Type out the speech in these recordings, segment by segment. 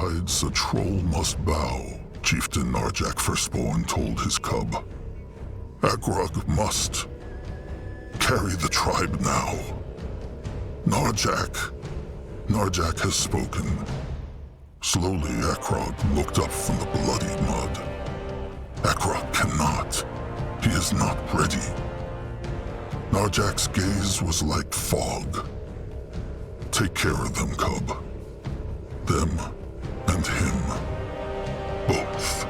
decides a troll must bow, Chieftain Narjak Firstborn told his cub. Akrog must carry the tribe now. Narjak has spoken. Slowly, Akrog looked up from the bloody mud. Akrog cannot. He is not ready. Narjak's gaze was like fog. Take care of them, cub. Them and him. Both.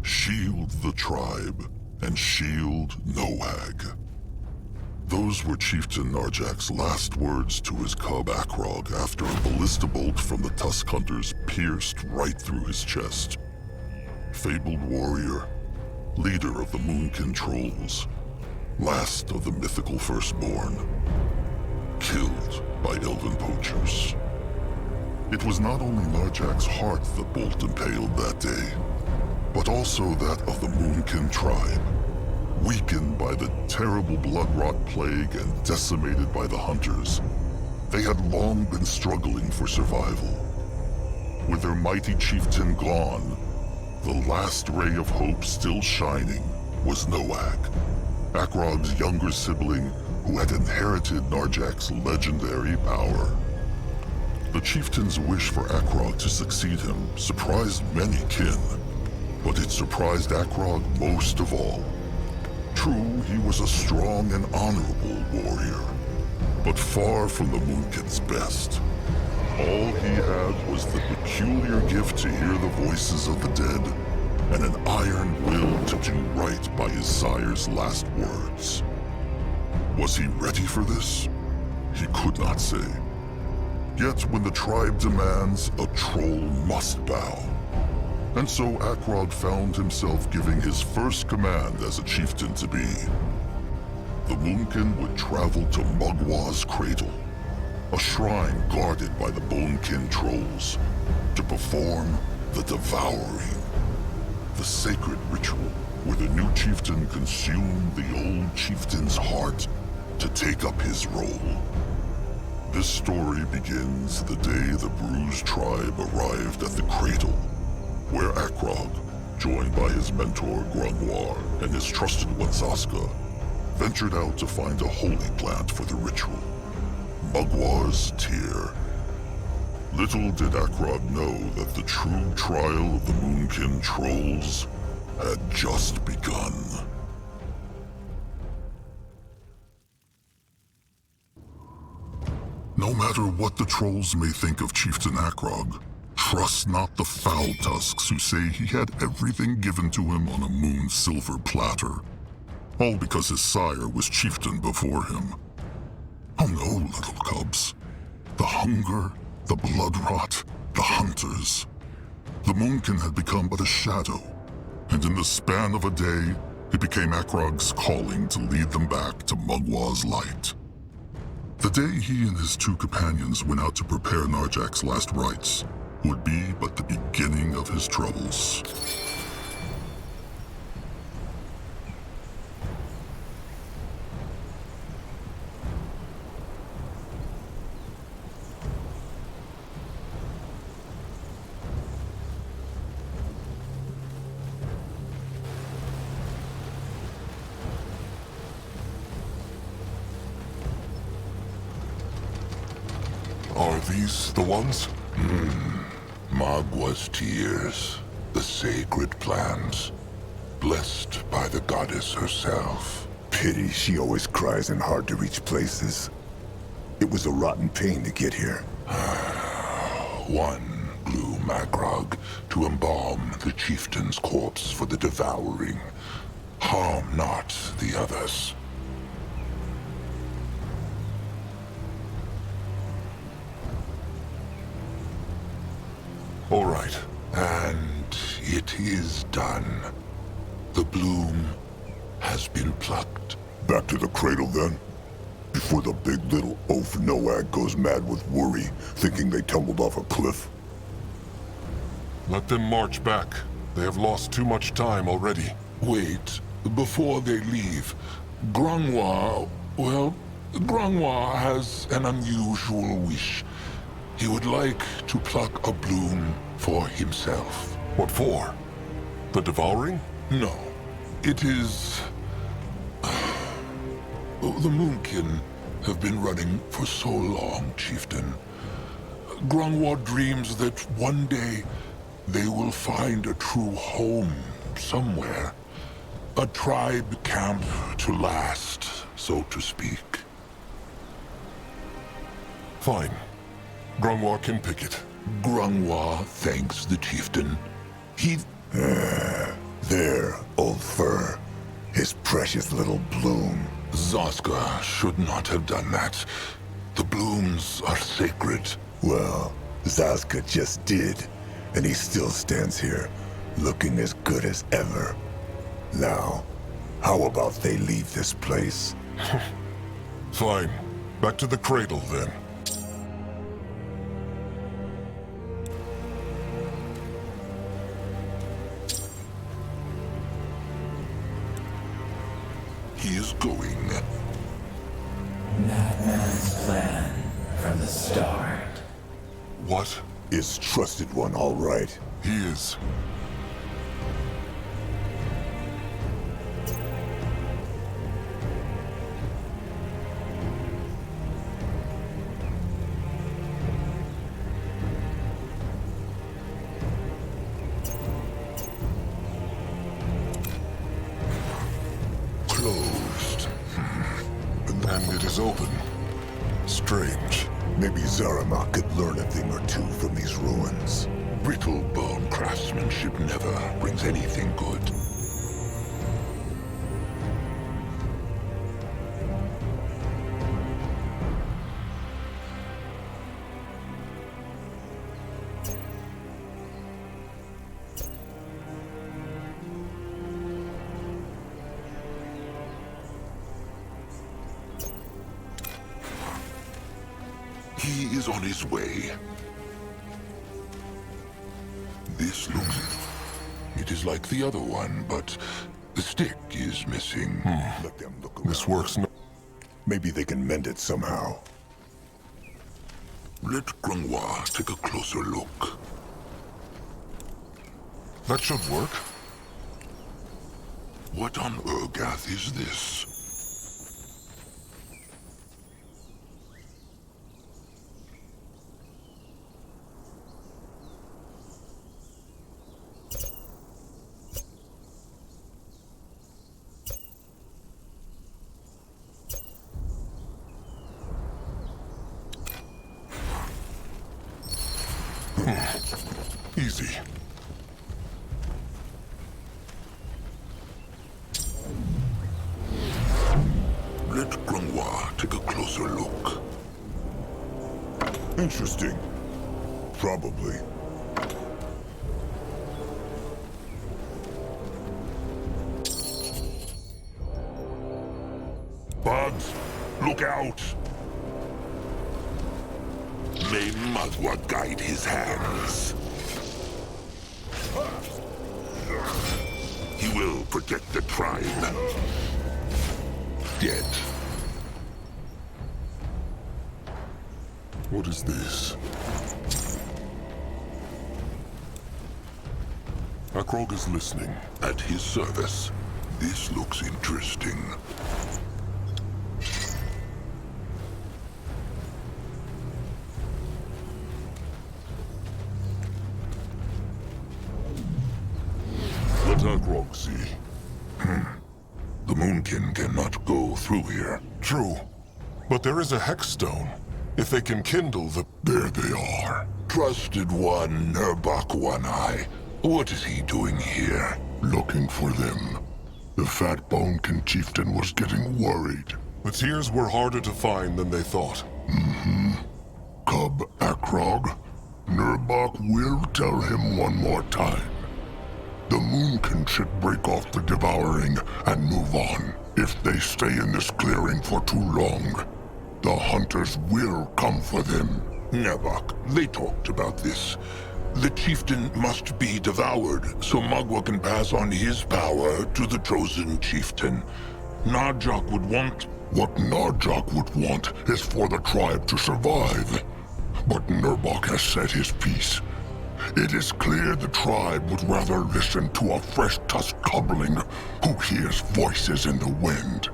Shield the tribe, and shield Noag. Those were Chieftain Narjak's last words to his cub Akrog after a ballista bolt from the Tusk Hunters pierced right through his chest. Fabled warrior, leader of the Moonkin Trolls, last of the mythical Firstborn, killed by elven poachers. It was not only Narjak's heart the bolt impaled that day, but also that of the Moonkin tribe, weakened by the terrible blood-rot plague and decimated by the Hunters. They had long been struggling for survival. With their mighty chieftain gone, the last ray of hope still shining was Noag, Akrog's younger sibling who had inherited Narjak's legendary power. The chieftain's wish for Akrog to succeed him surprised many kin, but it surprised Akrog most of all. True, he was a strong and honorable warrior, but far from the Moonkin's best. All he had was the peculiar gift to hear the voices of the dead, and an iron will to do right by his sire's last words. Was he ready for this? did not say. Yet when the tribe demands, a troll must bow. And so Akrog found himself giving his first command as a chieftain to be. The Moonkin would travel to Mugwa's cradle, a shrine guarded by the Bonekin trolls, to perform the devouring, the sacred ritual where the new chieftain consumed the old chieftain's heart to take up his role. This story begins the day the Bruised tribe arrived at the cradle, where Akrog, joined by his mentor Grungwar and his trusted one Zaska, ventured out to find a holy plant for the ritual, Mugwar's Tear. Little did Akrog know that the true trial of the Moonkin trolls had just begun. No matter what the trolls may think of Chieftain Akrog, trust not the foul tusks who say he had everything given to him on a moon silver platter. All because his sire was chieftain before him. Oh no, little cubs. The hunger, the blood rot, the hunters. The Moonkin had become but a shadow, and in the span of a day, it became Akrog's calling to lead them back to Mugwa's light. The day he and his two companions went out to prepare Narjak's last rites would be but the beginning of his troubles. Are these the ones? Magwa's tears, the sacred plants, blessed by the goddess herself. Pity she always cries in hard-to-reach places. It was a rotten pain to get here. One blew Akrog to embalm the chieftain's corpse for the devouring. Harm not the others. All right, and it is done. The bloom has been plucked. Back to the cradle, then. Before the big little oaf Noag goes mad with worry, thinking they tumbled off a cliff. Let them march back. They have lost too much time already. Wait, before they leave, Grungwar has an unusual wish. He would like to pluck a bloom for himself. What for? The devouring? No, it is... The Moonkin have been running for so long, Chieftain. Grungwar dreams that one day they will find a true home somewhere. A tribe camp to last, so to speak. Fine. Grungwar can pick it. Grungwar thanks the chieftain. He... There, old fur. His precious little bloom. Zaska should not have done that. The blooms are sacred. Well, Zaska just did, and he still stands here, looking as good as ever. Now, how about they leave this place? Fine. Back to the cradle, then. He is going. That man's plan from the start. What? Is trusted one all right? He is. Closed. And it is open. Strange. Maybe Zaramak could learn a thing or two from these ruins. Brittle bone craftsmanship never brings anything good. He is on his way. This looks... It is like the other one, but the stick is missing. Let them look around. This works no... Maybe they can mend it somehow. Let Grunwa take a closer look. That should work. What on Urgath is this? Easy. Let Grunwa take a closer look. Interesting. Probably. Bugs, look out! May Magwa guide his hands. He will protect the tribe. Dead. What is this? Akrog is listening. At his service. This looks interesting. Let Akrog see. The Moonkin cannot go through here. True. But there is a hex stone. If they can kindle the... There they are. Trusted one, Nurbok One-Eye. What is he doing here? Looking for them. The Fat Bonekin chieftain was getting worried. The tears were harder to find than they thought. Cub Akrog, Nurbok will tell him one more time. The Moonkin should break off the devouring and move on. If they stay in this clearing for too long, the hunters will come for them. Nurbok, they talked about this. The chieftain must be devoured, so Magwa can pass on his power to the chosen chieftain. Narjok would want... What Narjok would want is for the tribe to survive. But Nurbok has said his piece. It is clear the tribe would rather listen to a fresh tusk cobbling who hears voices in the wind.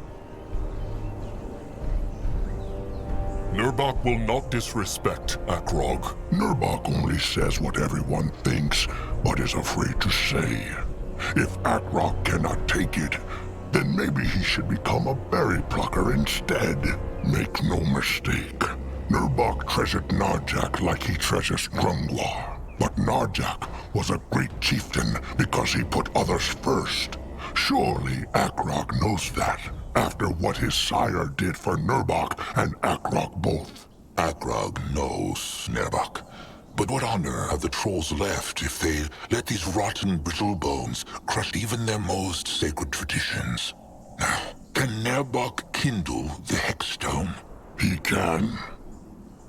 Nurbok will not disrespect Akrog. Nurbok only says what everyone thinks, but is afraid to say. If Akrog cannot take it, then maybe he should become a berry plucker instead. Make no mistake, Nurbok treasured Narjak like he treasures Grungwar. But Narjak was a great chieftain because he put others first. Surely Akrog knows that, after what his sire did for Nurbok and Akrog both. Akrog knows, Nurbok. But what honor have the trolls left if they let these rotten brittle bones crush even their most sacred traditions? Now, can Nurbok kindle the Hexstone? He can.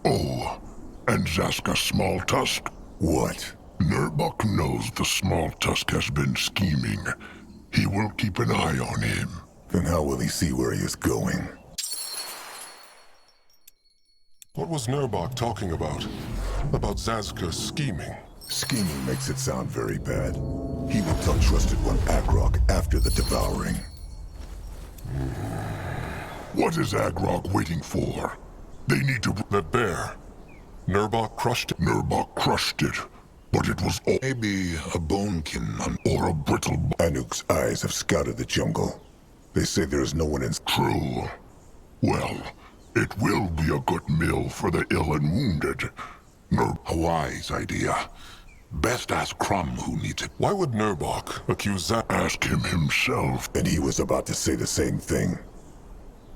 Oh, and Zaska Smalltusk? What? Nurbok knows the Smalltusk has been scheming. He will keep an eye on him. Then how will he see where he is going? What was Nurbok talking about? About Zazka scheming? Scheming makes it sound very bad. He will tell Trusted One Akrog after the devouring. What is Akrog waiting for? They need to... That bear. Nurbok crushed it. Nurbok crushed it, but it was all... Maybe a bonekin on... or a brittle... Anuk's eyes have scouted the jungle. They say there is no one in... True. Well, it will be a good meal for the ill and wounded. A wise idea. Best ask Crumb who needs it. Why would Nurbok accuse Zaz... Ask him himself. And he was about to say the same thing.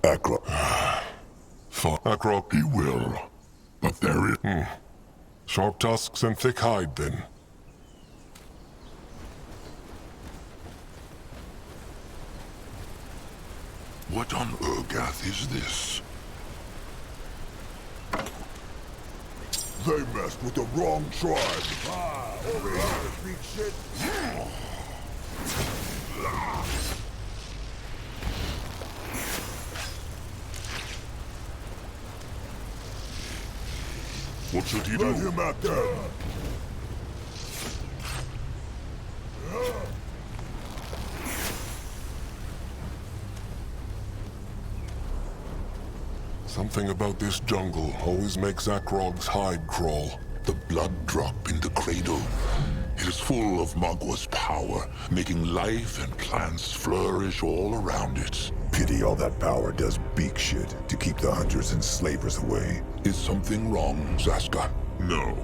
Akrog. Fuck. Akrog. He will. But there is... Sharp tusks and thick hide, then. What on Urgath is this? They messed with the wrong tribe. Over here to speak shit. What should he do? Let him at them. Something about this jungle always makes Akrog's hide crawl. The blood drop in the cradle. It is full of Magwa's power, making life and plants flourish all around it. Pity all that power does beak shit to keep the hunters and slavers away. Is something wrong, Zaska? No.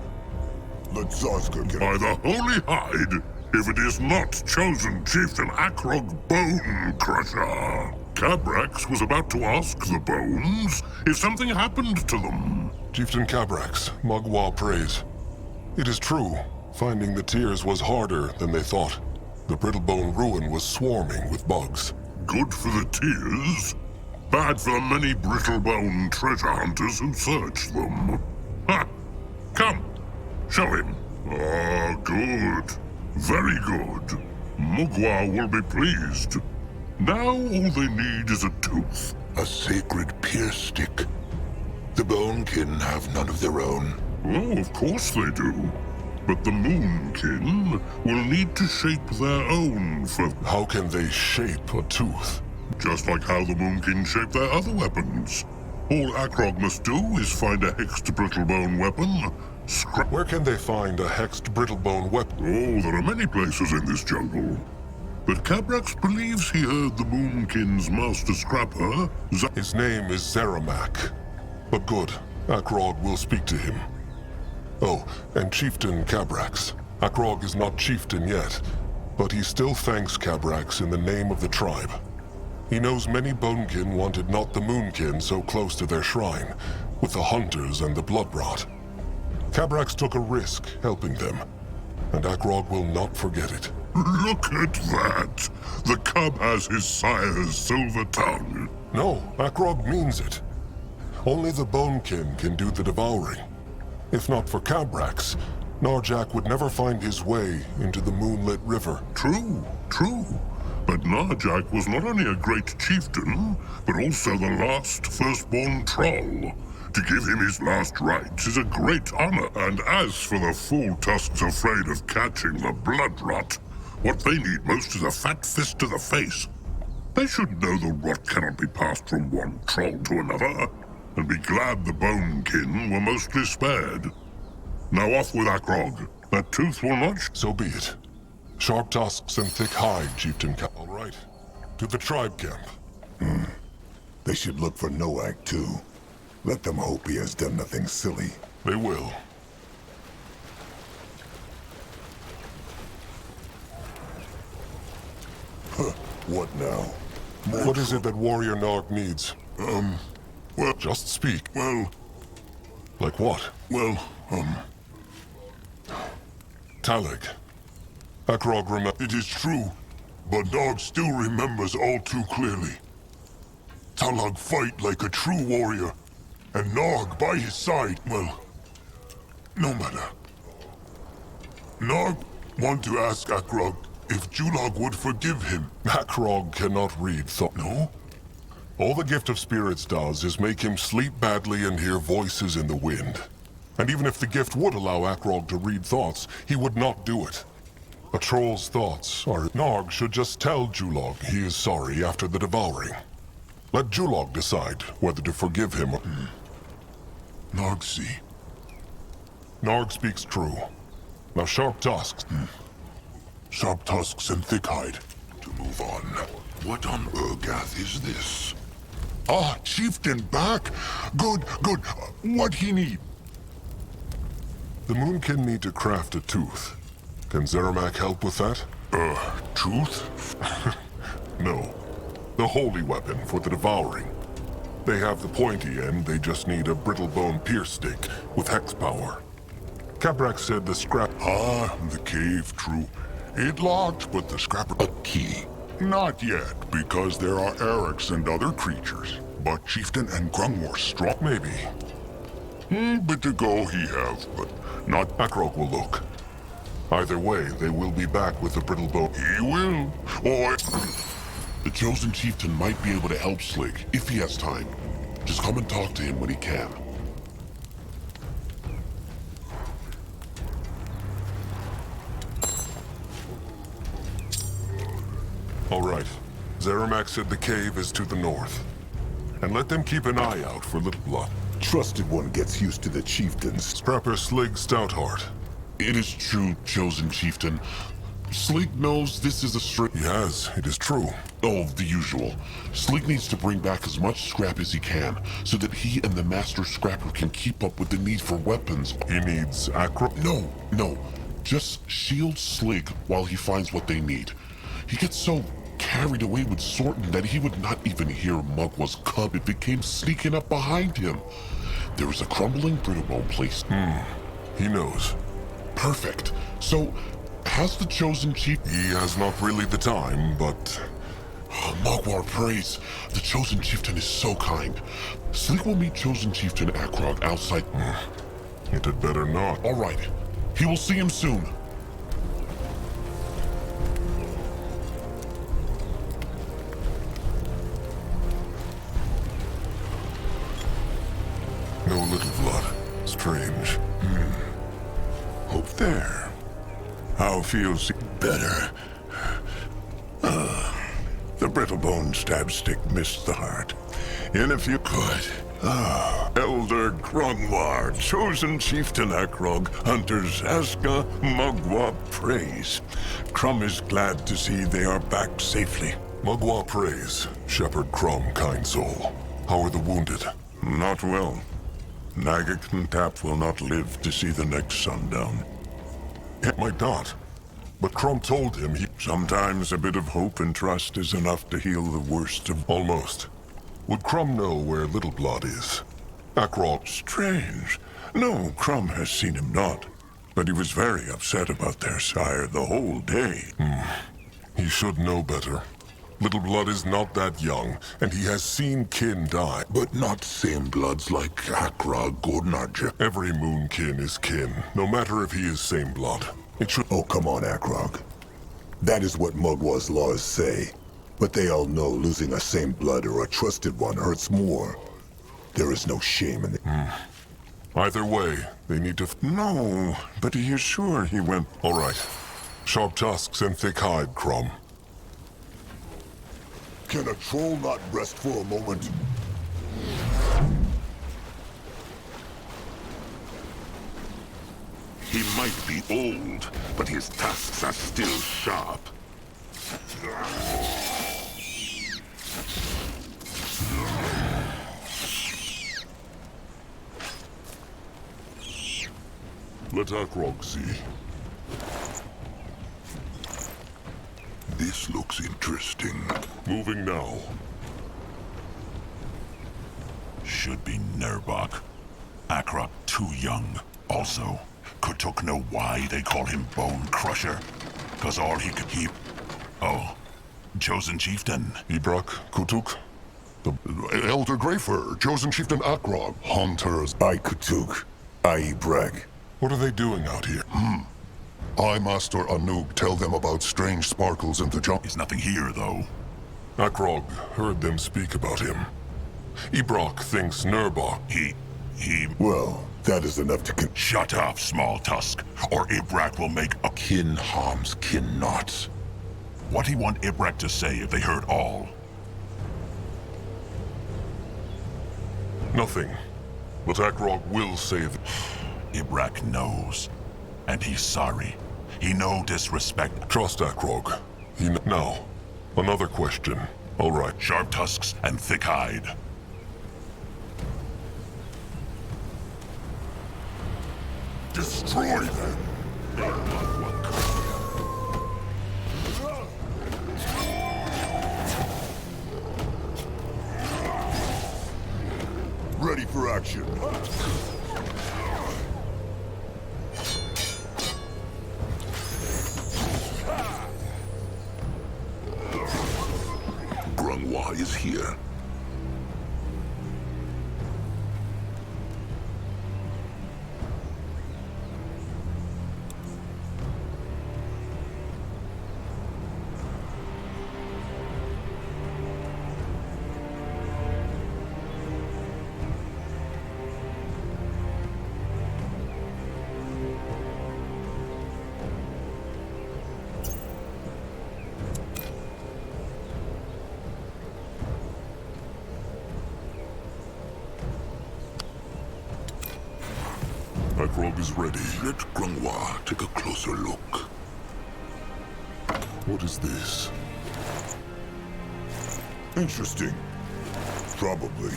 Let Zaska get By the holy hide, if it is not chosen Chieftain Akrog Bone Crusher. Cabrax was about to ask the bones if something happened to them. Chieftain Cabrax, Magwa prays. It is true, finding the tears was harder than they thought. The Brittlebone ruin was swarming with bugs. Good for the tears, bad for the many Brittlebone treasure hunters who searched them. Ha! Come, show him. Ah, good. Very good. Mugwa will be pleased. Now all they need is a tooth. A sacred pierce stick. The Bonekin have none of their own. Oh, of course they do. But the Moonkin will need to shape their own for... How can they shape a tooth? Just like how the Moonkin shape their other weapons. All Akrog must do is find a hexed brittlebone weapon, Where can they find a hexed Brittlebone weapon? Oh, there are many places in this jungle. But Cabrax believes he heard the Moonkin's master scrapper, His name is Zeramak. But good, Akrog will speak to him. Oh, and Chieftain Cabrax. Akrog is not chieftain yet, but he still thanks Cabrax in the name of the tribe. He knows many Bonekin wanted not the Moonkin so close to their shrine, with the hunters and the bloodrot. Cabrax took a risk helping them, and Akrog will not forget it. Look at that! The cub has his sire's silver tongue. No, Akrog means it. Only the Bonekin can do the devouring. If not for Cabrax, Narjak would never find his way into the moonlit river. True, true. But Narjak was not only a great chieftain, but also the last firstborn troll. To give him his last rites is a great honor. And as for the fool tusks afraid of catching the blood rot, what they need most is a fat fist to the face. They should know the rot cannot be passed from one troll to another, and be glad the Bonekin were mostly spared. Now off with Akrog. That tooth will not... So be it. Sharp tusks and thick hide, Chieftain All right. To the tribe camp. They should look for Noak, too. Let them hope he has done nothing silly. They will. What now? What is it that Warrior Narg needs? Well, Just speak. well, Like what? well, Talig. Akrog remember. it is true, but Nog still remembers all too clearly. Talag fight like a true warrior, and Nog by his side, well, no matter. Nog want to ask Akrog if Julag would forgive him. Akrog cannot read thought. No? All the Gift of Spirits does is make him sleep badly and hear voices in the wind. And even if the gift would allow Akrog to read thoughts, he would not do it. A troll's thoughts are... Narg should just tell Julog he is sorry after the devouring. Let Julog decide whether to forgive him or... Nog see. Narg speaks true. Now sharp tusks. Sharp tusks and thick hide. To move on. What on Urgath is this? Ah, chieftain back. Good, good. What he need? The Moonkin need to craft a tooth. Can Zeramak help with that? Tooth? No. The holy weapon for the devouring. They have the pointy end, they just need a brittlebone pierce stick with hex power. Cabrax said the scrap... Ah, the cave, true. It locked, but the scrapper... A key. Not yet, because there are Erics and other creatures. But Chieftain and Grungmore strong... Maybe. Bit to go he have, but not... Akrog will look. Either way, they will be back with the brittle bow. He will. Or... The Chosen Chieftain might be able to help Slig, if he has time. Just come and talk to him when he can. All right. Zeramak said the cave is to the north. And let them keep an eye out for Little Blood. Trusted one gets used to the chieftains. Scrapper Slig Stoutheart. It is true, Chosen Chieftain. Slig knows this is a straight... Yes, it is true. Oh, the usual. Slig needs to bring back as much scrap as he can, so that he and the Master Scrapper can keep up with the need for weapons. He needs Akrog. No. Just shield Slig while he finds what they need. He gets so carried away with sorting that he would not even hear Mugwa's cub if it came sneaking up behind him. There is a crumbling brittlebone place. He knows. Perfect. So, has the Chosen Chief... He has not really the time, but... Mugwar prays. The Chosen Chieftain is so kind. Slig will meet Chosen Chieftain Akrog outside... It had better not. All right. He will see him soon. No Little Blood. Strange. Hope there. How feels better? The brittlebone stab stick missed the heart. And if you could... Elder Grungwar, Chosen Chieftain Akrog, Hunters Aska, Mugwa praise. Crumb is glad to see they are back safely. Mugwa praise. Shepherd Crumb, kind soul. How are the wounded? Not well. Nagik and Tap will not live to see the next sundown. It might not. But Crumb told him he... Sometimes a bit of hope and trust is enough to heal the worst of... Almost. Would Crumb know where Little Blood is? Akrog... Strange. No, Crumb has seen him not. But he was very upset about their sire the whole day. He should know better. Little Blood is not that young, and he has seen kin die. But not same bloods like Akrog or Narja. Every moon kin is kin, no matter if he is same blood. It should... Oh, come on, Akrog. That is what Mugwa's laws say. But they all know losing a same blood or a trusted one hurts more. There is no shame in it. Either way, they need to... No, but he is sure he went... All right. Sharp tusks and thick hide, Crumb. Can a troll not rest for a moment? He might be old, but his tusks are still sharp. Let Akrog see. This looks interesting. Moving now. Should be Nerbok. Akrog too young. Also, Kutuk know why they call him Bone Crusher. 'Cause all he could keep... Oh, Chosen Chieftain. Ibrak, Kutuk? Elder Greyfur, Chosen Chieftain Akrog, Hunters. I Kutuk. I Brag. What are they doing out here? I, Master Anug, tell them about strange sparkles in the jungle. There's nothing here, though. Akrog heard them speak about him. Ibrak thinks Nerbok. He... Well, that is enough to Shut up, small tusk, or Ibrak will make a... Kin harms kin not. What he want Ibrak to say if they heard all? Nothing. But Akrog will save... Ibrak knows. And he's sorry. He no disrespect. Trust Akrog. Now, another question. All right. Sharp tusks and thick hide. Destroy them! Ready for action. Grungwa is here. Akrog is ready. Let Grungwa take a closer look. What is this? Interesting. Probably.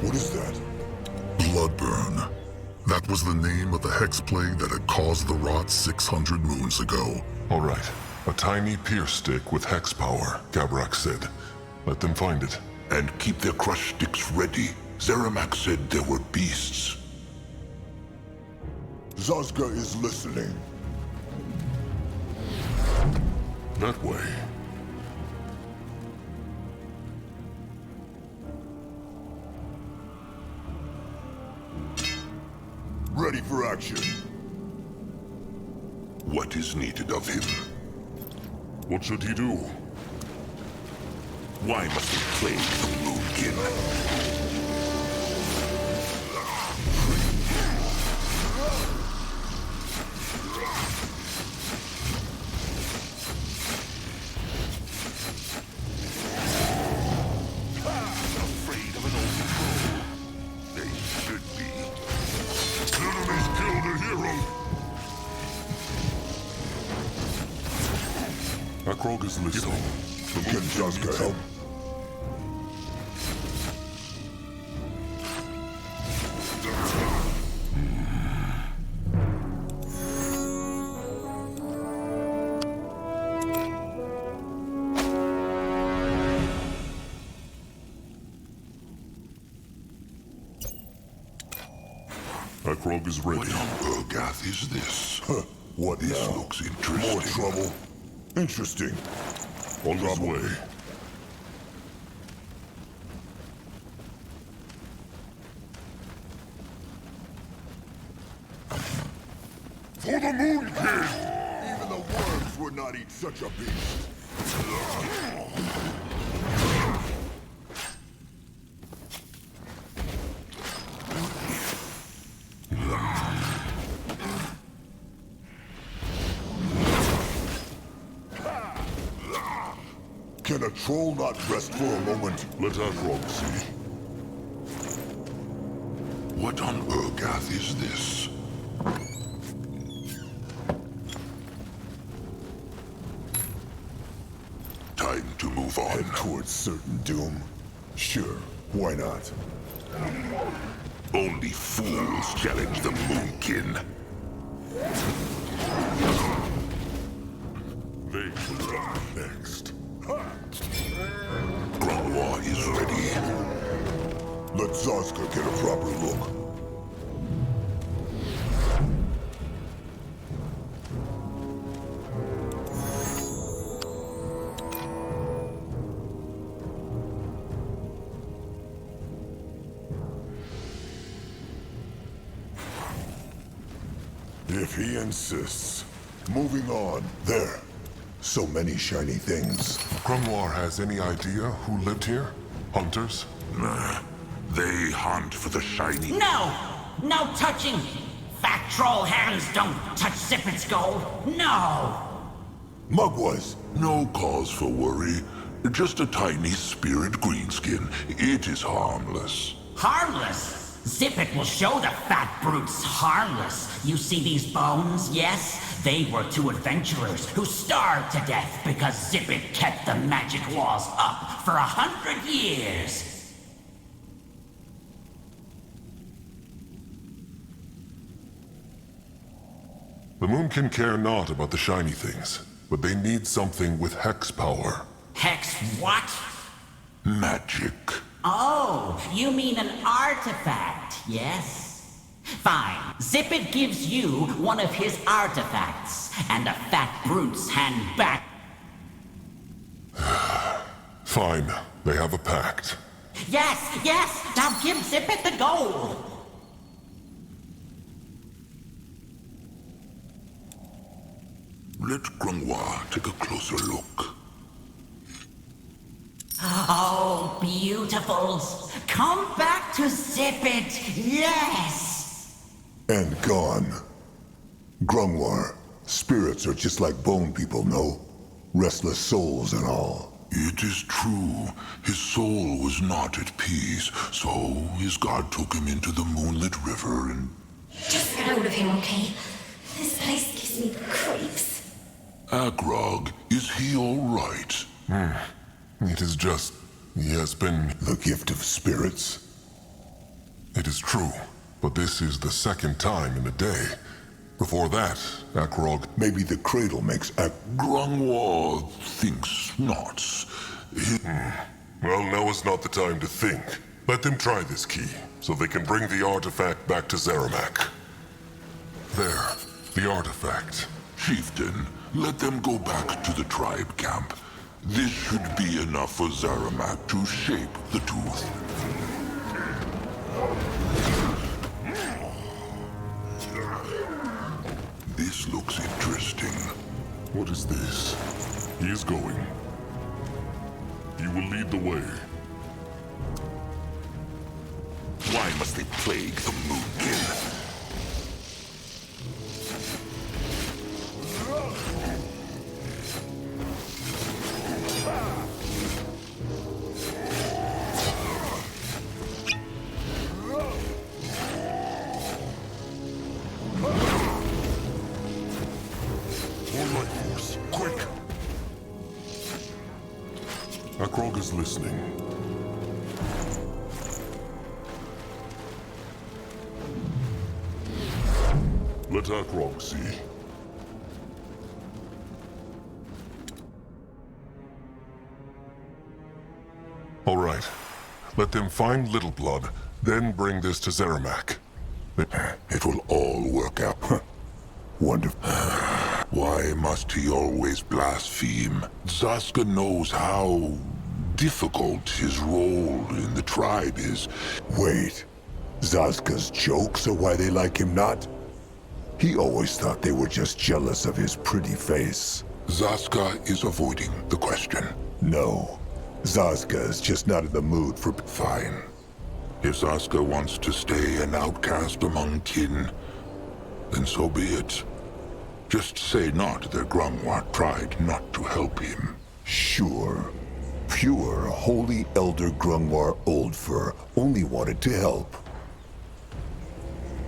What is that? Bloodburn. That was the name of the hex plague that had caused the rot 600 moons ago. All right. A tiny pierce stick with hex power, Gabrak said. Let them find it. And keep their crush sticks ready. Zeramak said there were beasts. Zazga is listening. That way. Ready for action. What is needed of him? What should he do? Why must he plague the Moonkin? Afraid of an old foe? They should be. Enemies killed a hero! Akrog is listening. Can Zazga help? Akrog is ready. What on Urgath is this? What This now? looks interesting. More trouble. Interesting. On his way. For the Moon King! Even the worms would not eat such a beast. Can a troll not rest for a moment? Let Akrog see. What on Urgath is this? Time to move on. Head towards certain doom. Sure, why not? Only fools challenge the Moonkin. They will come next. Grungwa is ready. Let Zazka get a proper look. If he insists. Moving on. There. So many shiny things. Grunwar has any idea who lived here? Hunters? Nah. They hunt for the shiny. No! No touching! Fat troll hands don't touch Zippet's gold! No! Mugwas. No cause for worry. Just a tiny spirit greenskin. It is harmless. Harmless! Zippet will show the fat brutes harmless. You see these bones, yes? They were two adventurers who starved to death because Zippet kept the magic walls up for 100 years. The Moonkin care not about the shiny things, but they need something with hex power. Hex what? Magic. Oh, you mean an artifact, yes? Fine. Zippet gives you one of his artifacts, and the fat brutes hand back. Fine, they have a pact. Yes, yes! Now give Zippet the gold! Let Grungwa take a closer look. Oh, beautifuls! Come back to Zip It! Yes! And gone. Grungwar, spirits are just like bone people, no? Restless souls and all. It is true. His soul was not at peace, so his god took him into the moonlit river and... Just get hold of him, okay? This place gives me the creeps. Akrog, is he all right? It is just... he has been... The gift of spirits? It is true, but this is the second time in a day. Before that, Akrog... Maybe the cradle makes Grungwa thinks not. Well, now is not the time to think. Let them try this key, so they can bring the artifact back to Zeramak. There, the artifact. Chieftain, let them go back to the tribe camp. This should be enough for Zeramak to shape the tooth. This looks interesting. What is this? He is going. He will lead the way. Why must they plague the Moonkin? Akrog is listening. Let Akrog see. All right. Let them find Little Blood, then bring this to Zeramak. It will all work out. wonderful. Why must he always blaspheme? Zaska knows how difficult his role in the tribe is. Wait, Zaska's jokes are why they like him not? He always thought they were just jealous of his pretty face. Zaska is avoiding the question. No, Zaska is just not in the mood for... Fine. If Zaska wants to stay an outcast among kin, then so be it. Just say not that Grungwa tried not to help him. Sure. Pure, holy Elder Grungwar Oldfur only wanted to help.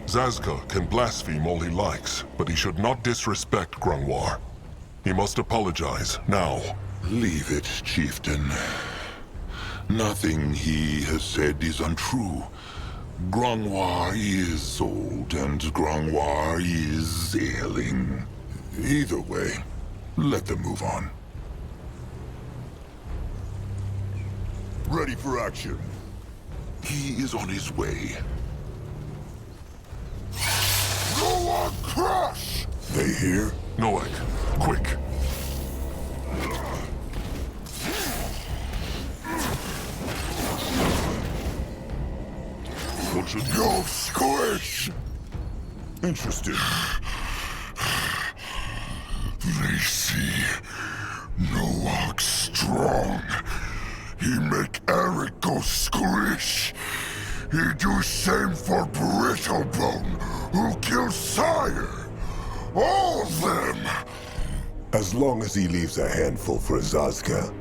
Zazka can blaspheme all he likes, but he should not disrespect Grungwar. He must apologize, now. Leave it, chieftain. Nothing he has said is untrue. Grungwar is old, and Grungwar is ailing. Either way, let them move on. Ready for action. He is on his way. Go on, crush! They here? Noak, quick. What should go squish? Interesting. They see Noak strong. He make Eric go squish. He do same for Brittlebone, who killed Sire. All of them. As long as he leaves a handful for Zaska.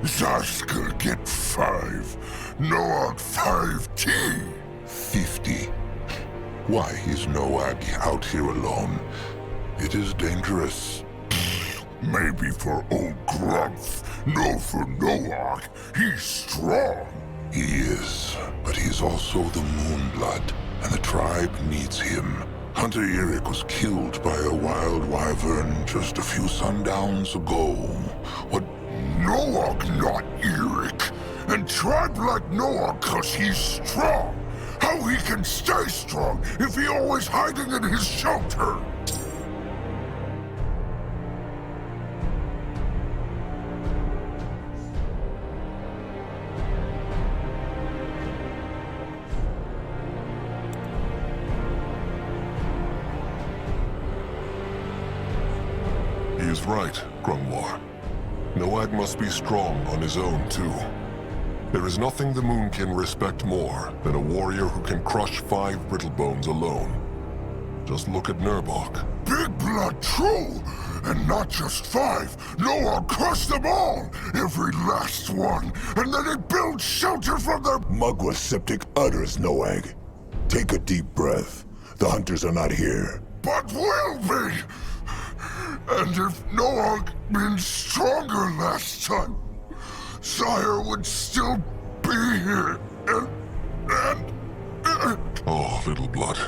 Zaska get 5. Noak 5T. 50. Why is Noak out here alone? It is dangerous. Maybe for old Grumpf, no for Noak. He's strong. He is, but he's also the Moonblood, and the tribe needs him. Hunter Eric was killed by a wild wyvern just a few sundowns ago. What? Noak not Eric, and tribe like Noak cause he's strong. How he can stay strong if he always hiding in his shelter? is right, Grungwar. Noag must be strong on his own, too. There is nothing the moon can respect more than a warrior who can crush 5 Brittlebones alone. Just look at Nurbok. Big blood, true! And not just 5. Noah crushed them all! Every last one! And then he built shelter from their— Mugwa's septic utters, Noag. Take a deep breath. The hunters are not here. But will be! And if Noah been stronger last time, Sire would still be here, and... Oh, little blood.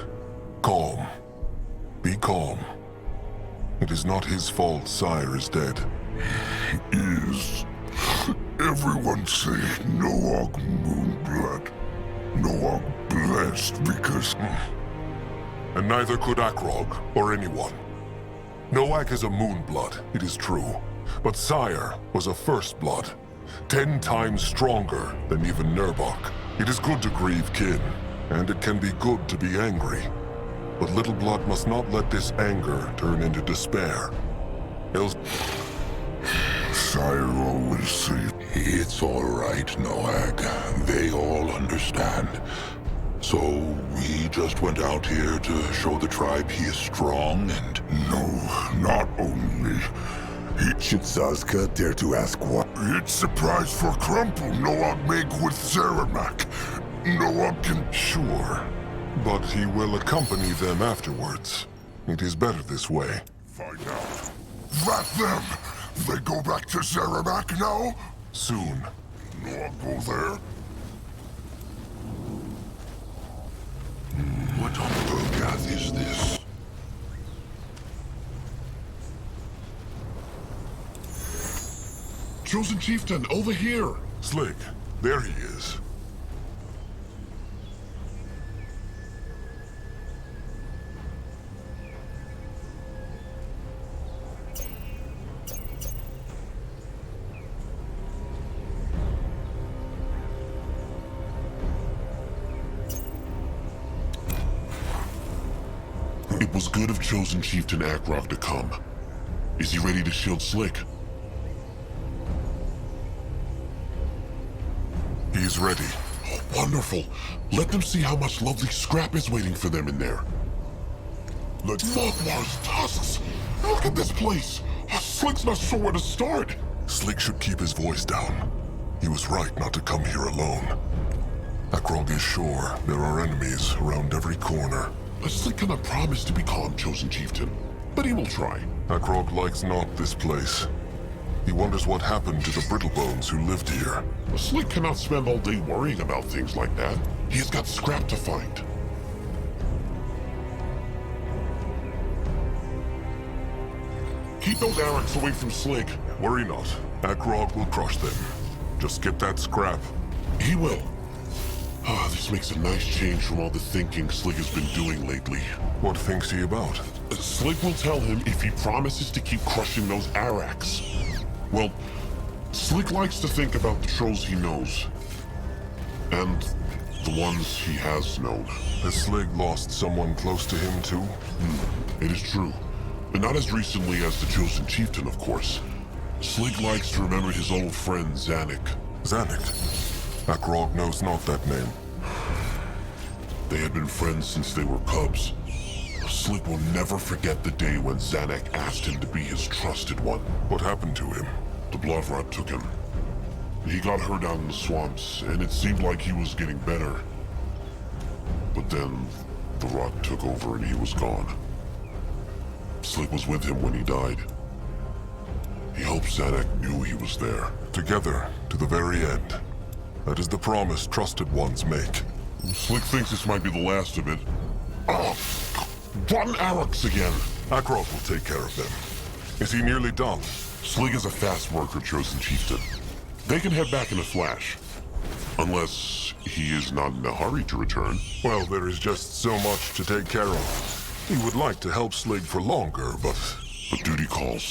Calm. Be calm. It is not his fault Sire is dead. Is. Everyone say Noah Moonblood. Noah blessed because... And neither could Akrog, or anyone. Noak is a Moonblood, it is true. But Sire was a First Blood. 10 times stronger than even Nurbok. It is good to grieve kin, and it can be good to be angry. But Little Blood must not let this anger turn into despair. Else... Sire always said, it's all right, Noag. They all understand. So we just went out here to show the tribe he is strong and... No, not only. Should Zazka dare to ask what? It's surprise for Crumple Noah make with Zeramak. Noah can... Sure, but he will accompany them afterwards. It is better this way. Find out. Rat them! They go back to Zeramak now? Soon. Noah go there? What on Burgath is this? Chosen Chieftain, over here! Slick, there he is. It was good of Chosen Chieftain Akrog to come. Is he ready to shield Slick? He's ready. Oh, wonderful. Let them see how much lovely scrap is waiting for them in there. The Mogwar's tusks! Look at this place! Slick's not sure where to start! Slick should keep his voice down. He was right not to come here alone. Akrog is sure there are enemies around every corner. Slick cannot promise to be calm, Chosen Chieftain, but he will try. Akrog likes not this place. He wonders what happened to the Brittlebones who lived here. Slick cannot spend all day worrying about things like that. He has got scrap to find. Keep those Araks away from Slick. Worry not. Akrog will crush them. Just get that scrap. He will. This makes a nice change from all the thinking Slick has been doing lately. What thinks he about? Slick will tell him if he promises to keep crushing those Araks. Well, Slick likes to think about the trolls he knows. And the ones he has known. Has Slick lost someone close to him too? It is true. But not as recently as the Chosen Chieftain, of course. Slick likes to remember his old friend Zanuck. Zanuck? Akrog knows not that name. They had been friends since they were cubs. Slick will never forget the day when Zanuck asked him to be his trusted one. What happened to him? The blood rot took him. He got hurt out in the swamps, and it seemed like he was getting better. But then, the rot took over and he was gone. Slick was with him when he died. He hoped Zanuck knew he was there. Together, to the very end. That is the promise trusted ones make. Slick thinks this might be the last of it. Rotten Araks again! Akrog will take care of them. Is he nearly done? Slick is a fast worker, Chosen Chieftain. They can head back in a flash. Unless he is not in a hurry to return. Well, there is just so much to take care of. He would like to help Slig for longer, but duty calls.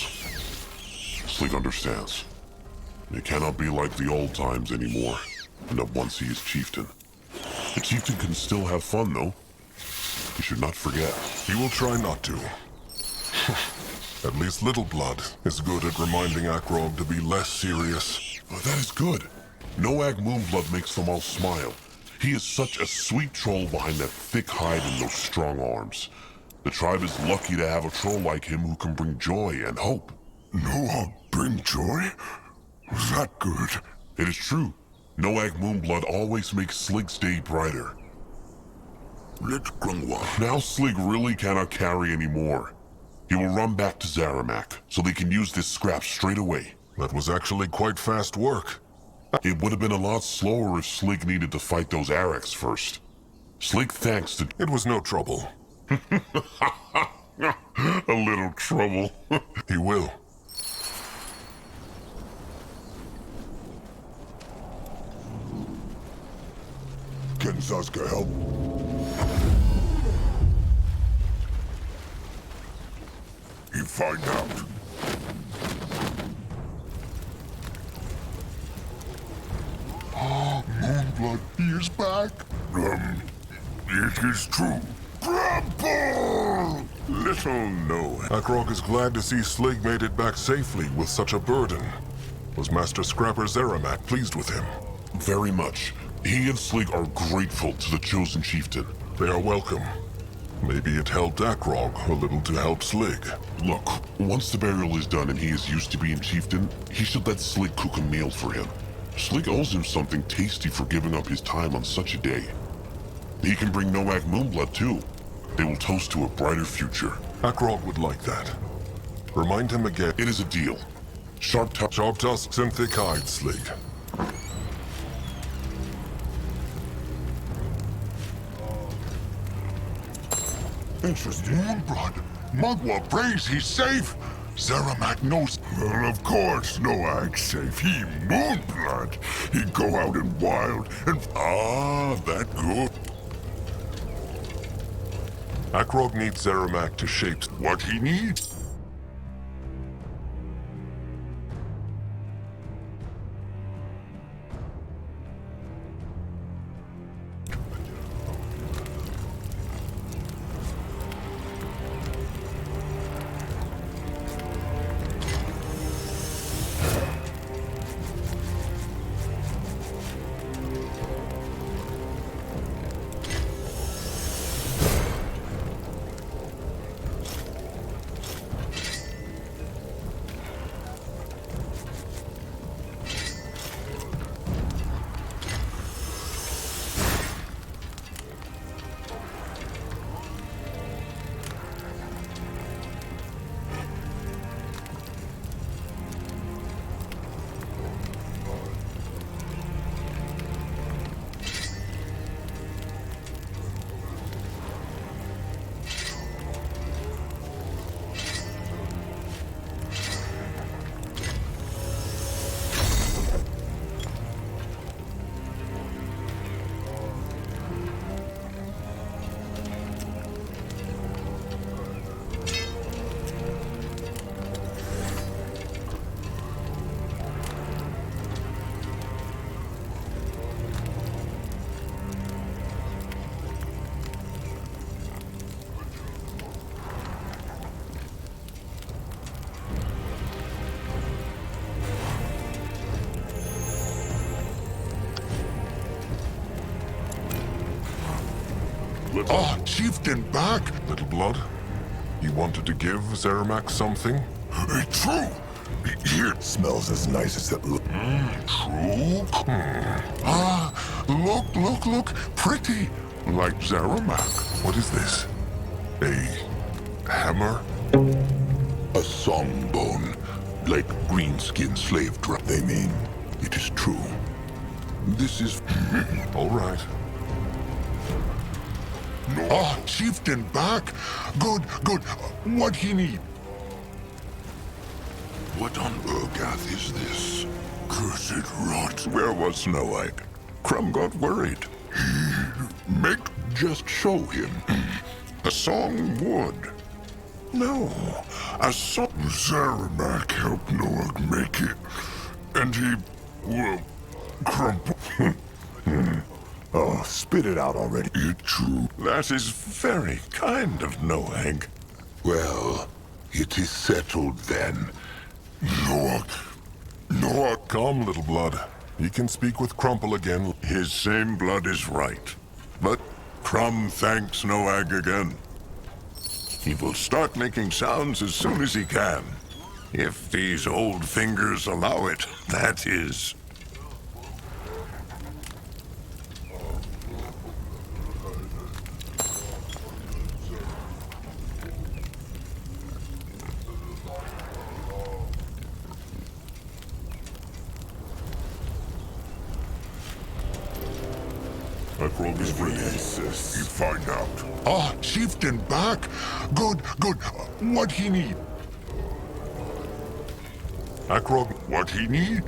Slig understands. It cannot be like the old times anymore. Not once he is chieftain. The chieftain can still have fun, though. He should not forget. He will try not to. At least Little Blood is good at reminding Akrog to be less serious. Oh, that is good. Noag Moonblood makes them all smile. He is such a sweet troll behind that thick hide and those strong arms. The tribe is lucky to have a troll like him who can bring joy and hope. Noag bring joy? Was that good? It is true. Noag Moonblood always makes Slig's day brighter. Let Grungwa. Now Slig really cannot carry anymore. He will run back to Zaramak, so they can use this scrap straight away. That was actually quite fast work. It would have been a lot slower if Slig needed to fight those Araks first. Slig thanks to... It was no trouble. A little trouble. He will. Can Saska help? You find out. Moonblood, he is back. It is true. Grumble! Little no. Akrog is glad to see Slig made it back safely with such a burden. Was Master Scrapper Zaramak pleased with him? Very much. He and Slig are grateful to the chosen chieftain. They are welcome. Maybe it helped Akrog a little to help Slig. Look, once the burial is done and he is used to being chieftain, he should let Slig cook a meal for him. Slig owes him something tasty for giving up his time on such a day. He can bring Noag Moonblood too. They will toast to a brighter future. Akrog would like that. Remind him again. It is a deal. Sharp tusks and thick hides, Slig. Interesting. Moonblood. Mugwa prays he's safe. Zaramak knows. Well, of course, Noag's safe. He Moonblood. He'd go out in wild and... Ah, that good. Akrog needs Zaramak to shape What he needs? Ah, chieftain back! Little Blood? He wanted to give Zaramak something? It's true! Here, smells as nice as it looks. True? Ah, look, pretty! Like Zaramak. What is this? A hammer? A songbone. Like greenskin slave drop. They mean, it is true. This is... All right. No. Ah, chieftain back! Good. What he need? What on Urgath is this? Cursed rot. Where was Noag? Crumb got worried. Just show him. A song would. No, a song. Zaramak helped Noag make it. And he, well, crumple. Oh, spit it out already. It's true. That is very kind of Noag. Well, It is settled then. Noak. Calm, little blood. He can speak with Crumple again. His same blood is right. But Crumb thanks Noag again. He will start making sounds as soon as he can. If these old fingers allow it, that is. Akrog is ready. You find out. Ah, chieftain back. Good. What he need? Akrog, What he need?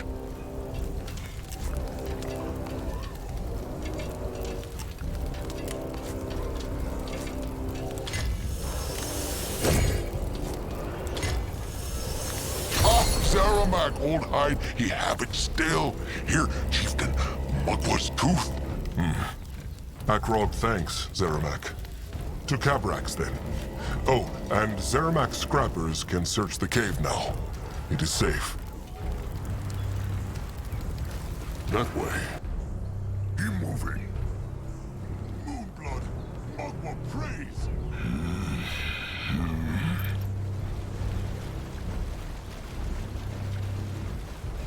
Zaramak, old hide, he have it still. Here, chieftain, Mugwa's tooth. Akrog thanks, Zeramak. To Cabrax, then. Oh, and Zeramak's scrappers can search the cave now. It is safe. That way. Keep moving. Moonblood, Mugwa praise.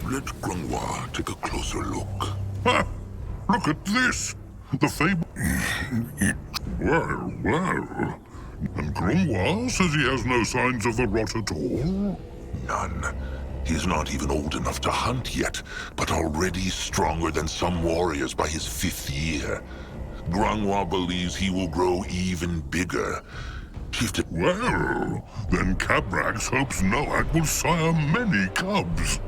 Let Grungwa take a closer look. Ha! Look at this! The fable... Well. And Grungwa says he has no signs of the rot at all? None. He's not even old enough to hunt yet, but already stronger than some warriors by his 5th year. Grungwa believes he will grow even bigger. Chieftain... Well, then Cabrax hopes Noak will sire many cubs.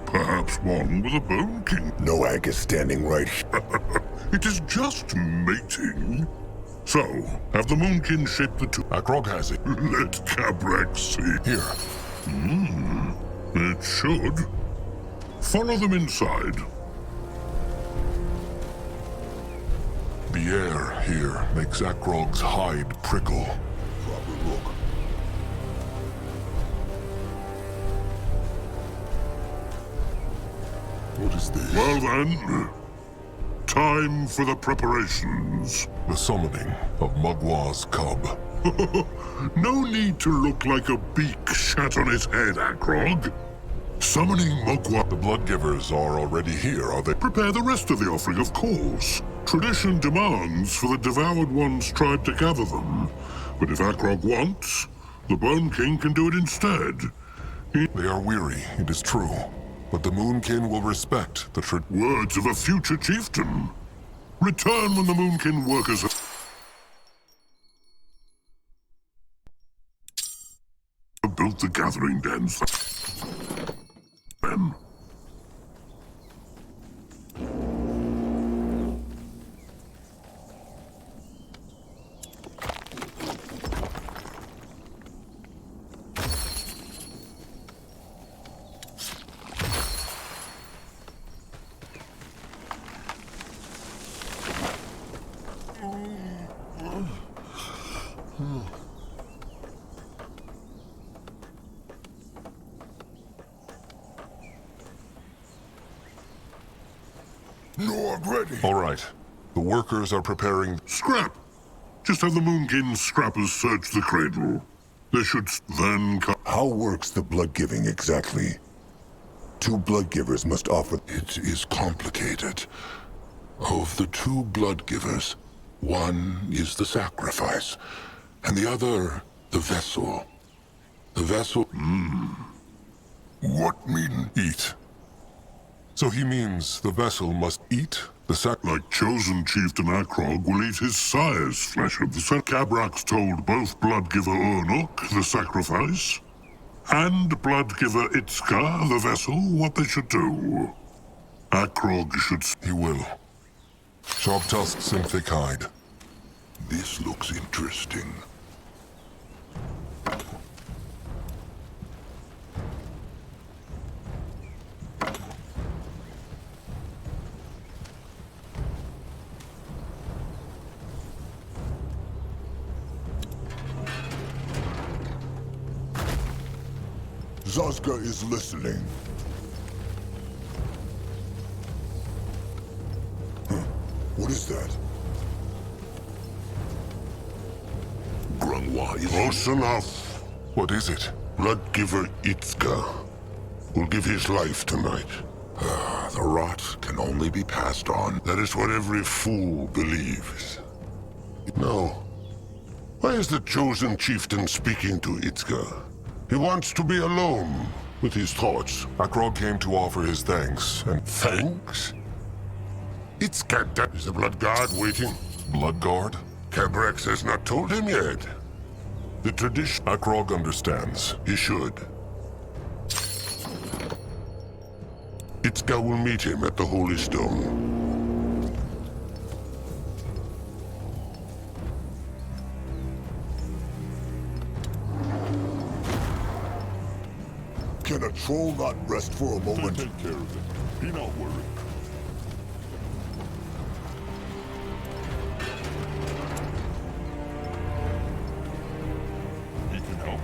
Perhaps one with a Bone King. Noag is standing right here. It is just mating. So, have the Moonkin shape the two. Akrog has it. Let Cabrax see. Here. It should. Follow them inside. The air here makes Akrog's hide prickle. Proper look. What is this? Well then, time for the preparations. The summoning of Mugwa's cub. No need to look like a beak shat on his head, Akrog. Summoning Mugwa. The Bloodgivers are already here, are they? Prepare the rest of the offering, of course. Tradition demands for the Devoured One's tribe to gather them. But if Akrog wants, the Bone King can do it instead. They are weary, it is true. But the Moonkin will respect the Words of a future chieftain. Return when the Moonkin workers have built the gathering dens. Then. Noag ready. All right. The workers are preparing... Scrap! Just have the Moonkin scrappers search the cradle. They should then come... How works the blood giving exactly? 2 blood givers must offer... It is complicated. Of the 2 blood givers, one is the sacrifice, and the other, the vessel. The vessel... What mean? Eat. So he means the vessel must eat the Like chosen chieftain Akrog will eat his sire's flesh of the Cabrax told both Bloodgiver Urnuk, the sacrifice, and Bloodgiver Itzka, the vessel, what they should do. Akrog should... He will. Sharp tusks and thick hide. This looks interesting. Zazka is listening. What is that? Grungwa is close enough. What is it? Bloodgiver Itzka will give his life tonight. The rot can only be passed on. That is what every fool believes. No. Why is the chosen chieftain speaking to Itzka? He wants to be alone with his thoughts. Akrog came to offer his thanks, and Thanks? Itzka, is the Blood Guard waiting? Blood Guard? Cabrax has not told him yet. The tradition... Akrog understands. He should. Itzka will meet him at the Holy Stone. Can a troll not rest for a moment? Take care of it. Be not worried. He can help.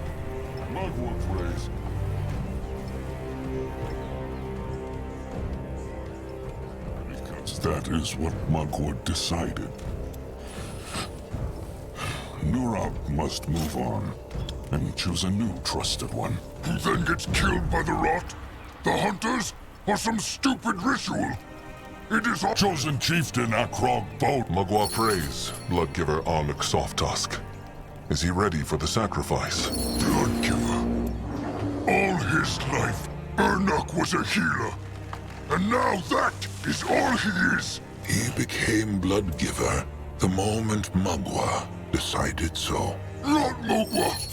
Mugwort praise. Because that is what Mugwort decided. Nurab must move on and choose a new trusted one. Who then gets killed by the rot? The hunters? Or some stupid ritual? It is our chosen chieftain Akrog Boat. Mugwa prays, Bloodgiver Arnuk Softtusk. Is he ready for the sacrifice? Bloodgiver. All his life, Ernuk was a healer. And now that is all he is. He became Bloodgiver the moment Mugwa decided so. Rot Mugwa!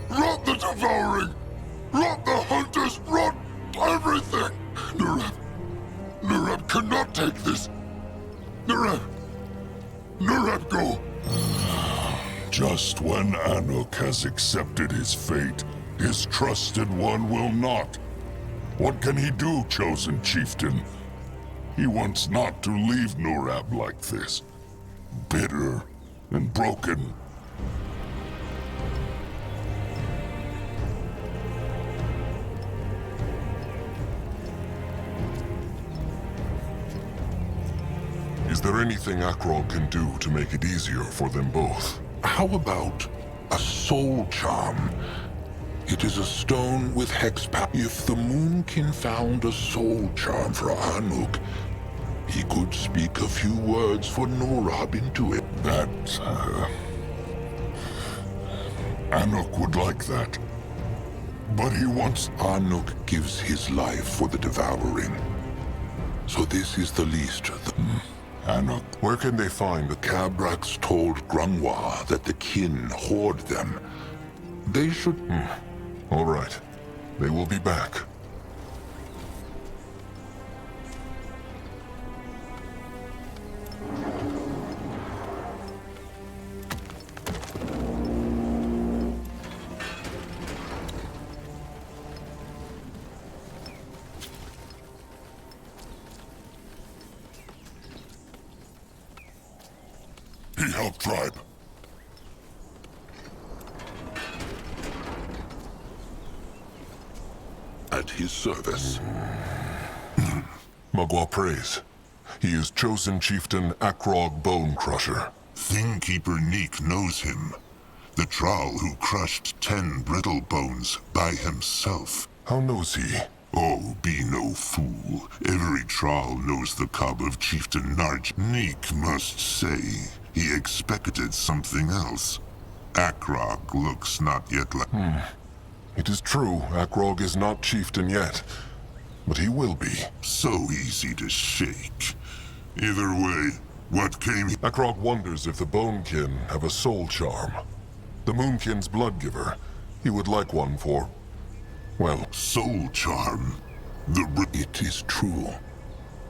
Rot the devouring! Rot the hunters! Rot everything! Nurab cannot take this! Nurab, go! Just when Anuk has accepted his fate, his trusted one will not. What can he do, chosen chieftain? He wants not to leave Nurab like this. Bitter and broken. Is there anything Akrog can do to make it easier for them both? How about a soul charm? It is a stone with hex power. If the Moonkin found a soul charm for Anuk, he could speak a few words for Nurab into it. Anuk would like that. But he wants... Anuk gives his life for the devouring. So this is the least. Anuk. Where can they find the... Cabrax told Grungwa that the kin hoard them. They should... All right. They will be back. He helped tribe. At his service. Mugwa prays. He is chosen chieftain Akrog Bone Crusher. Thingkeeper Neek knows him. The troll who crushed 10 brittle bones by himself. How knows he? Oh, be no fool. Every troll knows the cub of Chieftain Narj. Neek must say he expected something else. Akrog looks not yet like... It is true, Akrog is not chieftain yet, but he will be. So easy to shake. Either way, what came... Akrog wonders if the Bonekin have a soul charm. The Moonkin's Bloodgiver. He would like one for... well... Soul charm? It is true.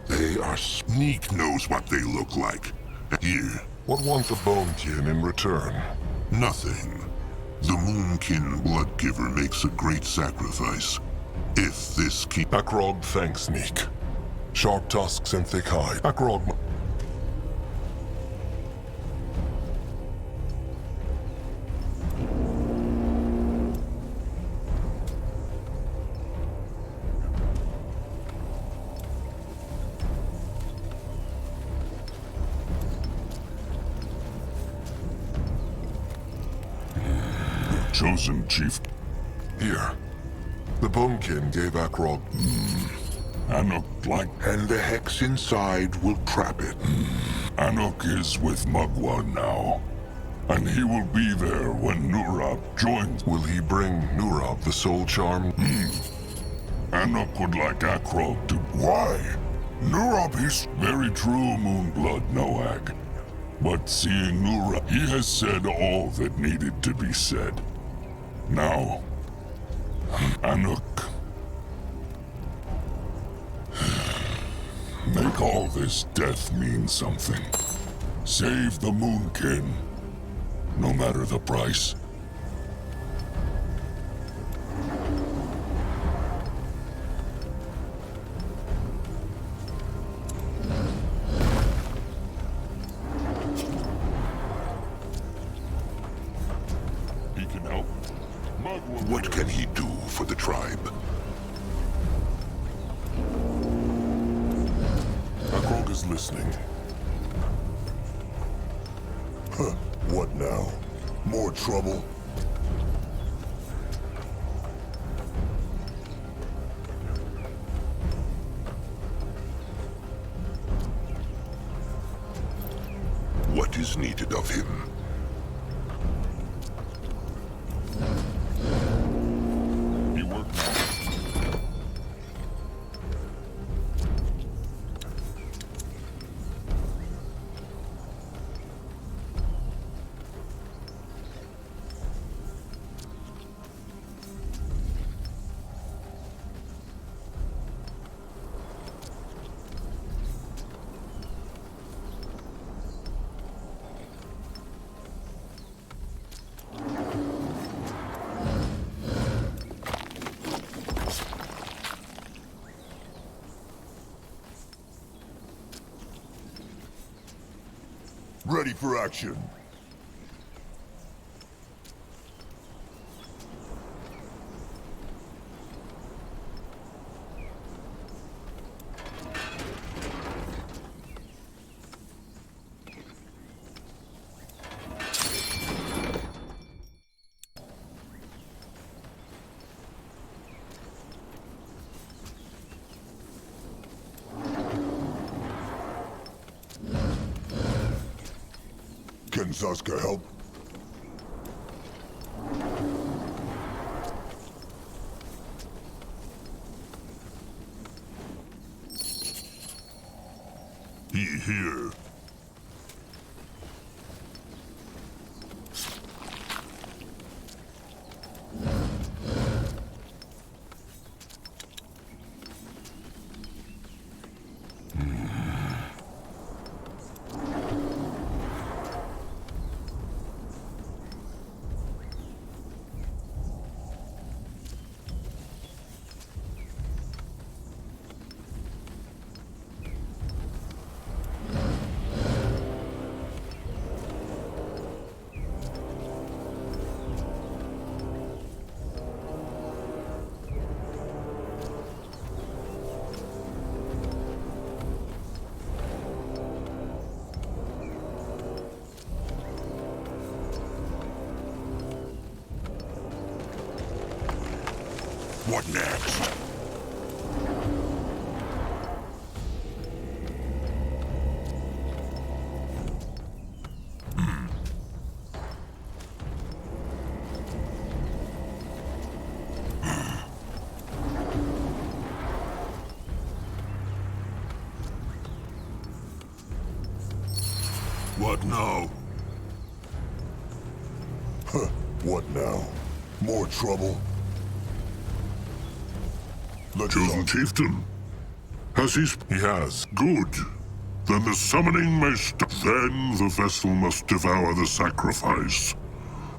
They are... Neek knows what they look like. Here. What want the Bonekin in return? Nothing. The Moonkin Bloodgiver makes a great sacrifice. If this keep... Akrog thanks Neek. Sharp tusks and thick hide. Akrog... chosen chief. Here. The Bonekin gave Akrog. Anuk like... And the hex inside will trap it. Anuk is with Mugwa now. And he will be there when Nurab joins. Will he bring Nurab the soul charm? Anuk would like Akrog to... Why? Nurab is very true, Moonblood Noag. But seeing Nurab, he has said all that needed to be said. Now, Anuk... Make all this death mean something. Save the Moonkin, no matter the price. He can help. What can he do for the tribe? Akrog is listening. What now? More trouble? What is needed of him? He worked now. Ready for action. Can Zaska help? He here. What next? What now? What now? More trouble? Chosen chieftain. Has he... He has. Good. Then the summoning may Then the vessel must devour the sacrifice.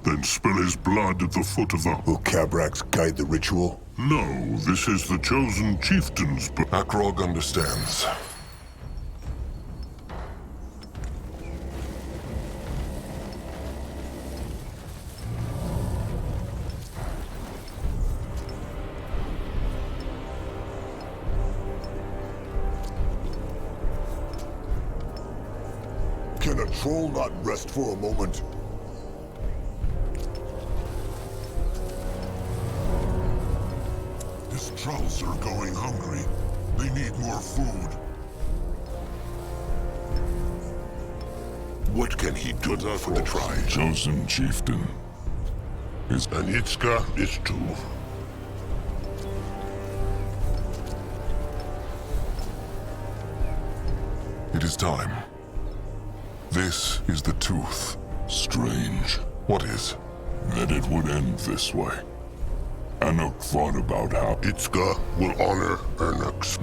Then spill his blood at the foot of the... Will Cabrax guide the ritual? No, this is the chosen chieftain's... Akrog understands. Can a troll not rest for a moment? trolls are going hungry. They need more food. What can he do for the tribe? Chosen chieftain. And Itzka is too. It is time. This is the tooth. Strange What is? that it would end this way. Anuk thought about how Itzka will honor Ernuk's.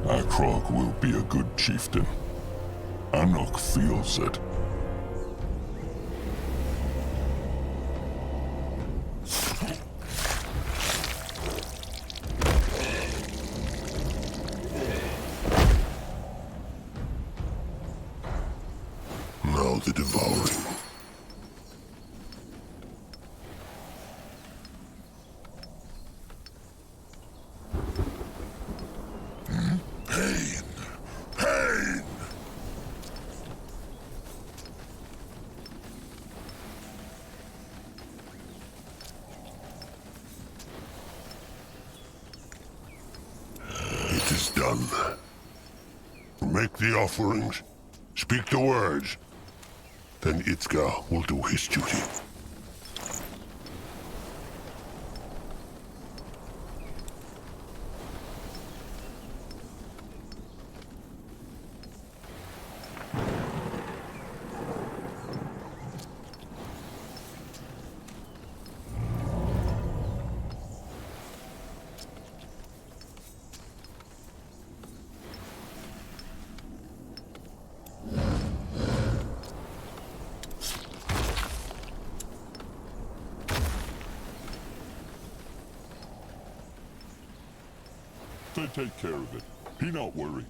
Akrog will be a good chieftain. Anuk feels it. Now the devouring. Pain! Pain! It is done. Make the offerings. Speak the words. Then Itzka will do his duty. They take care of it. He not worry.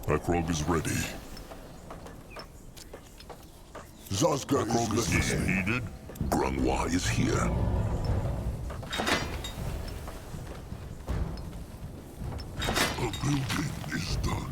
Akrog is ready. Zazka Akrog is listening. needed. Grungwa is here. A building is done.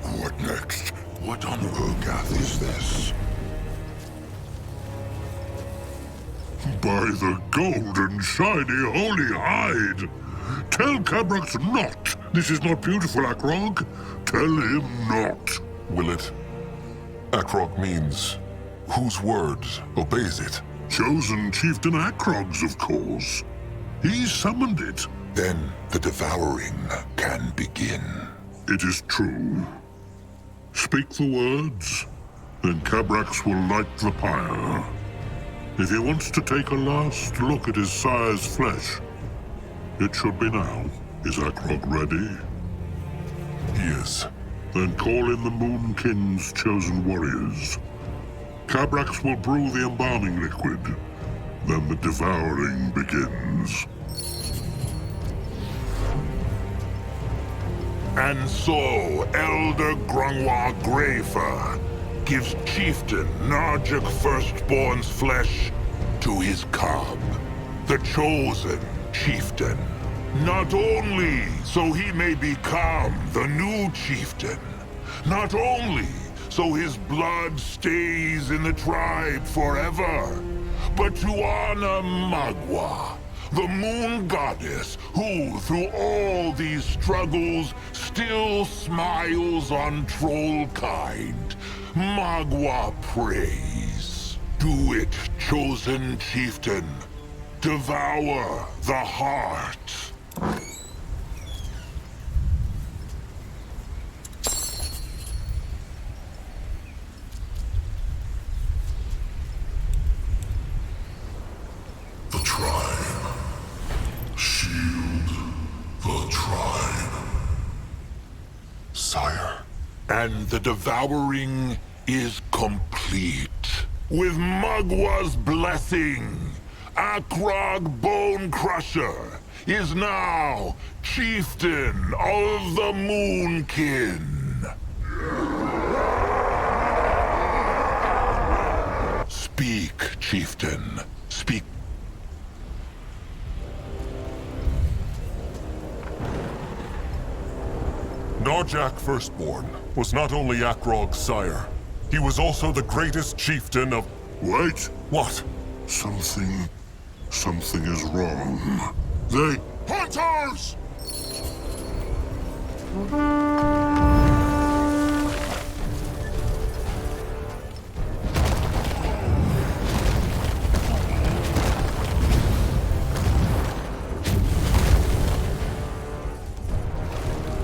What next? What on Urgath is this? By the golden, shiny, holy hide! Tell Cabrax not! This is not beautiful, Akrog. Tell him not. Will it? Akrog means whose words obeys it? Chosen Chieftain Akrog's, of course. He summoned it. Then the devouring can begin. It is true. Speak the words, then Cabrax will light the pyre. If he wants to take a last look at his sire's flesh, it should be now. Is Akrog ready? He is. Then call in the Moonkin's chosen warriors. Cabrax will brew the embalming liquid. Then the devouring begins. And so, Elder Grungwa Greyfur gives Chieftain Narjik Firstborn's flesh to his cub, the chosen chieftain. Not only so he may become the new chieftain, not only so his blood stays in the tribe forever, but to honor Magua, the moon goddess who, through all these struggles, still smiles on trollkind. Magua prays. Do it, chosen chieftain. Devour the heart. The tribe. Shield the tribe. Sire. And the devouring is complete. With Magua's blessing, Akrog Bone Crusher is now chieftain of the Moonkin. Speak, chieftain. Speak. Narjak Firstborn was not only Akrog's sire, he was also the greatest chieftain of... Wait! What? Something is wrong. They... Hunters!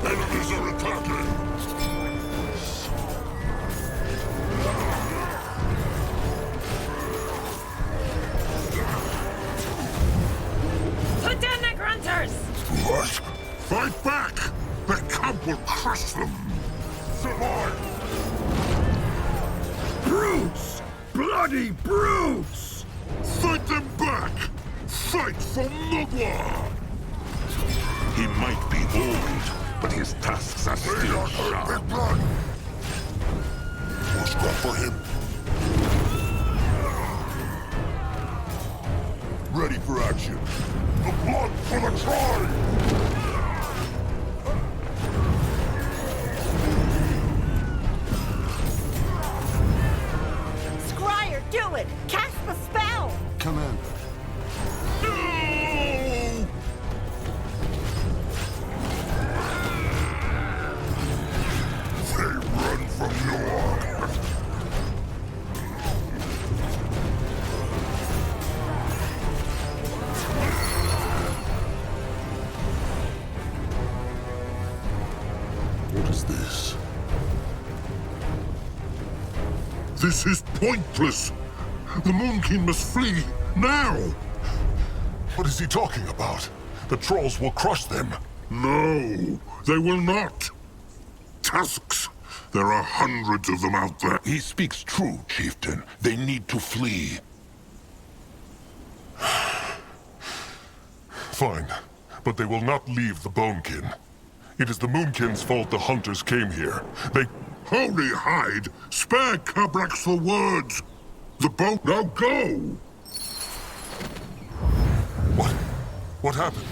Enemies are attacking! Put down the grunters! What? Fight back! The cub will crush them! Survive! Brutes! Bloody brutes! Fight them back! Fight for Mugwa! He might be old, but his tasks are still sharp. Big blood! More scrap for him. Ready for action. The blood for the tribe! Scryer, do it! Cast the spell! Commander. No! They run from your... What is this? This is pointless! The Moonkin must flee, now! What is he talking about? The trolls will crush them. No, they will not! Tusks! There are hundreds of them out there. He speaks true, chieftain. They need to flee. Fine, but they will not leave the Bonekin. It is the Moonkin's fault the hunters came here. They... Holy hide! Spare Cabrax the words! The boat... Now go! What? What happened?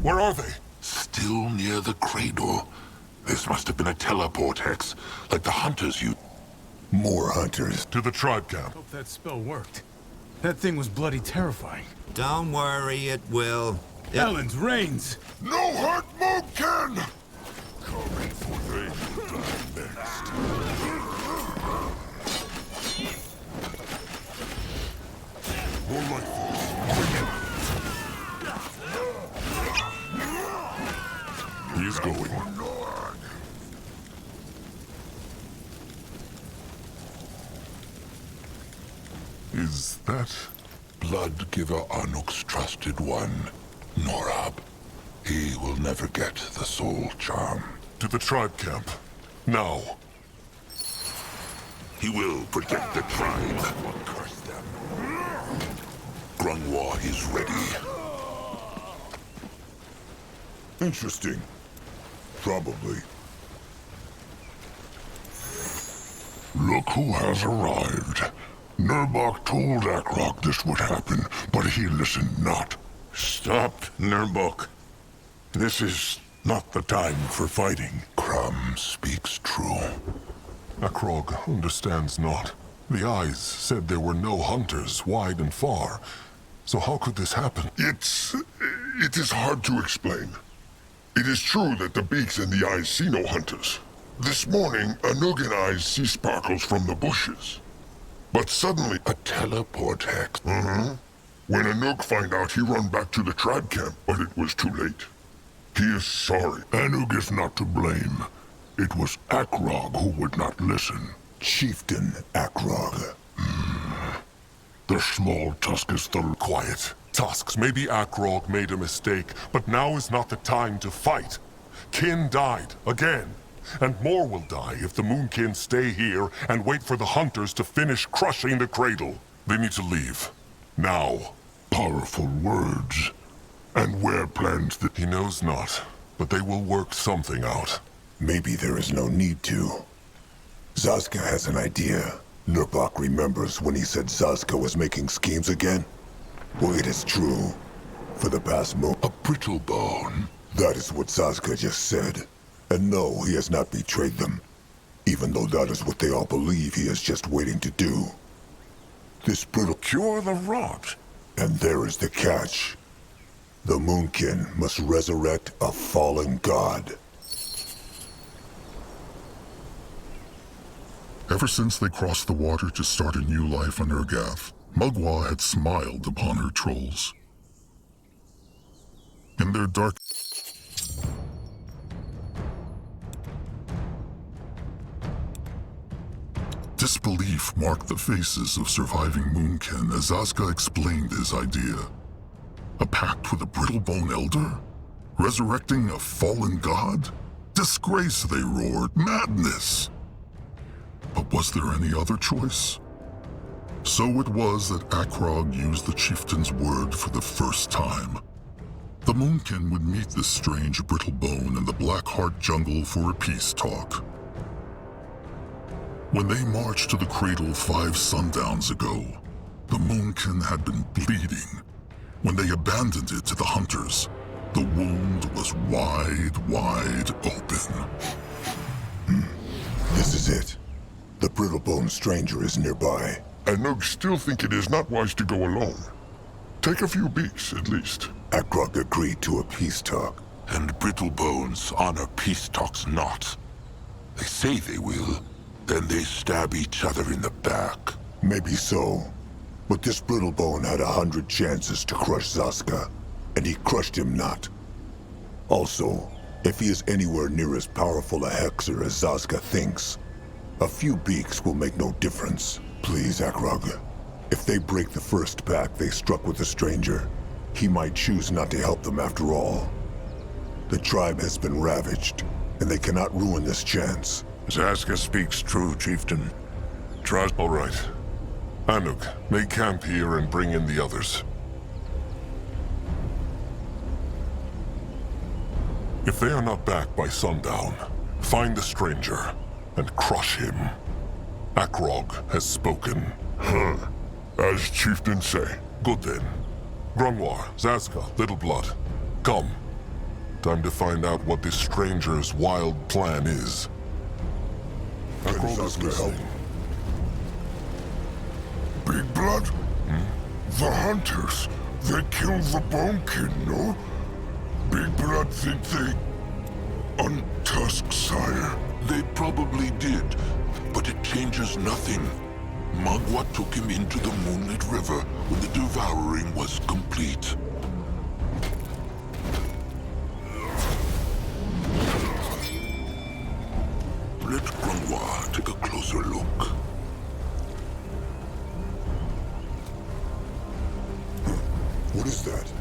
Where are they? Still near the cradle. This must have been a teleportex, like the hunters you... More hunters. To the tribe camp. Hope that spell worked. That thing was bloody terrifying. Don't worry, it will. Ellen's reigns! No hurt, Moonkin! Coming for they who die next. More light force. He's going. Is that Blood Giver Anuk's trusted one, Norab? He will never get the soul charm. To the tribe camp. Now. He will protect the tribe. Curse them. Grungwa is ready. Interesting. Probably. Look who has arrived. Nurbok told Akrog this would happen, but he listened not. Stop, Nurbok. This is not the time for fighting. Crumb speaks true. Akrog understands not. The eyes said there were no hunters wide and far. So how could this happen? It is hard to explain. It is true that the beaks and the eyes see no hunters. This morning, Anug and I see sparkles from the bushes. But suddenly, a teleport hex. When Anug find out, he run back to the tribe camp, but it was too late. He is sorry. Anug is not to blame. It was Akrog who would not listen. Chieftain Akrog. The small tusk is still quiet. Tusks, maybe Akrog made a mistake, but now is not the time to fight. Kin died, again. And more will die if the Moonkin stay here and wait for the hunters to finish crushing the cradle. They need to leave. Now. Powerful words. And where plans that he knows not, but they will work something out. Maybe there is no need to. Zaska has an idea. Nurbok remembers when he said Zaska was making schemes again? Well, it is true. For the past A brittle bone. That is what Zaska just said. And no, he has not betrayed them. Even though that is what they all believe he is just waiting to do. This brittle cure the rot. And there is the catch. The Moonkin must resurrect a fallen god. Ever since they crossed the water to start a new life on Urgath, Mugwa had smiled upon her trolls. In their dark... disbelief marked the faces of surviving Moonkin as Azka explained his idea. A pact with a brittle-bone elder? Resurrecting a fallen god? Disgrace, they roared. Madness! But was there any other choice? So it was that Akrog used the chieftain's word for the first time. The Moonkin would meet this strange brittle bone in the Blackheart jungle for a peace talk. When they marched to the cradle 5 sundowns ago, the Moonkin had been bleeding. When they abandoned it to the hunters, the wound was wide open. This is it. The brittle-bone stranger is nearby. Anug still think it is not wise to go alone. Take a few beaks, at least. Akrog agreed to a peace talk. And brittle bones honor peace talks not. They say they will, then they stab each other in the back. Maybe so. But this brittle bone had 100 chances to crush Zaska, and he crushed him not. Also, if he is anywhere near as powerful a hexer as Zaska thinks, a few beaks will make no difference. Please, Akrog. If they break the first pact they struck with the stranger, he might choose not to help them after all. The tribe has been ravaged, and they cannot ruin this chance. Zaska speaks true, chieftain. Trust. All right. Anuk, make camp here and bring in the others. If they are not back by sundown, find the stranger and crush him. Akrog has spoken. As chieftain say. Good then. Grunwar, Zaska, Little Blood, come. Time to find out what this stranger's wild plan is. Akrog is listening. Big Blood? The hunters. They killed the Bonekin, no? Big Blood think they... untusk, sire. They probably did, but it changes nothing. Magua took him into the Moonlit River when the devouring was complete. Let Granois take a closer look. What is that?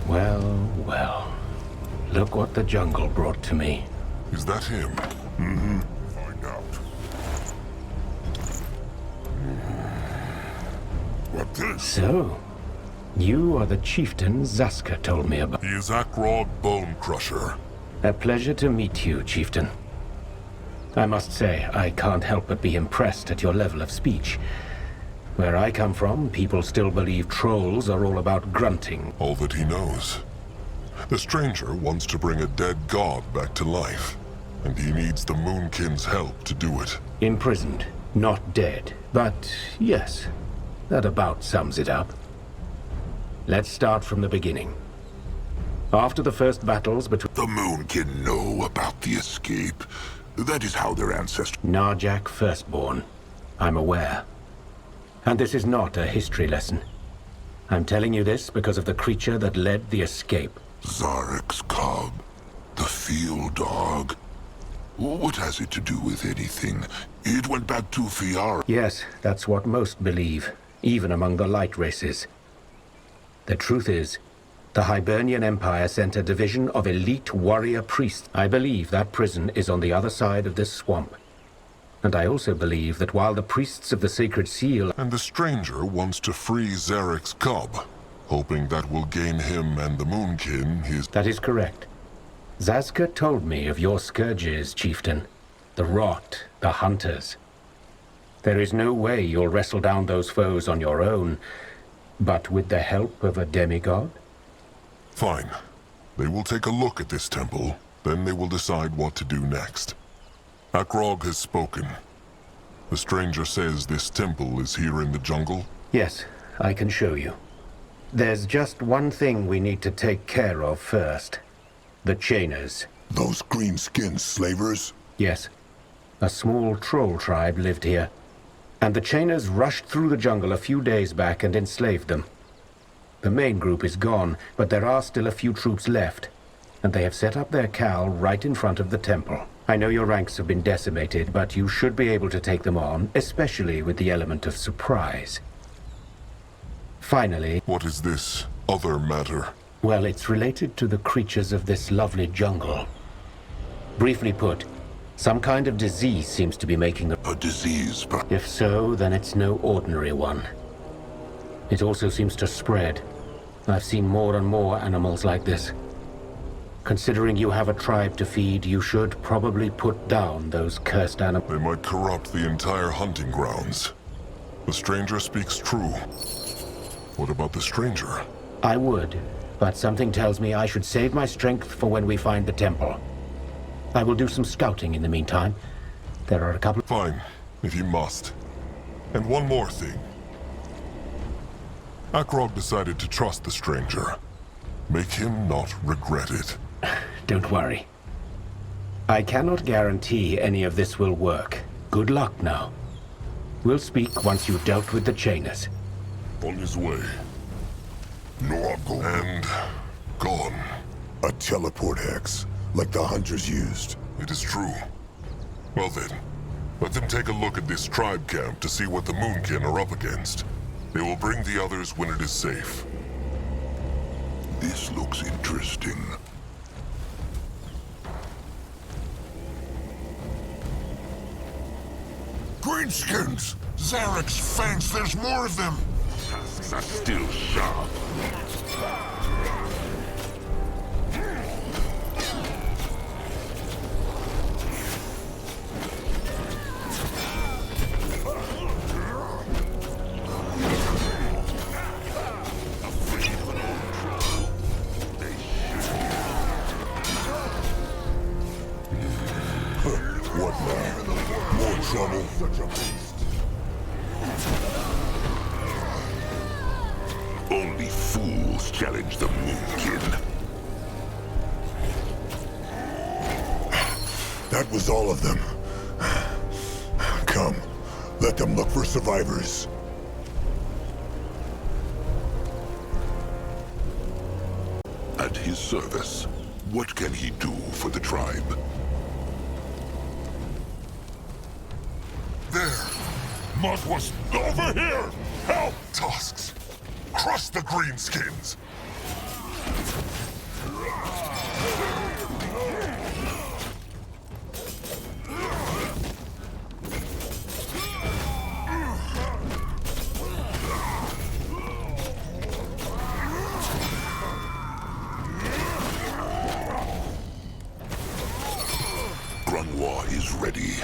Well, well. Look what the jungle brought to me. Is that him? Mm-hmm. Find out. What this? So, you are the chieftain Zaska told me about. He is Akrog Bone Crusher. A pleasure to meet you, chieftain. I must say, I can't help but be impressed at your level of speech. Where I come from, people still believe trolls are all about grunting. All that he knows. The stranger wants to bring a dead god back to life, and he needs the Moonkin's help to do it. Imprisoned, not dead. But yes, that about sums it up. Let's start from the beginning. After the first battles between... The Moonkin know about the escape. That is how their ancestors... Narjak Firstborn. I'm aware. And this is not a history lesson. I'm telling you this because of the creature that led the escape. Zarek's cub. The field dog. What has it to do with anything? It went back to Fiara. Yes, that's what most believe, even among the light races. The truth is, the Hibernian Empire sent a division of elite warrior priests. I believe that prison is on the other side of this swamp. And I also believe that while the priests of the Sacred Seal... And the stranger wants to free Zarek's cub, hoping that will gain him and the Moonkin his... That is correct. Zaska told me of your scourges, chieftain. The rot, the hunters. There is no way you'll wrestle down those foes on your own, but with the help of a demigod? Fine. They will take a look at this temple, then they will decide what to do next. Akrog has spoken. The stranger says this temple is here in the jungle? Yes, I can show you. There's just one thing we need to take care of first. The Chainers. Those green-skinned slavers? Yes. A small troll tribe lived here. And the Chainers rushed through the jungle a few days back and enslaved them. The main group is gone, but there are still a few troops left. And they have set up their cowl right in front of the temple. I know your ranks have been decimated, but you should be able to take them on, especially with the element of surprise. Finally... What is this other matter? Well, it's related to the creatures of this lovely jungle. Briefly put, some kind of disease seems to be making them... A disease, but... If so, then it's no ordinary one. It also seems to spread. I've seen more and more animals like this. Considering you have a tribe to feed, you should probably put down those cursed animals. They might corrupt the entire hunting grounds. The stranger speaks true. What about the stranger? I would, but something tells me I should save my strength for when we find the temple. I will do some scouting in the meantime. There are a couple... Fine, if you must. And one more thing. Akrog decided to trust the stranger. Make him not regret it. Don't worry. I cannot guarantee any of this will work. Good luck now. We'll speak once you've dealt with the Chainers. On his way. And gone. A teleport hex, like the hunters used. It is true. Well then, let them take a look at this tribe camp to see what the Moonkin are up against. They will bring the others when it is safe. This looks interesting. Greenskins! Zarek's fangs, there's more of them! Tusks are still sharp. What now? More trouble? Such a beast. Only fools challenge the Moonkin. was all of them. Come, let them look for survivors. At his service, what can he do for the tribe? There! Mud was over here! Help! Tusks! Crush the greenskins! Grunwar is ready.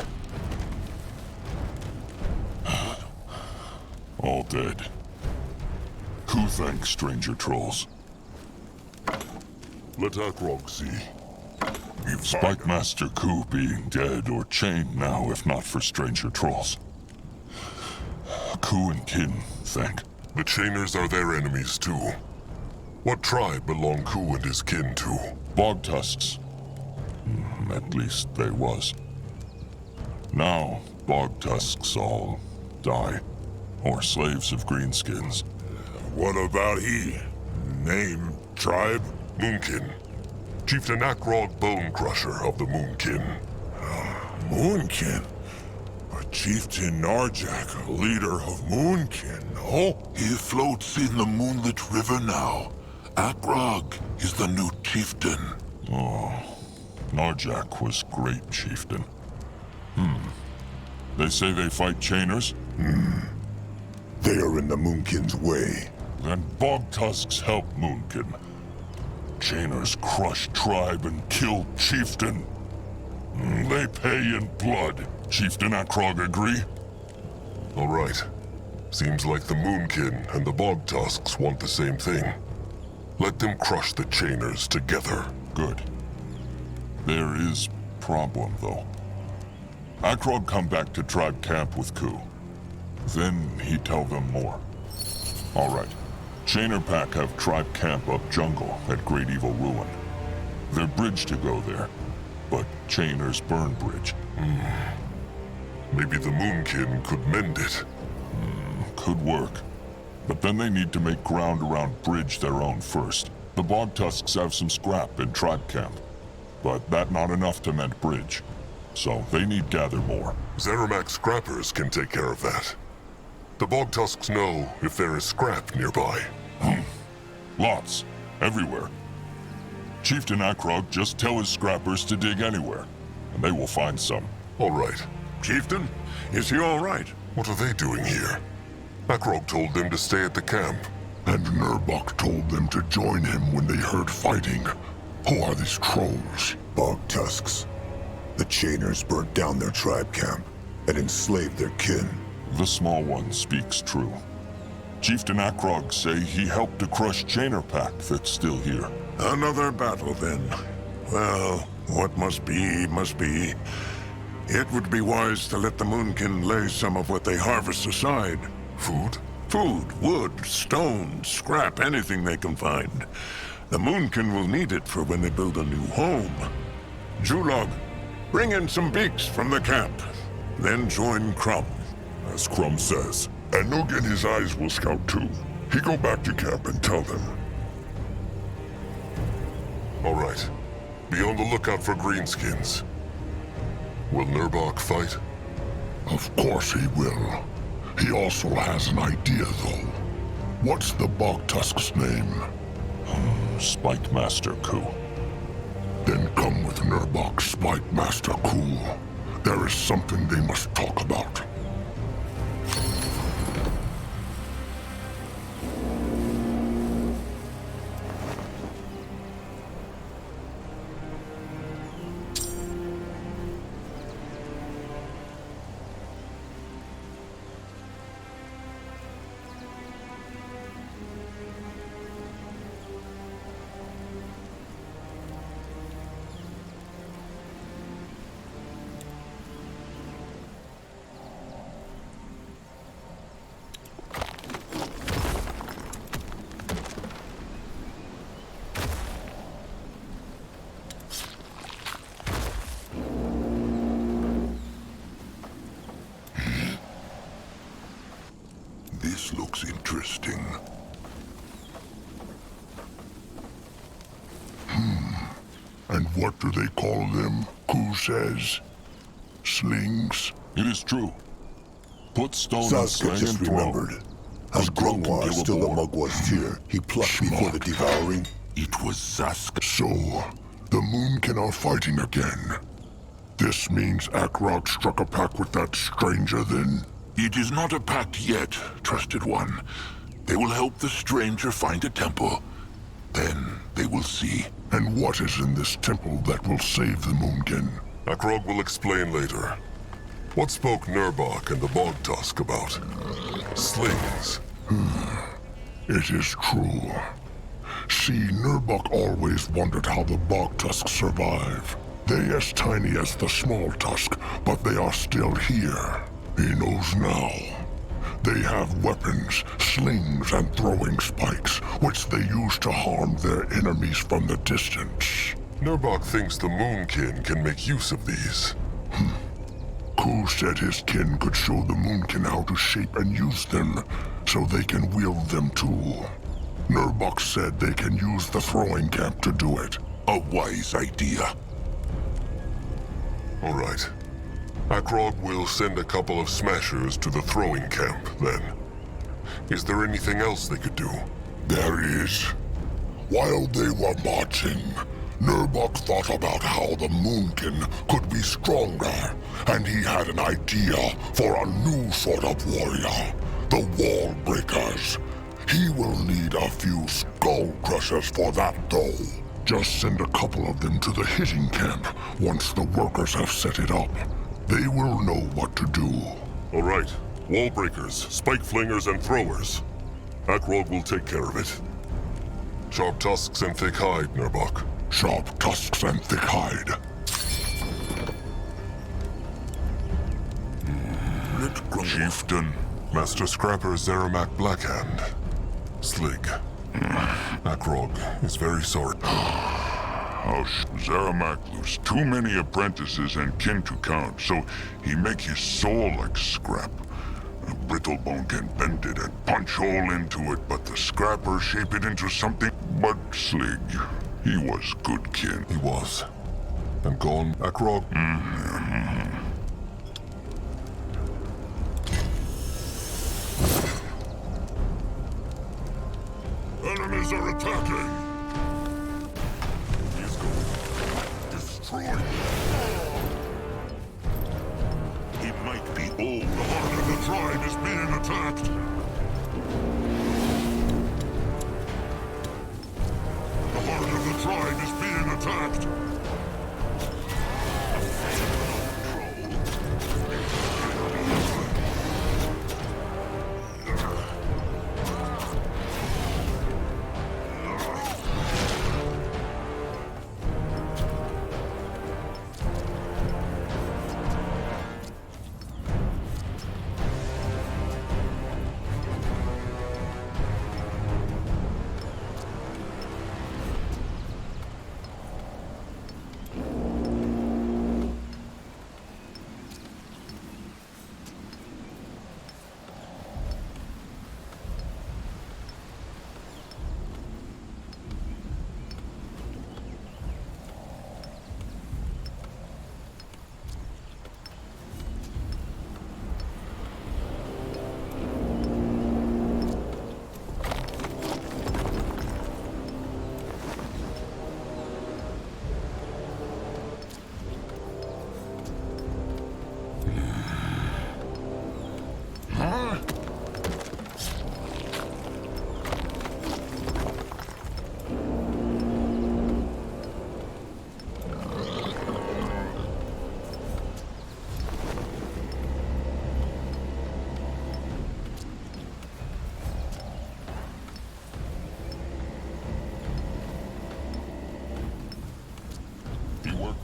All dead. Who thanks stranger trolls? Let Akrog see. Spike Master Ku being dead or chained now if not for stranger trolls. Ku and kin, thank. The Chainers are their enemies too. What tribe belong Ku and his kin to? Bog tusks. At least they was. Now, bog tusks all die. Or slaves of greenskins. What about he? Name, tribe? Moonkin. Chieftain Akrog Bone Crusher of the Moonkin. Moonkin? A chieftain Narjak, a leader of Moonkin, no? He floats in the moonlit river now. Akrog is the new chieftain. Oh, Narjak was great chieftain. They say they fight chainers? They are in the Moonkin's way. Then bog tusks help Moonkin. Chainers crush tribe and kill chieftain. They pay in blood. Chieftain Akrog agree? All right. Seems like the Moonkin and the Bog Tusks want the same thing. Let them crush the Chainers together. Good. There is problem, though. Akrog come back to tribe camp with Ku. Then he tell them more. All right. Chainer Pack have tribe camp up jungle at Great Evil Ruin. Their bridge to go there, but Chainers burn bridge. Maybe the Moonkin could mend it. Could work. But then they need to make ground around bridge their own first. The Bog Tusks have some scrap in tribe camp, but that not enough to mend bridge. So they need gather more. Zeramak scrappers can take care of that. The Bog Tusks know if there is scrap nearby. Lots. Everywhere. Chieftain Akrog just tell his scrappers to dig anywhere, and they will find some. All right. Chieftain, is he all right? What are they doing here? Akrog told them to stay at the camp. And Nurbok told them to join him when they heard fighting. Who are these trolls? Bog Tusks. The Chainers burnt down their tribe camp and enslaved their kin. The small one speaks true. Chieftain Akrog say he helped to crush Chainer Pack that's still here. Another battle, then. Well, what must be, must be. It would be wise to let the Moonkin lay some of what they harvest aside. Food? Food, wood, stone, scrap, anything they can find. The Moonkin will need it for when they build a new home. Julog, bring in some beaks from the camp. Then join Crumb. As Crumb says. And Noog and his eyes will scout too. He go back to camp and tell them. All right. Be on the lookout for greenskins. Will Nurbok fight? Of course he will. He also has an idea, though. What's the Bog Tusk's name? Spike Master Ku. Then come with Nurbok, Spike Master Ku. There is something they must talk about. This looks interesting. And what do they call them? Who says? Slings? It is true. Put stone on Saska sling just and throw. remembered. As Akrog can Grungwar give a still the bore. Mugwar's tier, he plucked before the devouring. It was Zaska. So, the Moonkin are fighting again. This means Akrog struck a pact with that stranger then? It is not a pact yet, trusted one. They will help the stranger find a temple. Then they will see. And what is in this temple that will save the Moonkin? Akrog will explain later. What spoke Nurbok and the Bog Tusk about? Slings. It is true. See, Nurbok always wondered how the Bog Tusks survive. They as tiny as the small tusk, but they are still here. He knows now. They have weapons, slings, and throwing spikes, which they use to harm their enemies from the distance. Nurbok thinks the Moonkin can make use of these. Ku said his kin could show the Moonkin how to shape and use them, so they can wield them too. Nurbok said they can use the throwing camp to do it. A wise idea. All right. Akrog will send a couple of smashers to the throwing camp, then. Is there anything else they could do? There is. While they were marching, Nurbok thought about how the Moonkin could be stronger, and he had an idea for a new sort of warrior, the Wall Breakers. He will need a few skull crushers for that, though. Just send a couple of them to the hitting camp once the workers have set it up. They will know what to do. All right. Wall breakers, spike flingers, and throwers. Akrog will take care of it. Sharp tusks and thick hide, Nurbok. Sharp tusks and thick hide. Chieftain. Master Scrapper Zeramak Blackhand. Slig. Akrog is very sorry. Zeramak lose too many apprentices and kin to count, so he make his soul like scrap. A brittlebone can bend it and punch hole into it, but the scrapper shape it into something. But Slig, he was good kin. He was. And gone, Akrog. Enemies are attacking! He's going destroy. He might be old. The heart of the tribe is being attacked. The heart of the tribe is being attacked.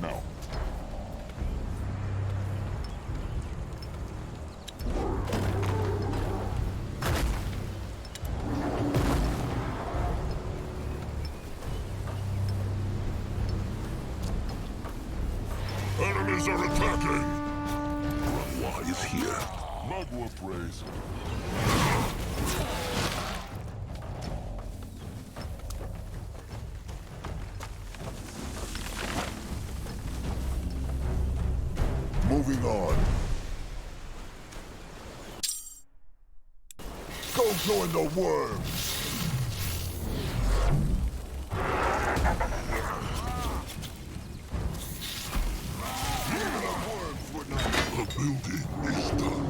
Now. Enemies are attacking! Grungwa is here. Magua praise. Moving on. Go join the worms! The building is done.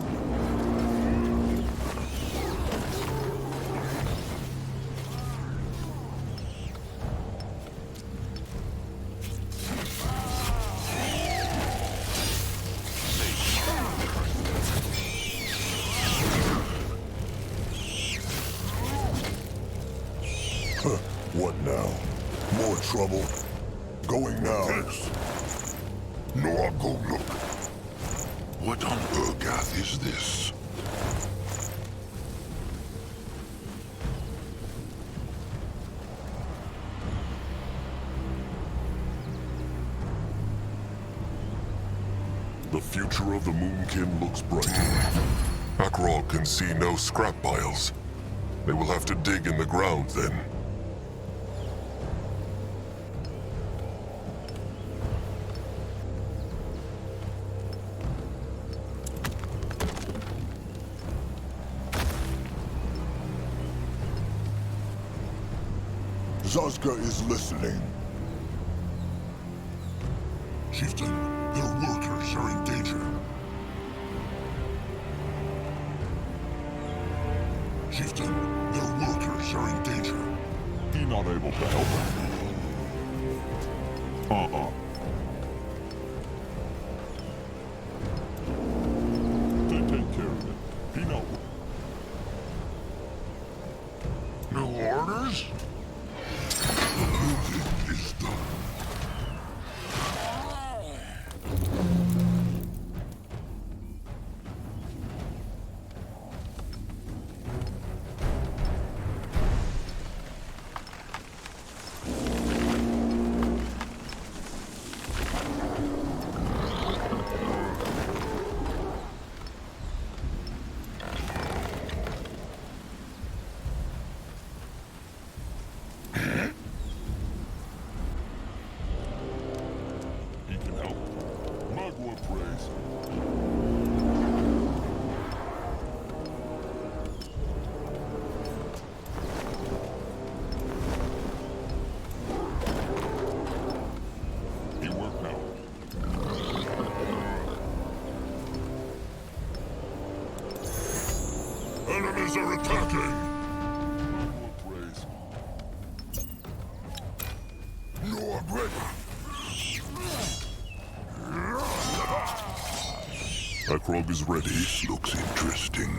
What now? More trouble? Going now. Yes. No, I'll go look. What on Urgath is this? The future of the Moonkin looks bright. Akrog can see no scrap piles. They will have to dig in the ground then. Zazka is listening. Chieftain, their workers are in danger. Chieftain, their workers are in danger. He not able to help us. They take care of it. He know. No orders? The building is done. Enemies are attacking! No regret! Akrog is ready. This looks interesting.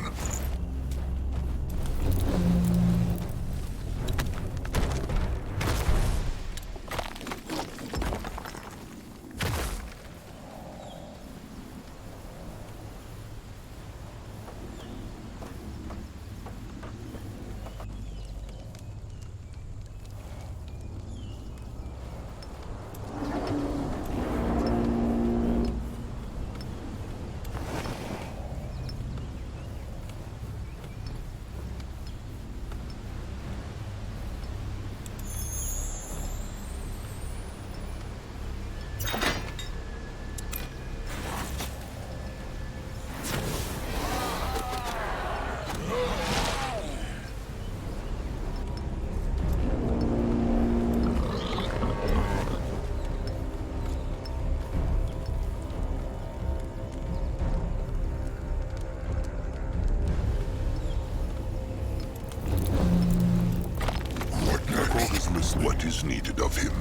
What is needed of him?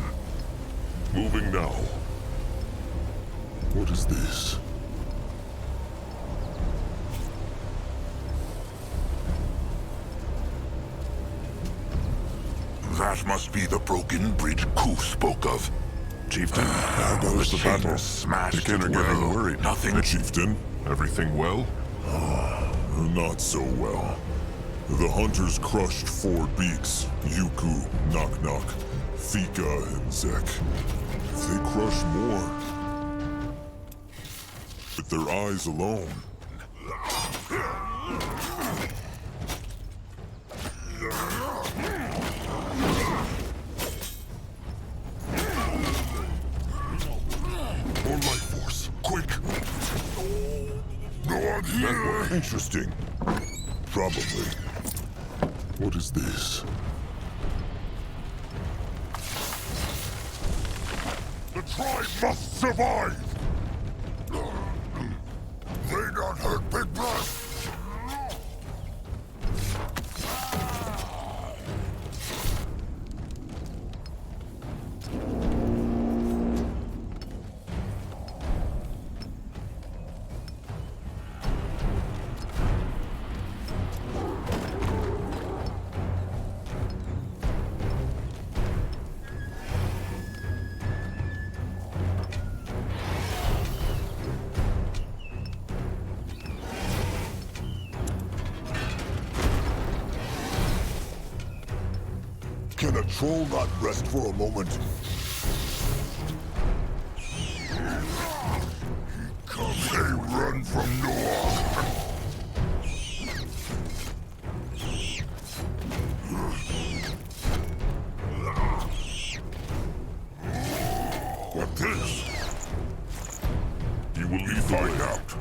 Moving now. What is this? That must be the broken bridge Ku spoke of. Chieftain, There goes the battle. Smashed Begin it getting well. worried. Nothing. Chieftain, Everything well? not so well. The hunters crushed 4 beaks. Yuku, Knock Knock, Fika, and Zek. If they crush more, with their eyes alone, here! Interesting. Probably. What is this? The tribe must survive! They don't hurt Big Blood! Can a troll not rest for a moment? They run from Noah! What this? You will lead find out.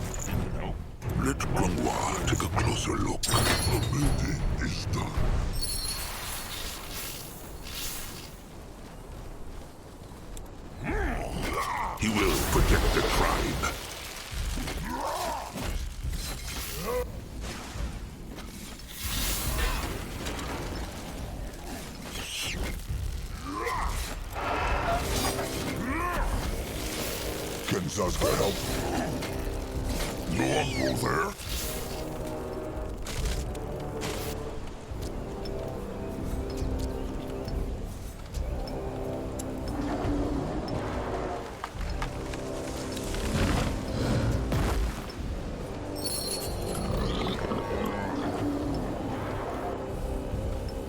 Let Grungwa take a closer look. The building is done. He will protect the tribe. Can Zazka help? No one go there?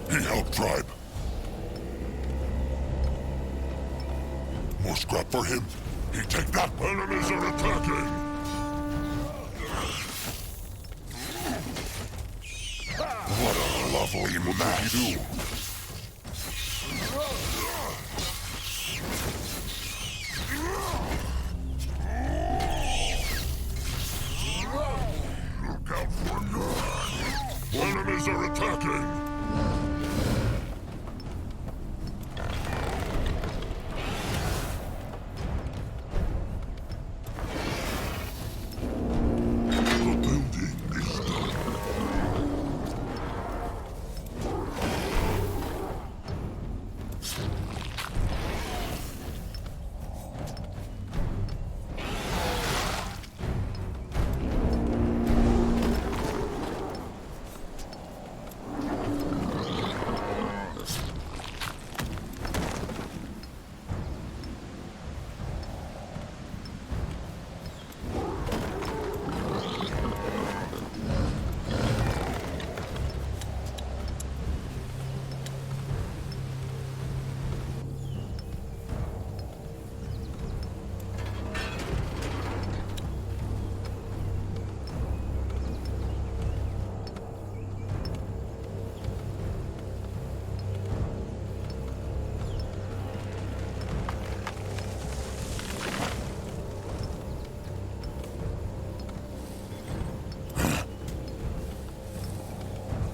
He helped tribe. More scrap for him. He take that. Enemies are attacking. What a lovely mess. Look out for none. Enemies are attacking.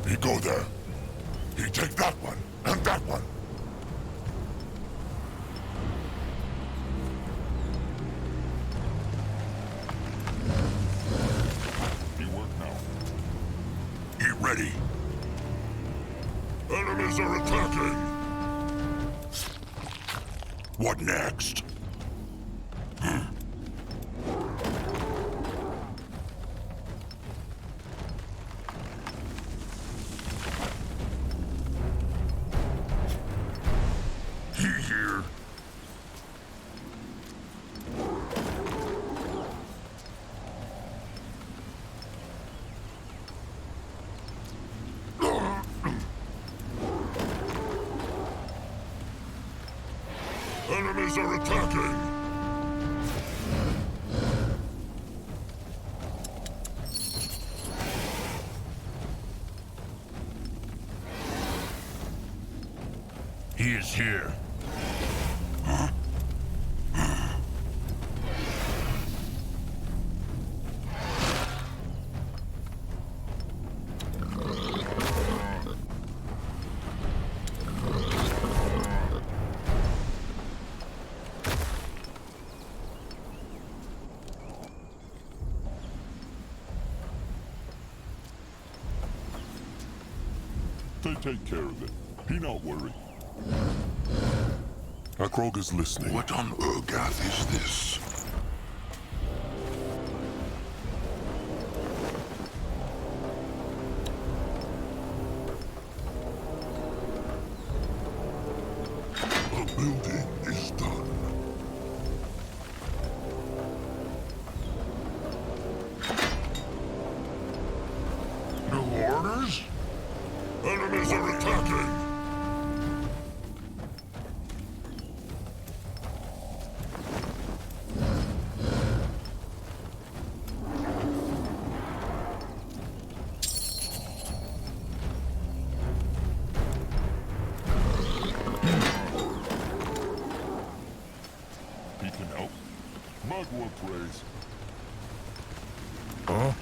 He go there. He take that one, and that one. He work now. Get ready. Enemies are attacking. What next? Enemies are attacking! He is here. Huh? They take care of it. Be not worried. Akrog is listening. What on Urgath is this? The building is done. New orders? Enemies are attacking! He can help. Magua prays. Huh?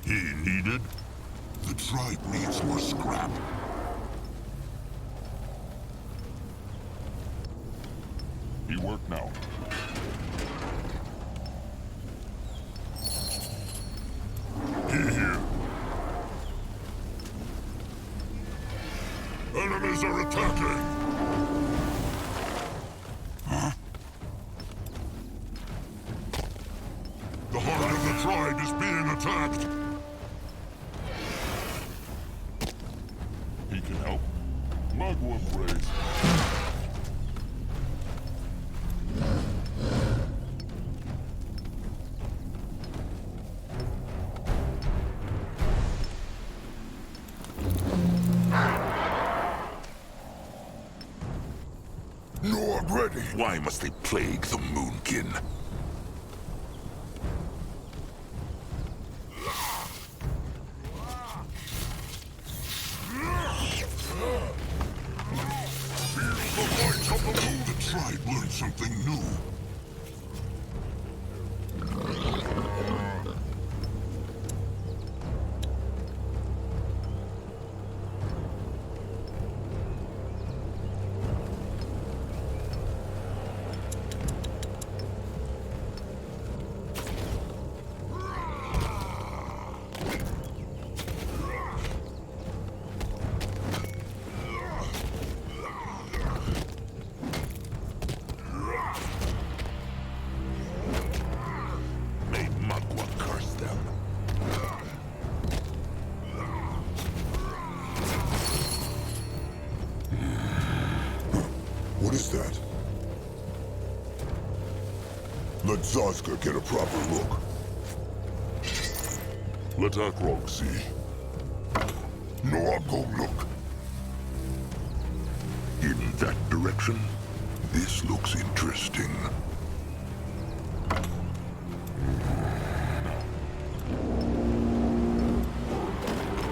He needed? The tribe needs more scrap. He worked now. Here. Enemies are attacking! Huh? The heart of the tribe is being attacked! He can help. Magua prays. Nord ready! Why must they plague the Moonkin? The light of the moon! The tribe learned something new. May Magua curse them. What is that? Let Zazka get a proper look. Let Akrog see. No, I'll go look. In that direction? This looks interesting.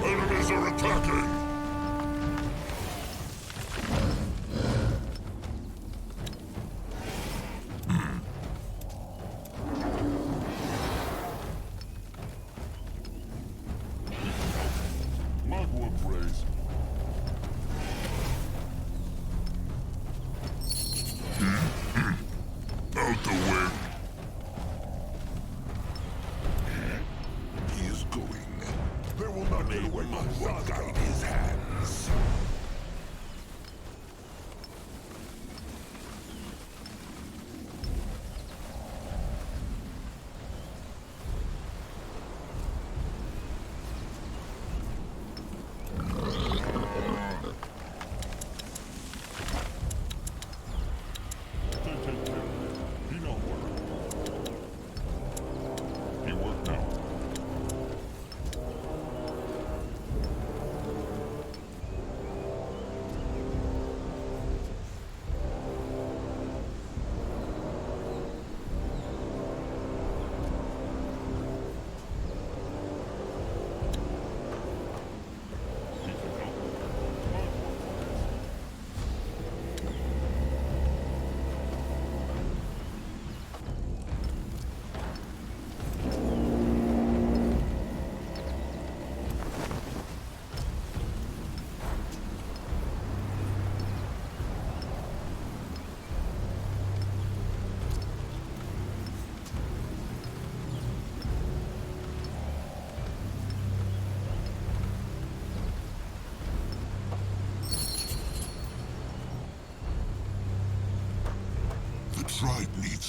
Enemies are attacking! Magua prays. Out the way! He is going. They will not May get away from Magua Zazka. guide his hands. They take care of it. Be not worried. He worked now.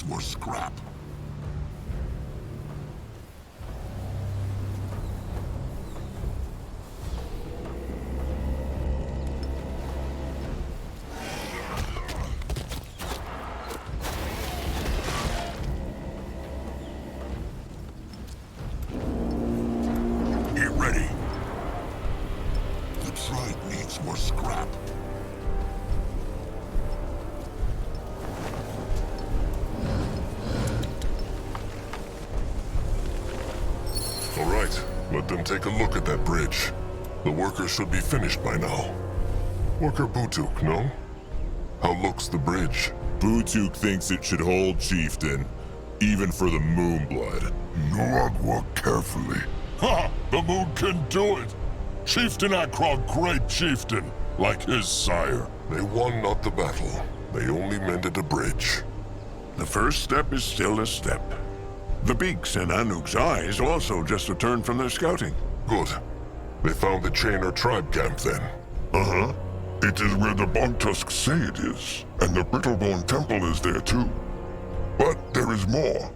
needs more scrap. Get ready. The tribe needs more scrap. All right, let them take a look at that bridge. The workers should be finished by now. Worker Butuk, no? How looks the bridge? Butuk thinks it should hold, Chieftain, even for the Moonblood. Norog work carefully. Ha! The moon can do it! Chieftain Akrog, great chieftain, like his sire. They won not the battle. They only mended a bridge. The first step is still a step. The beaks in Anuk's eyes also just returned from their scouting. Good. They found the Chainer tribe camp then. Uh-huh. It is where the Bogtusks say it is, and the Brittlebone Temple is there too. But there is more.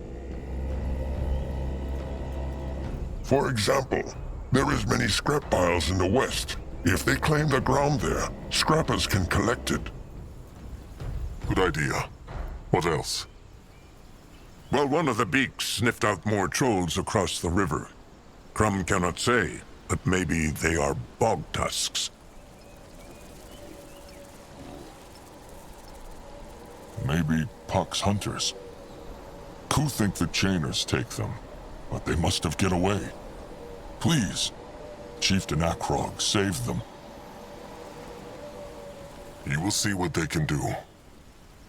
For example, there is many scrap piles in the west. If they claim the ground there, scrappers can collect it. Good idea. What else? Well, one of the beaks sniffed out more trolls across the river. Crumb cannot say, but maybe they are bog tusks. Maybe Puck's hunters. Ku think the Chainers take them, but they must have get away. Please, Chieftain Akrog, save them. You will see what they can do.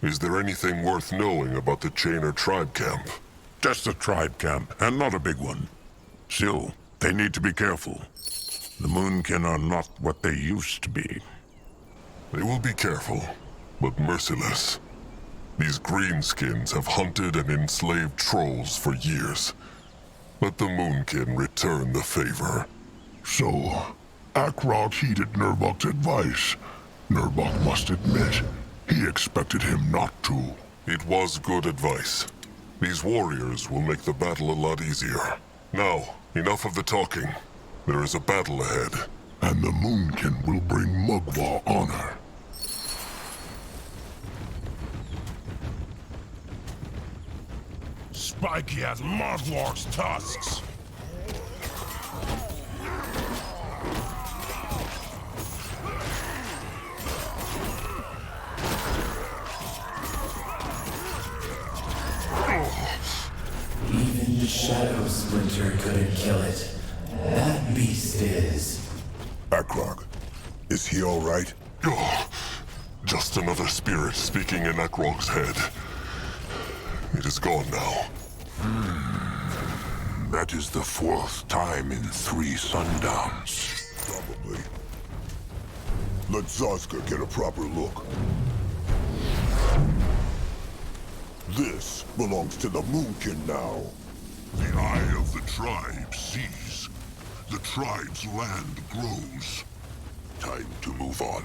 Is there anything worth knowing about the Chainer tribe camp? Just a tribe camp, and not a big one. Still, they need to be careful. The Moonkin are not what they used to be. They will be careful, but merciless. These greenskins have hunted and enslaved trolls for years. Let the Moonkin return the favor. So, Akrog heeded Nurbok's advice. Nurbok must admit, he expected him not to. It was good advice. These warriors will make the battle a lot easier. Now, enough of the talking. There is a battle ahead. And the Moonkin will bring Mugwa honor. Spiky has Mugwar's tusks. Even the Shadow Splinter couldn't kill it. That beast is... Akrog, is he all right? Oh, just another spirit speaking in Akrog's head. It is gone now. That is the 4th time in 3 sundowns. Probably. Let Zazka get a proper look. This belongs to the Moonkin now. The eye of the tribe sees. The tribe's land grows. Time to move on.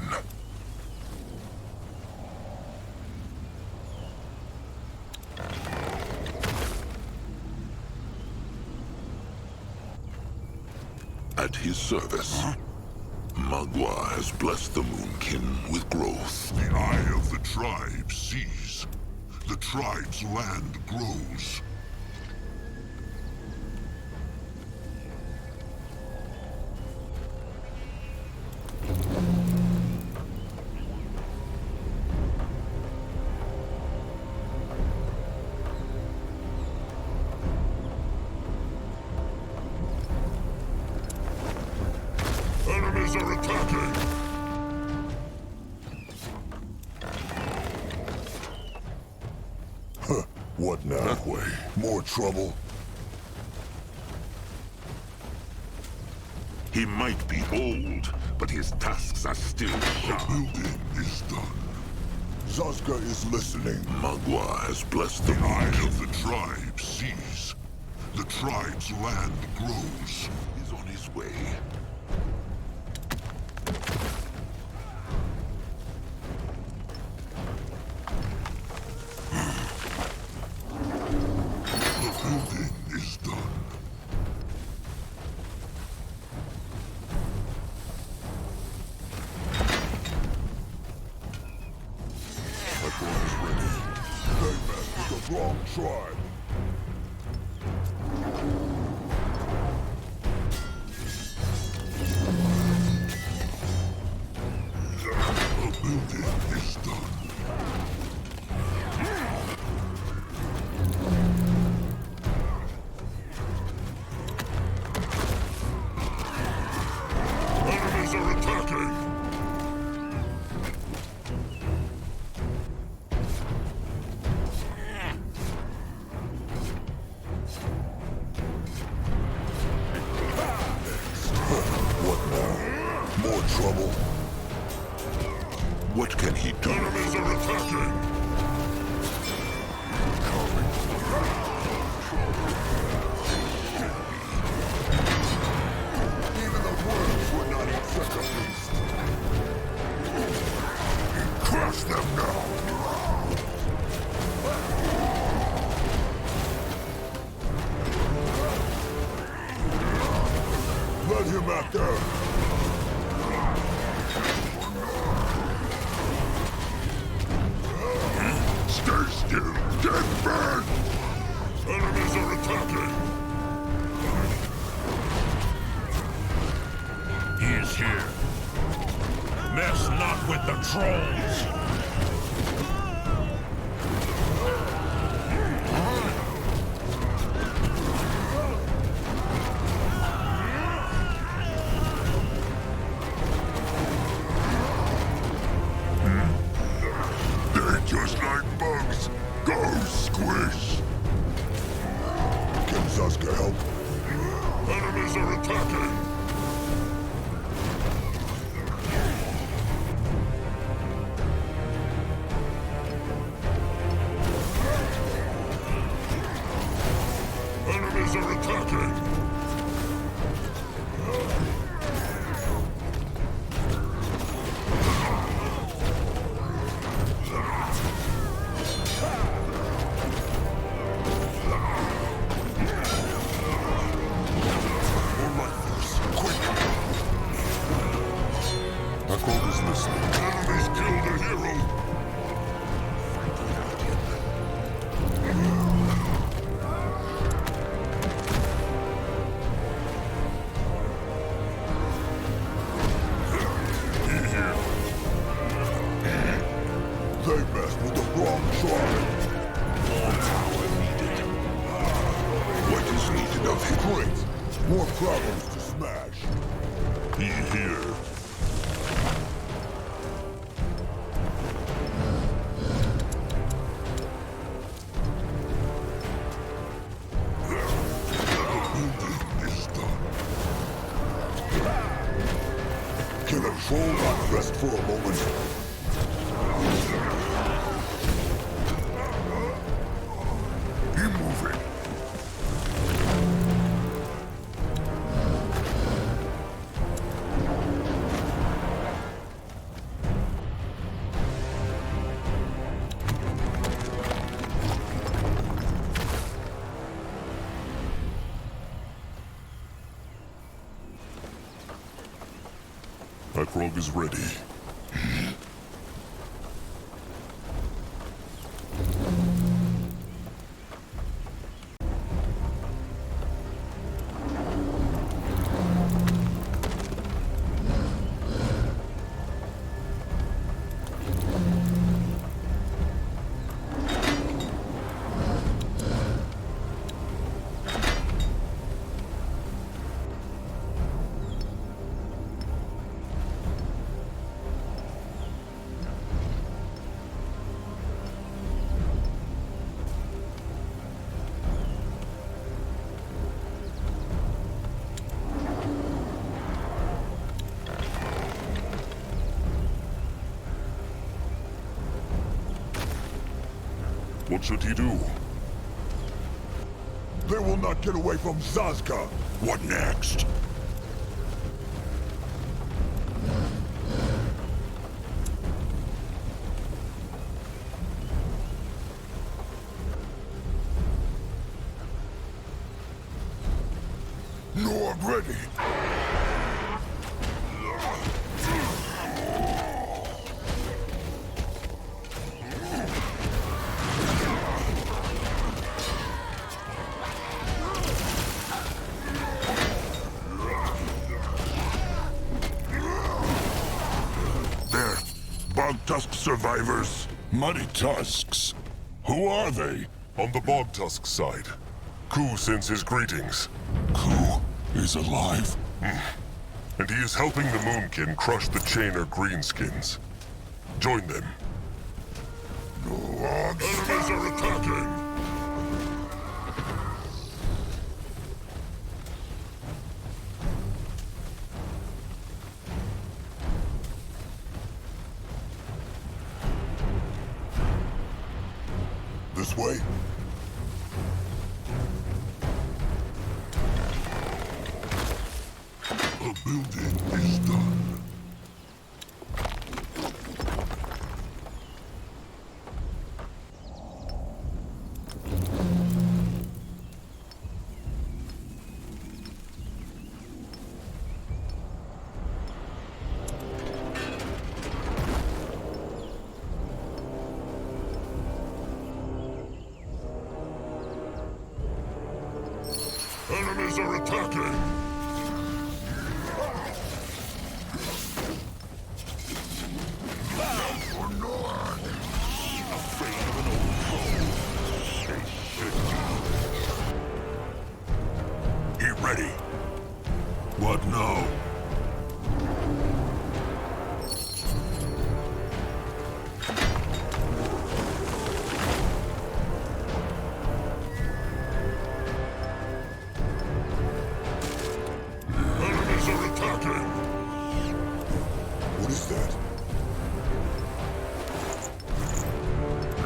At his service, Mugwa has blessed the Moonkin with growth. The eye of the tribe sees. The tribe's land grows. Enemies are attacking! Huh, what now? That way. More trouble? He might be old, but his tasks are still sharp. Building is done. Zazka is listening. Mugwa has blessed the eye of the tribe sees. The tribe's land grows. He's on his way. Enemies are attacking! Even the worms would not eat such a beast. Crush them now! Let him out there! Stay still! Get burned! Enemies are attacking! He is here. Mess not with the trolls! They're just like bugs. Go squish! Can Zaska help? Enemies are attacking! Enemies are attacking! Akrog is listening. Enemies killed a hero! They messed with the wrong tribe. More power needed. What is needed of him? Great. More problems to smash. He here. Is done. Can a troll not rest for a moment? You move it. Akrog is ready. What should he do? They will not get away from Zaska! What next? No, I'm ready! They're bog tusk survivors. Muddy tusks. Who are they? On the bog tusk side. Ku sends his greetings. Ku is alive. And he is helping the Moonkin crush the Chainer Greenskins. Join them. Enemies are attacking! This way? A building is done. Enemies are attacking! Get ready. What now? Enemies are attacking! What is that?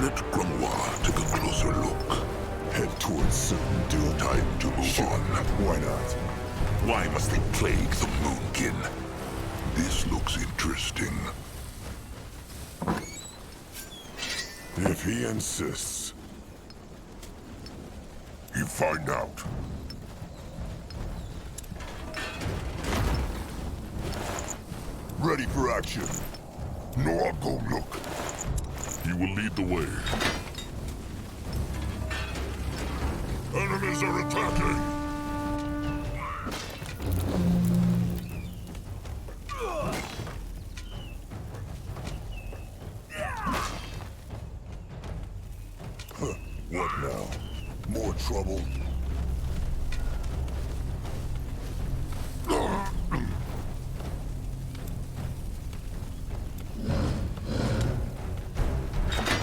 Let Grungwa take a closer look. Head towards certain doom. Time to move on. Why not? Why must they plague the Moonkin? This looks interesting. If he insists. You find out. Ready for action. No, I'll go look. He will lead the way. Enemies are attacking! What now? More trouble?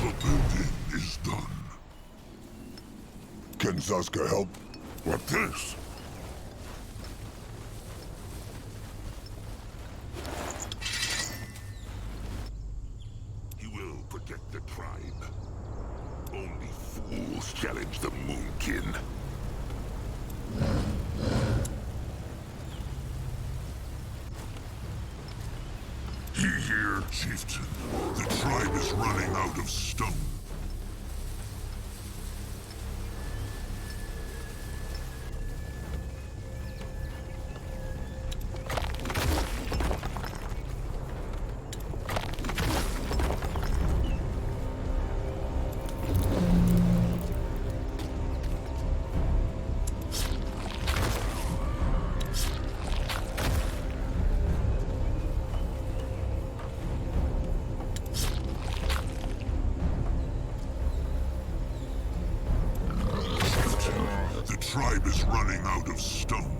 The building is done. Can Zaska help? What this? He will protect the tribe. Only fools challenge the Moonkin. Hear, chieftain. The tribe is running out of stone. The tribe is running out of stone.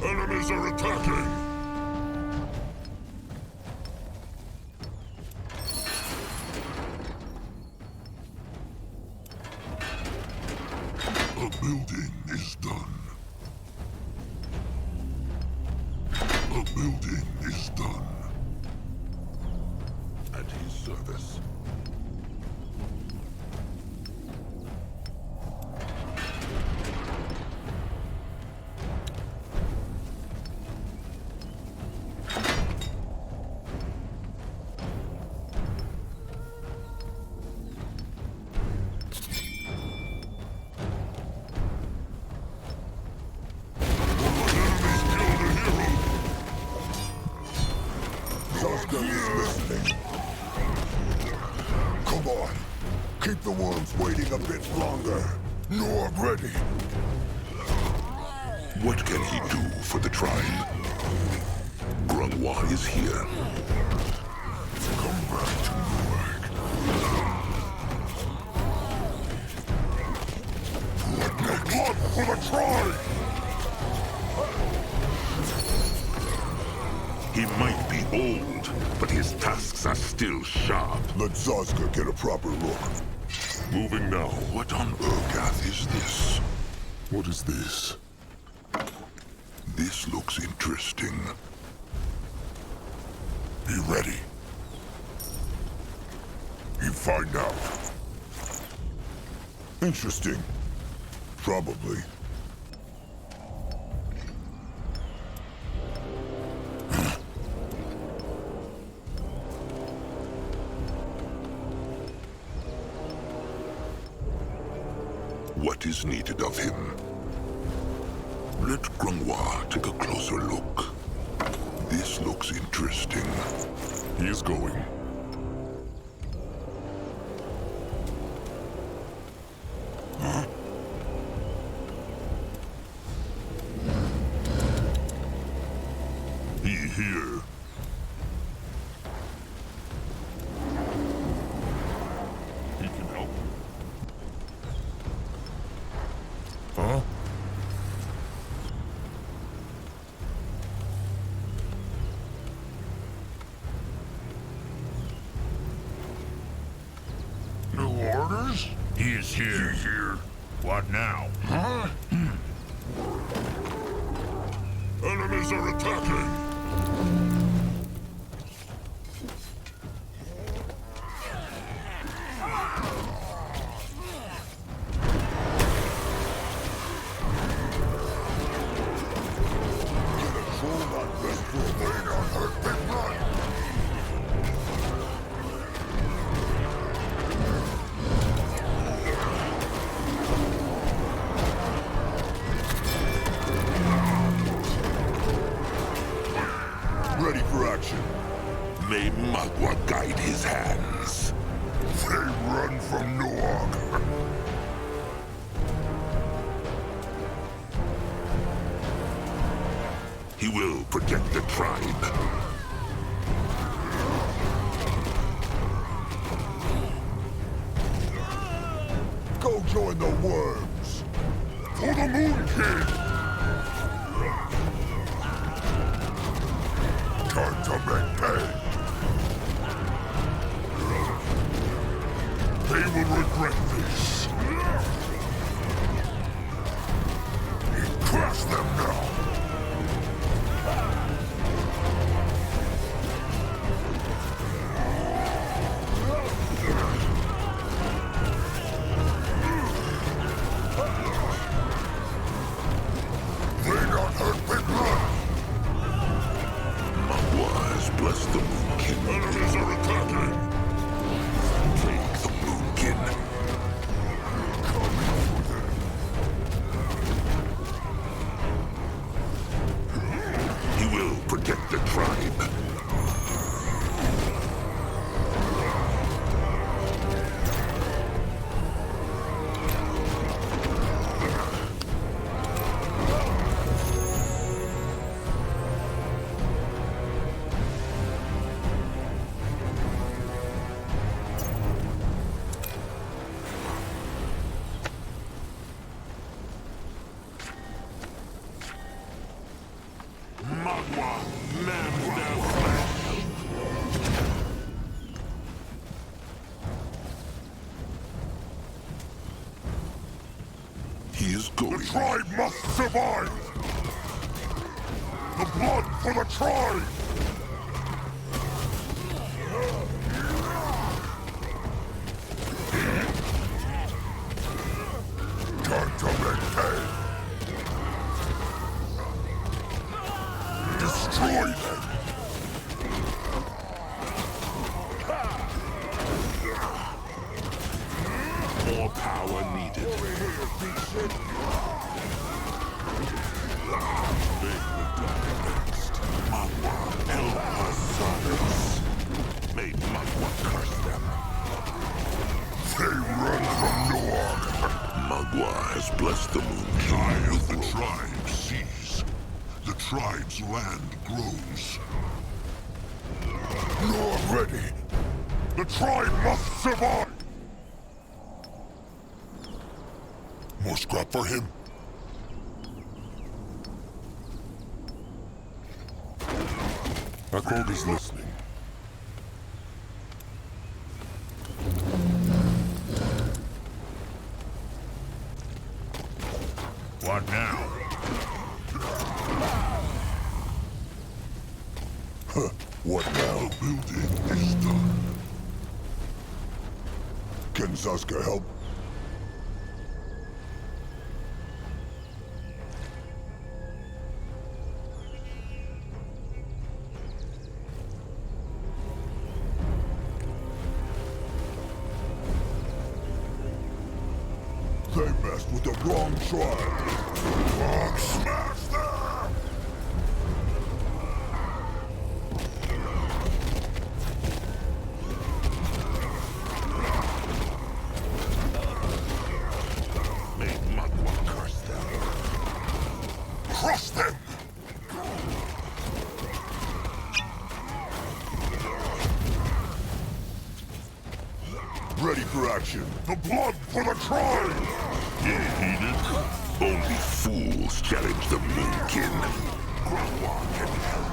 Enemies are attacking! A building is done. A building is done. At his service. Zaska is listening. Come on. Keep the worms waiting a bit longer. Nor ready. What can he do for the tribe? Grungwa is here. Come back to work. Blood for the tribe! He might be old, but his tusks are still sharp. Let Zaska get a proper look. Moving now. What on Urgath is this? What is this? This looks interesting. Be ready. You find out. Interesting. Probably. What is needed of him? Let Grunwa take a closer look. This looks interesting. He is going. Huh? He here. He can help. Huh? New orders? He is here. He's here. What now? Huh? Enemies are attacking! Ready for action. May Magua guide his hands. They run from Noog. He will protect the tribe. Go join the worms. For the Moon King! Time to make pay. They will regret this. Crush them now. They not hurt with blood. Magua has blessed the Moonkin. Enemies are attacking! Plague the Moonkin. He will protect the tribe. Magua, man their flesh. He is going. The tribe must survive! The blood for the tribe! Time to make pay! Destroy them! More power needed. They will die next. Magua, help our sons. May Magua curse them. They run from Noog. Magua has blessed the Moon King. Eye of the tribe sees. The tribe's land grows. Noog ready. The tribe must survive. More scrap for him. Akrog is listening. What now? What now? Can Zaska help? They messed with the wrong tribe. Fuck, smash them! May Magua curse them. Crush them! Ready for action. The blood for the tribe! You heeded? Only fools challenge the Moonkin. Grandma can help.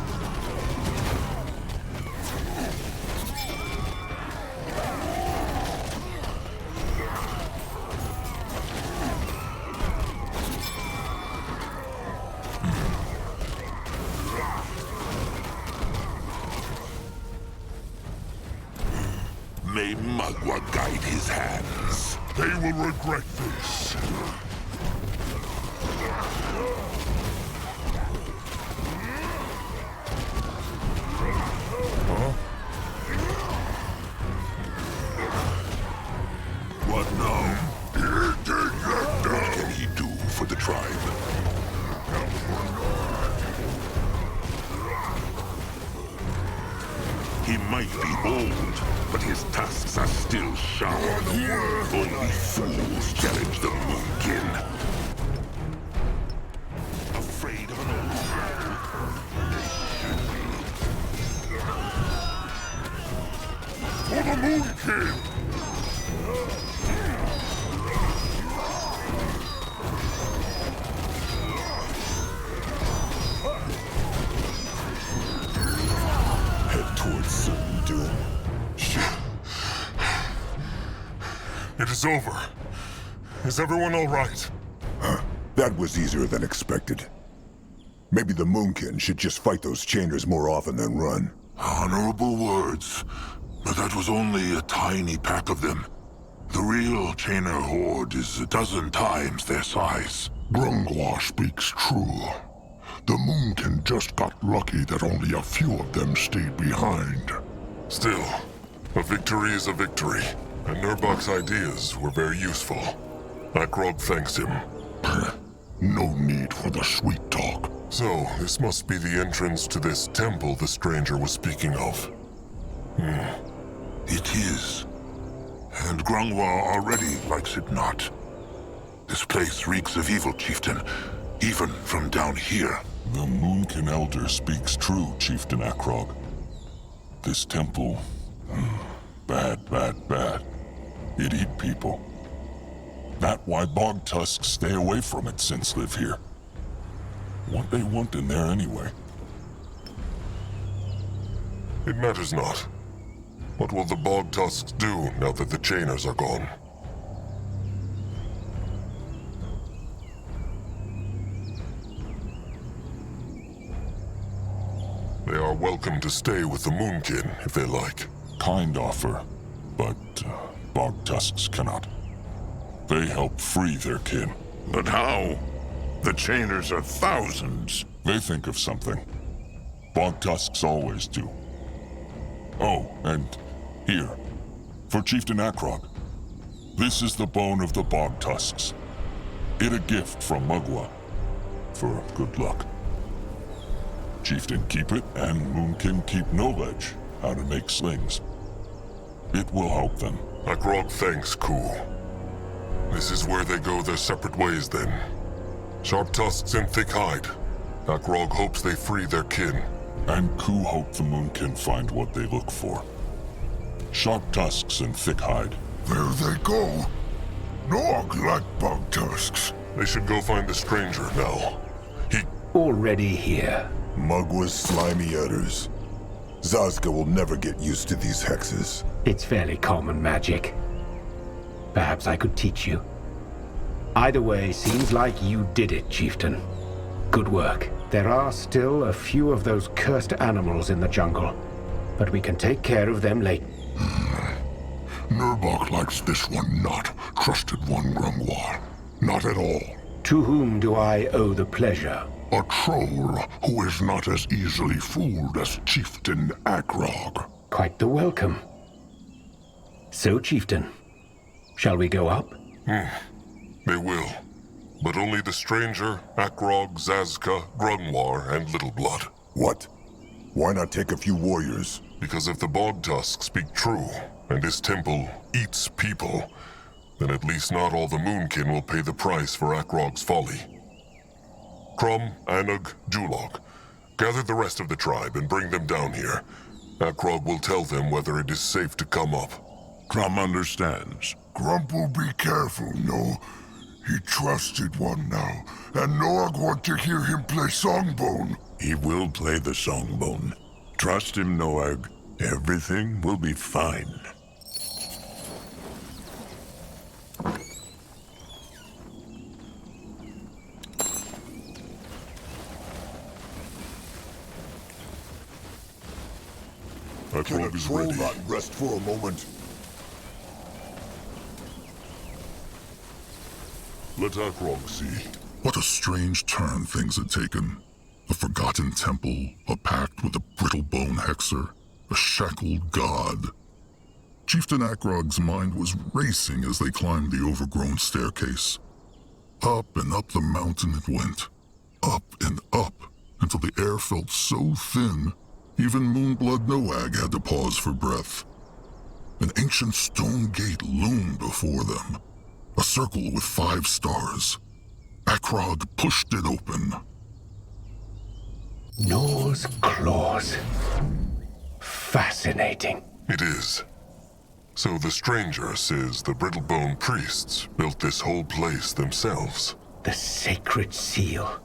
May Magua guide his hands. They will regret this. What now? What can he do for the tribe? He might be old, but his tasks are still sharp. Only fools challenge the Moonkin. Afraid of an old fool? For the Moonkin! Towards certain doom. It is over. Is everyone all right? That was easier than expected. Maybe the Moonkin should just fight those chainers more often than run. Honorable words, but that was only a tiny pack of them. The real chainer horde is a dozen times their size. Grungwa speaks true. The Moonkin just got lucky that only a few of them stayed behind. Still, a victory is a victory, and Nurbok's ideas were very useful. Akrog thanks him. No need for the sweet talk. So, this must be the entrance to this temple the stranger was speaking of. It is. And Grungwa already likes it not. This place reeks of evil, chieftain, even from down here. The Moonkin Elder speaks true, Chieftain Akrog. This temple... bad, bad, bad. It eat people. That why bog tusks stay away from it since live here. What they want in there anyway? It matters not. What will the bog tusks do now that the chainers are gone? They are welcome to stay with the Moonkin if they like. Kind offer, but bog tusks cannot. They help free their kin. But how? The chainers are thousands. They think of something. Bog tusks always do. Oh, and here, for Chieftain Akrog. This is the bone of the bog tusks. It a gift from Magua. For good luck. Chieftain keep it, and Moonkin keep knowledge how to make slings. It will help them. Akrog thanks, Ku. This is where they go their separate ways then. Sharp tusks and thick hide. Akrog hopes they free their kin. And Ku hope the Moonkin find what they look for. Sharp tusks and thick hide. There they go. Nog like bug tusks. They should go find the stranger now. Already here. Mugwa's slimy udders. Zazka will never get used to these hexes. It's fairly common magic. Perhaps I could teach you. Either way, seems like you did it, Chieftain. Good work. There are still a few of those cursed animals in the jungle, but we can take care of them later. Nurbok likes this one not. Trusted one, Grungwar. Not at all. To whom do I owe the pleasure? A troll who is not as easily fooled as Chieftain Akrog. Quite the welcome. So, Chieftain, shall we go up? They will. But only the stranger, Akrog, Zazka, Grungwar, and Little Blood. What? Why not take a few warriors? Because if the Bog Tusks speak true, and this temple eats people, then at least not all the Moonkin will pay the price for Akrog's folly. Crum, Anug, Julog, gather the rest of the tribe and bring them down here. Akrog will tell them whether it is safe to come up. Crum understands. Grump will be careful, no? He trusted one now, and Noag want to hear him play Songbone. He will play the songbone. Trust him, Noag. Everything will be fine. Akrog is ready. Not rest for a moment. Let Akrog see. What a strange turn things had taken. A forgotten temple, a pact with a brittle-bone hexer, a shackled god. Chieftain Akrog's mind was racing as they climbed the overgrown staircase. Up and up the mountain it went. Up and up, until the air felt so thin, even Moonblood Noag had to pause for breath. An ancient stone gate loomed before them. A circle with 5 stars. Akrog pushed it open. Gnor's claws. Fascinating. It is. So the stranger says the Brittlebone priests built this whole place themselves. The sacred seal.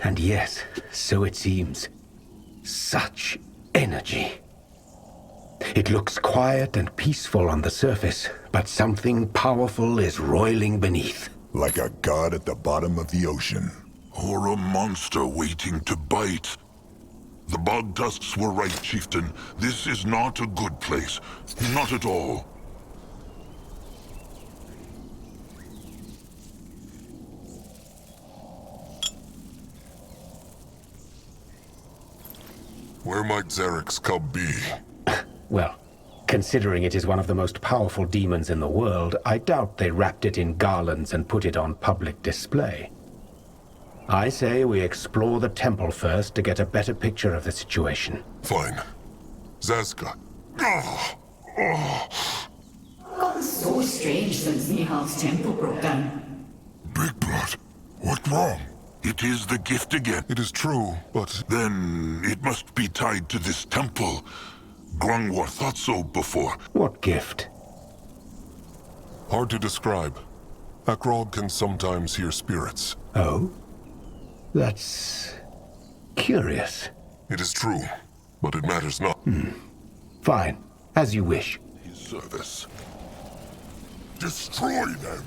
And yes, so it seems. Such energy. It looks quiet and peaceful on the surface, but something powerful is roiling beneath. Like a god at the bottom of the ocean. Or a monster waiting to bite. The Bog Tusks were right, Chieftain. This is not a good place. Not at all. Where might Zarek's cub be? Well, considering it is one of the most powerful demons in the world, I doubt they wrapped it in garlands and put it on public display. I say we explore the temple first to get a better picture of the situation. Fine. Zazka. Gotten so strange since Nihal's temple broke down. Big Blood, what's wrong? It is the gift again. It is true, but... Then it must be tied to this temple. Grungwar thought so before. What gift? Hard to describe. Akrog can sometimes hear spirits. Oh? That's... curious. It is true, but it matters not. Fine. As you wish. His service. Destroy them!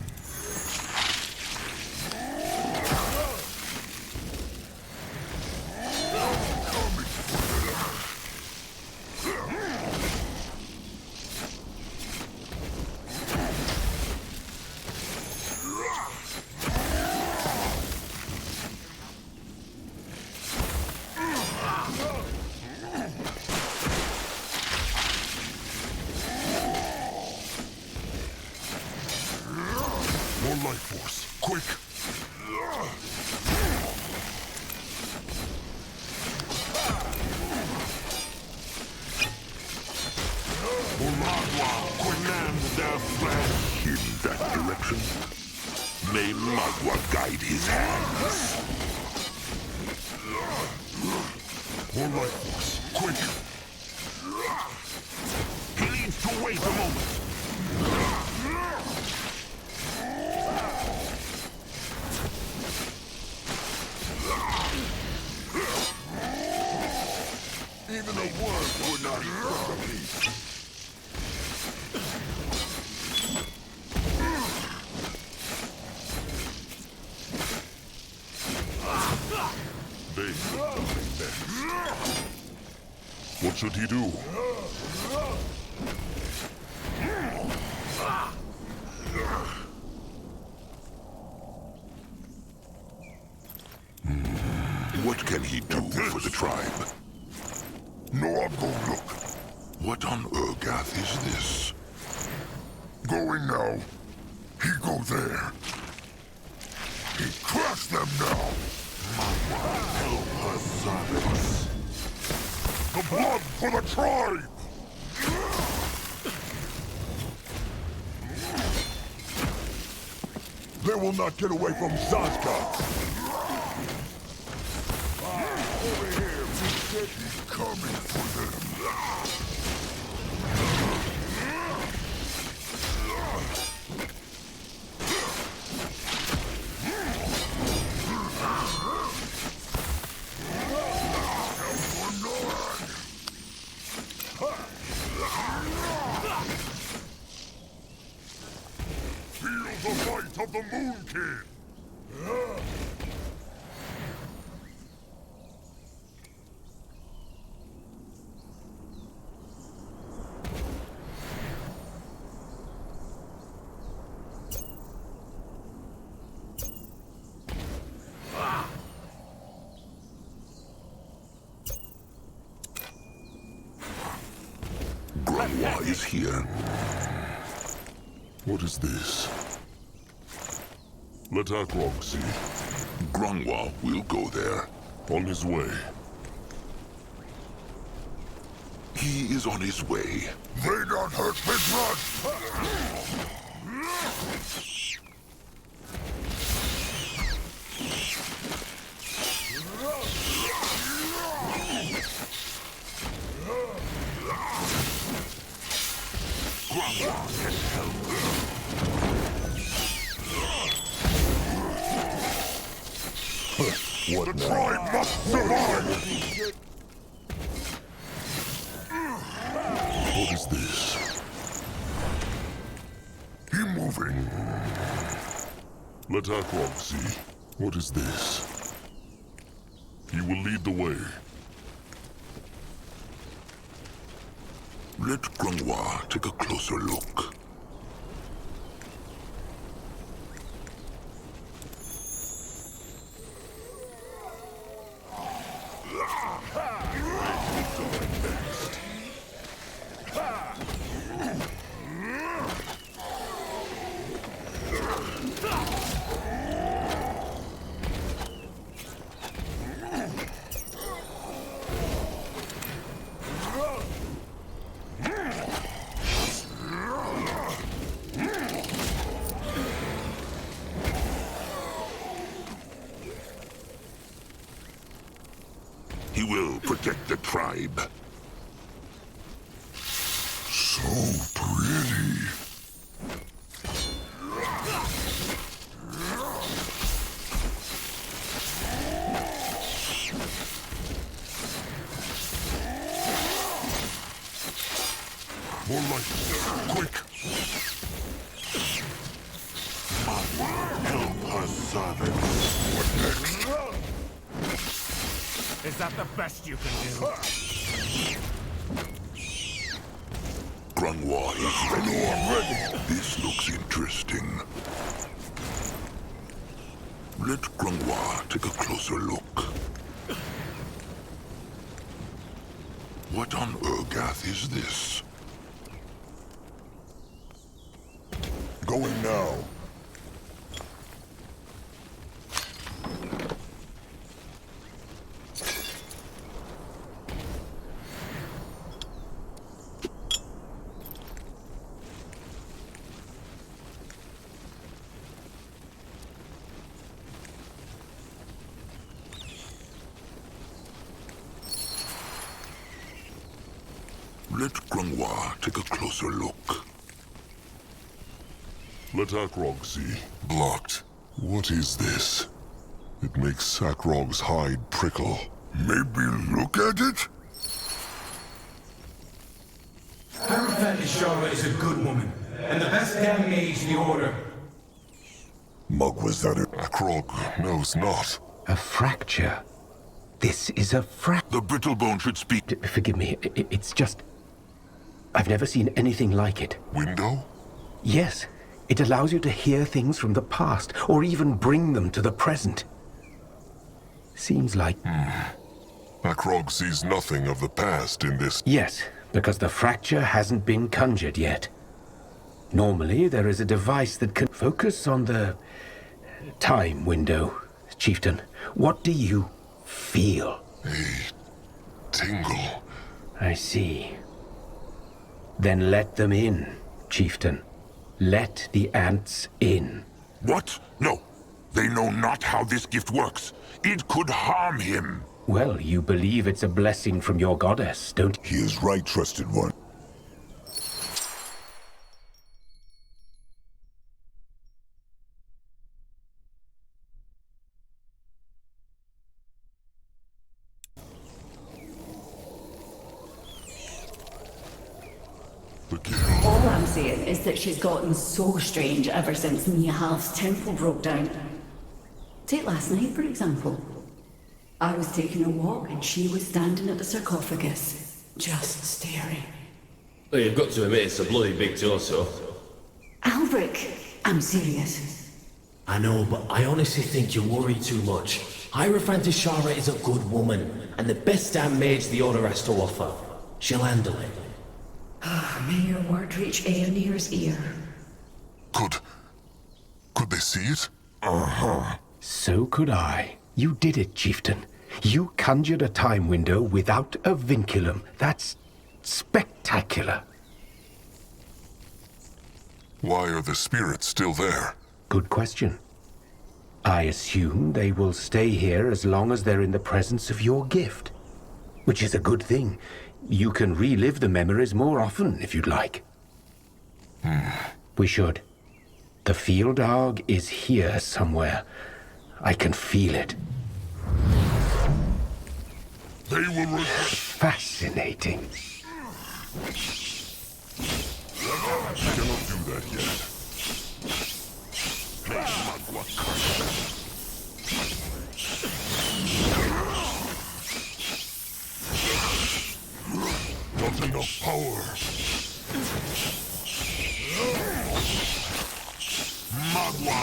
Life force, quick! Command their flesh in that direction. May Magua guide his hands. More life force, quick! He needs to wait a moment. Even a worm would not eat from the meat. What should he do? What can he do for the tribe? No, I'll go look. What on Urgath is this? Going now. He go there. He crush them now. Help us, servants. The blood for the tribe! They will not get away from Zazka! Over here, he's coming for them. Feel the might of the Moon King! Grunwa is here. What is this? Let Akrog see. Grunwa will go there. On his way. He is on his way. They don't hurt me, blood! Grunwa can help. What the now? tribe must survive! What is this? He moving. Let Akrog see. What is this? He will lead the way. Let Grunwa take a closer look. He will protect the tribe. So pretty. More light. Quick! Help her servants. What next? Is that the best you can do? Grunwa is ready. This looks interesting. Let Grunwa take a closer look. What on Urgath is this? Going now. Let Grunwa take a closer look. Let Akrog see. Blocked. What is this? It makes Akrog's hide prickle. Maybe look at it? Ishara is a good woman, and the best damn mage in the Order. Mug, was that it? Akrog knows not. A fracture. This is a fracture. The brittlebone should speak. Forgive me, it's just... I've never seen anything like it. Window? Yes. It allows you to hear things from the past, or even bring them to the present. Seems like... Akrog sees nothing of the past in this... Yes, because the fracture hasn't been conjured yet. Normally, there is a device that can focus on the time window. Chieftain, what do you feel? A tingle. I see. Then let them in, Chieftain. Let the ants in. What? No. They know not how this gift works. It could harm him. Well, you believe it's a blessing from your goddess, don't you? He is right, trusted one. All I'm saying is that she's gotten so strange ever since Nihal's temple broke down. Take last night, for example. I was taking a walk and she was standing at the sarcophagus, just staring. Well, you've got to admit it's a bloody big torso. Albrecht, I'm serious. I know, but I honestly think you worry too much. Hierophant Ishara is a good woman, and the best damn mage the Order has to offer. She'll handle it. May your word reach Aeonir's ear. Could they see it? So could I. You did it, Chieftain. You conjured a time window without a vinculum. That's spectacular. Why are the spirits still there? Good question. I assume they will stay here as long as they're in the presence of your gift. Which is a good thing. You can relive the memories more often, if you'd like. We should. The field dog is here somewhere. I can feel it. They will... Fascinating. I cannot do that yet. Not enough power. Magua,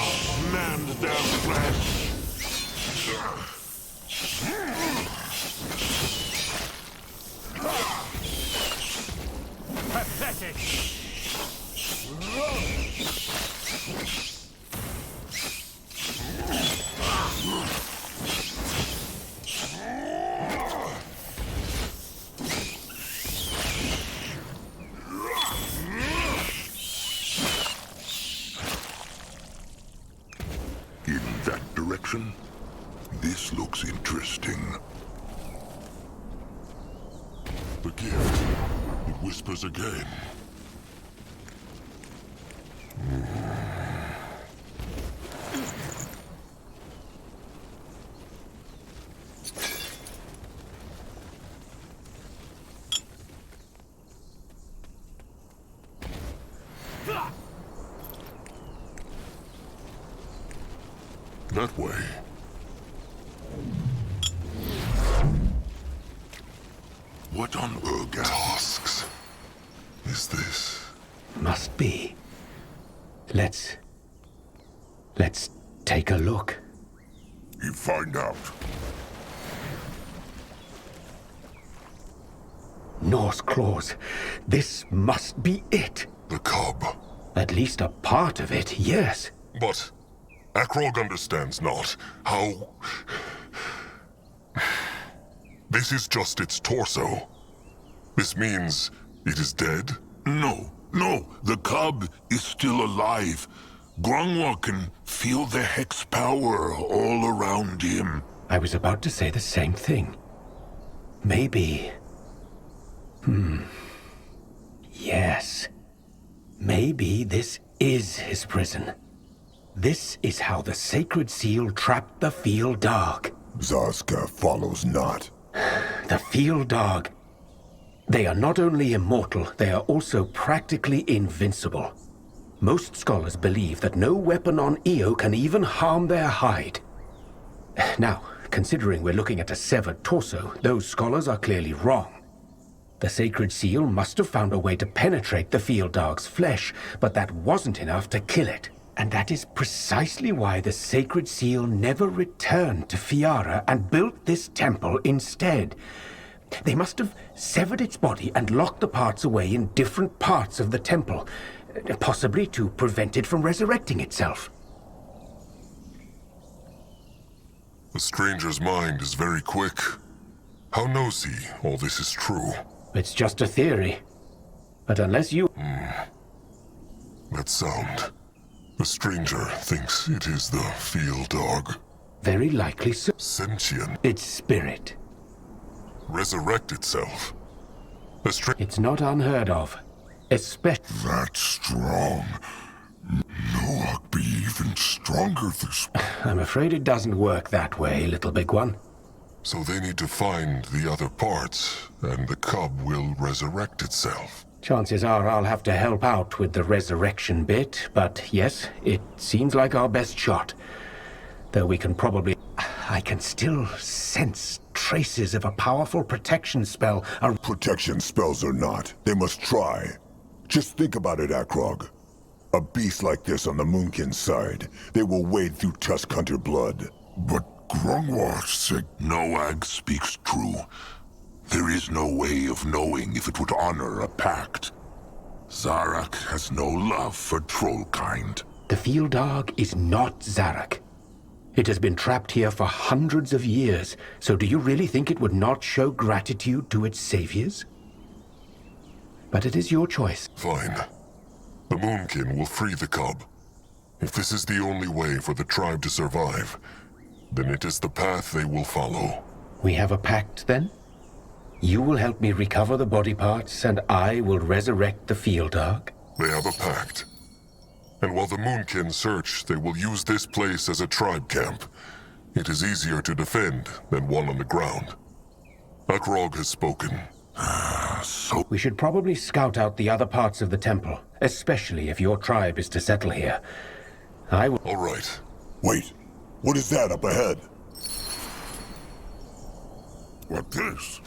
man's down flesh. Pathetic! In that direction? This looks interesting. The gift. It whispers again. That way. What on Urga? Tasks. Is this? Must be. Let's take a look. You find out. Norse claws. This must be it. The cub. At least a part of it, yes. But Akrog understands not how... This is just its torso. This means it is dead? No, the cub is still alive. Grungwa can feel the hex power all around him. I was about to say the same thing. Maybe... Yes. Maybe this is his prison. This is how the sacred seal trapped the field dog. Zaska follows not. The field dog. They are not only immortal, they are also practically invincible. Most scholars believe that no weapon on Io can even harm their hide. Now, considering we're looking at a severed torso, those scholars are clearly wrong. The sacred seal must have found a way to penetrate the field dog's flesh, but that wasn't enough to kill it. And that is precisely why the Sacred Seal never returned to Fiara and built this temple instead. They must have severed its body and locked the parts away in different parts of the temple, possibly to prevent it from resurrecting itself. The stranger's mind is very quick. How knows he all this is true? It's just a theory. But unless you... That sound. The stranger thinks it is the field dog. Very likely so. Sentient. Its spirit. Resurrect itself. It's not unheard of. Especially... That's strong. Noak be even stronger this... I'm afraid it doesn't work that way, little big one. So they need to find the other parts, and the cub will resurrect itself. Chances are I'll have to help out with the resurrection bit, but yes, it seems like our best shot. Though we can probably... I can still sense traces of a powerful protection spell. Protection spells or not, they must try. Just think about it, Akrog. A beast like this on the Moonkin's side, they will wade through Tusk Hunter blood. But Grungwar said Noag speaks true. There is no way of knowing if it would honor a pact. Zarak has no love for trollkind. The field dog is not Zarak. It has been trapped here for hundreds of years, so do you really think it would not show gratitude to its saviors? But it is your choice. Fine. The Moonkin will free the cub. If this is the only way for the tribe to survive, then it is the path they will follow. We have a pact, then? You will help me recover the body parts, and I will resurrect the field dog? They have a pact. And while the Moonkin search, they will use this place as a tribe camp. It is easier to defend than one on the ground. Akrog has spoken. So we should probably scout out the other parts of the temple, especially if your tribe is to settle here. I will... All right. Wait, what is that up ahead? What this?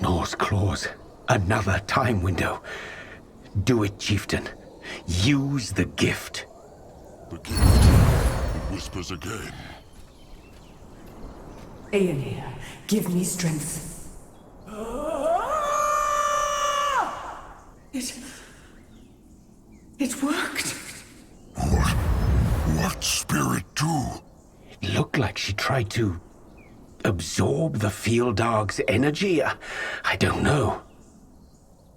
Nor's claws. Another time window. Do it, chieftain. Use the gift. The gift. It whispers again. Aeonir, give me strength. It worked. What spirit do? It looked like she tried to absorb the field dog's energy. I don't know.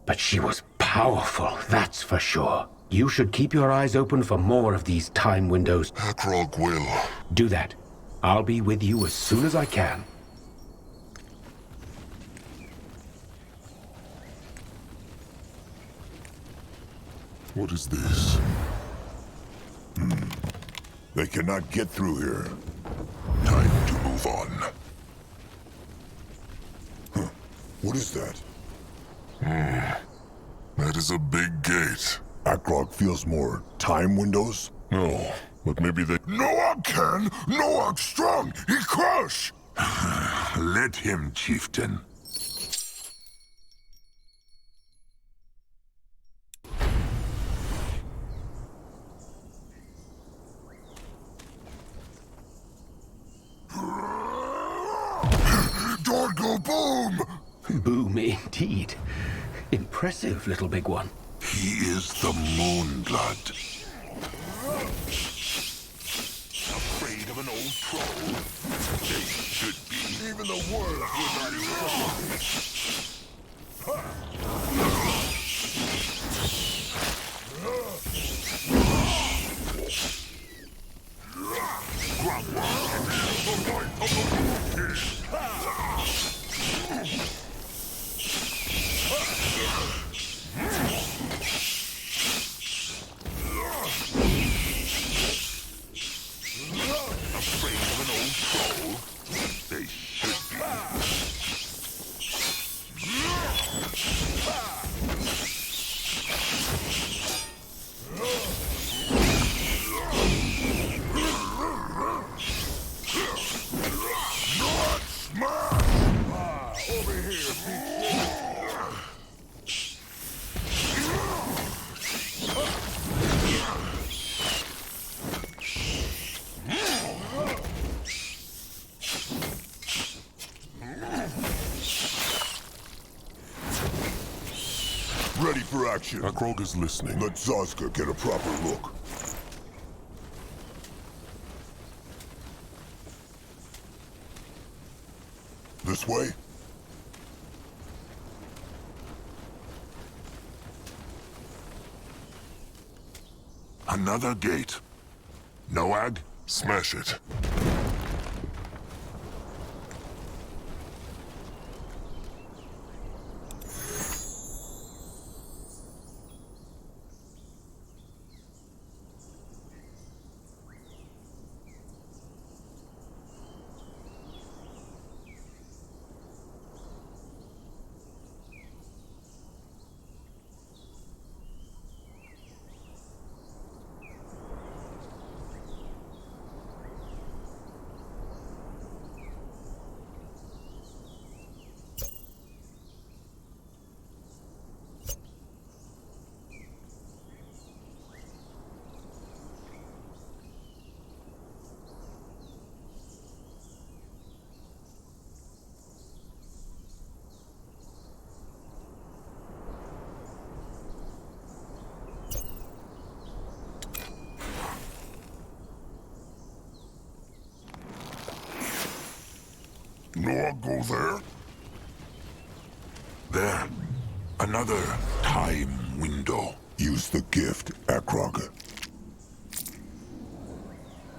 But she was powerful, that's for sure. You should keep your eyes open for more of these time windows. Akrog will. Do that. I'll be with you as soon as I can. What is this? They cannot get through here. Time to move on. Huh. What is that? That is a big gate. Akrog feels more time windows? No, but maybe they... Noak can! Noak strong! He crush! Let him, chieftain. Don't go boom! Boom indeed. Impressive, little big one. He is the Moonblood. Afraid of an old troll? They should be. Even the world would not Afraid of an old troll? They should be. Not smash! Over here, Ready for action. Akrog is listening. Let Zazka get a proper look. This way? Another gate. Noag? Smash it. Noah, go there? There. Another time window. Use the gift, Akrog.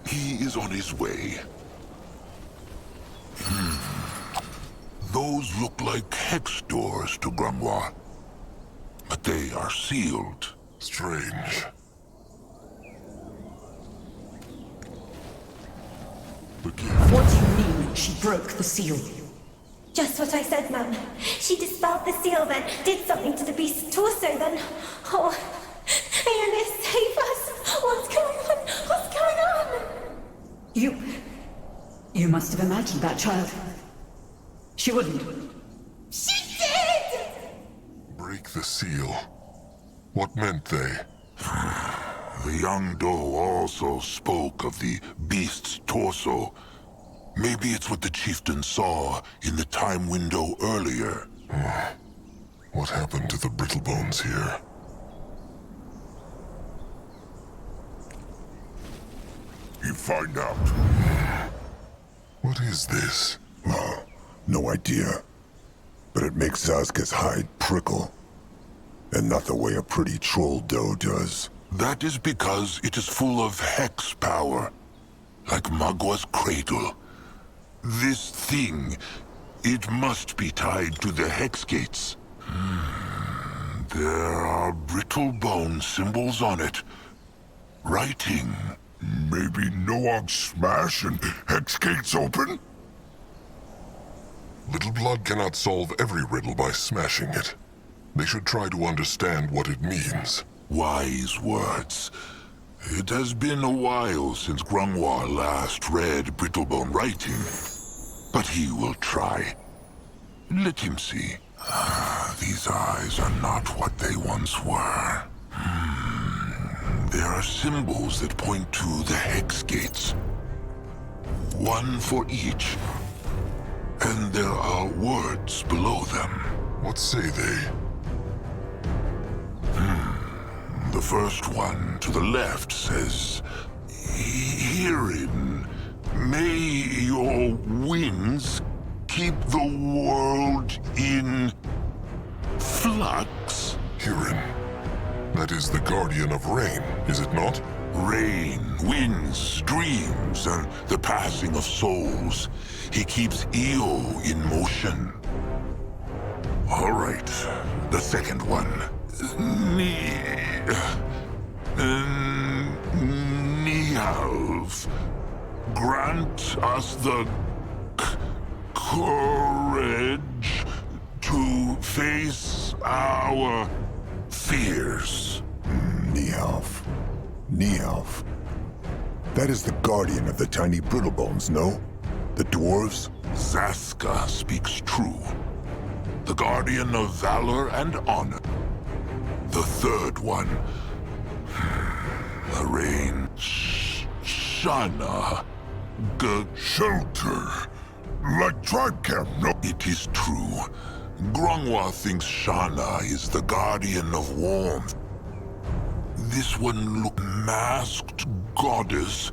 He is on his way. Those look like hex doors to Grimoire. But they are sealed. Strange. What do you mean she broke the seal? Just what I said, Mum. She dispelled the seal, then did something to the beast's torso, then... Oh, Aeolus, save us! What's going on? What's going on? You must have imagined that, child. She wouldn't. She did! Break the seal. What meant they? The young doe also spoke of the beast's torso. Maybe it's what the chieftain saw in the time window earlier. What happened to the brittle bones here? You find out. What is this? Oh, no idea. But it makes Zazka's hide prickle. And not the way a pretty troll doe does. That is because it is full of hex power. Like Magwa's cradle. This thing, it must be tied to the hex gates. There are brittle bone symbols on it. Writing. Maybe Noag smash and hex gates open? Little Blood cannot solve every riddle by smashing it. They should try to understand what it means. Wise words. It has been a while since Grimoire last read Brittlebone writing. But he will try. Let him see. These eyes are not what they once were. There are symbols that point to the hex gates. One for each. And there are words below them. What say they? The first one to the left says, "Herein, may your winds keep the world in flux." Herein. That is the guardian of rain, is it not? Rain, winds, dreams, and the passing of souls. He keeps Io in motion. All right, the second one. Nihalv, grant us the courage to face our fears. Nihalv. That is the guardian of the tiny Brittlebones, no? The dwarves? Zazka speaks true. The guardian of valor and honor. The third one. The rain. Shana. Shelter. Like tribe camp, no? It is true. Grungwa thinks Shana is the guardian of warmth. This one look masked goddess.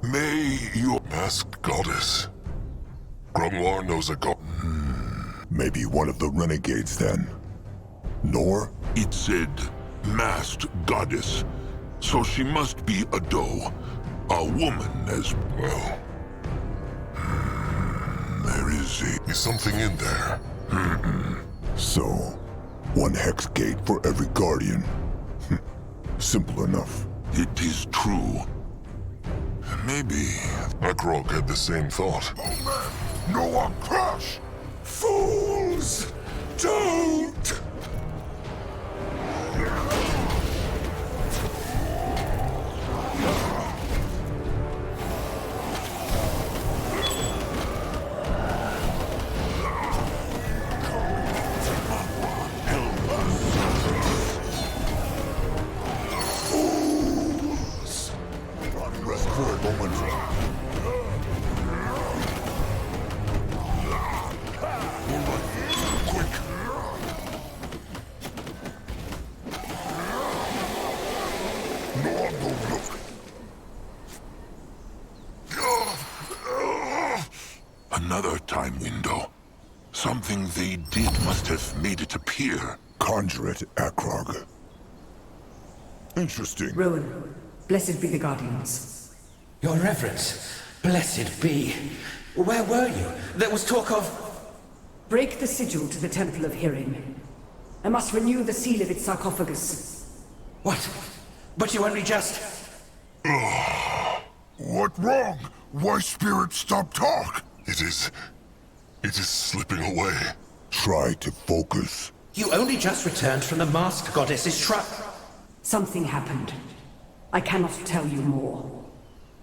May your masked goddess. Grungwa knows a god. Maybe one of the renegades then. Nor? It said masked goddess. So she must be a doe. A woman as well. There is something in there. So, one hex gate for every guardian. Simple enough. It is true. Maybe... Akrog had the same thought. Oh man! No one crash! Fools! Don't! Another time window. Something they did must have made it appear. Conjure it, Akrog. Interesting. Rowan, blessed be the Guardians. Your Reverence, blessed be. Where were you? There was talk of... Break the sigil to the Temple of Hearing. I must renew the seal of its sarcophagus. What? But you only just... What wrong? Why spirits stop talk? It is slipping away. Try to focus. You only just returned from the masked goddess's shrine. Something happened. I cannot tell you more.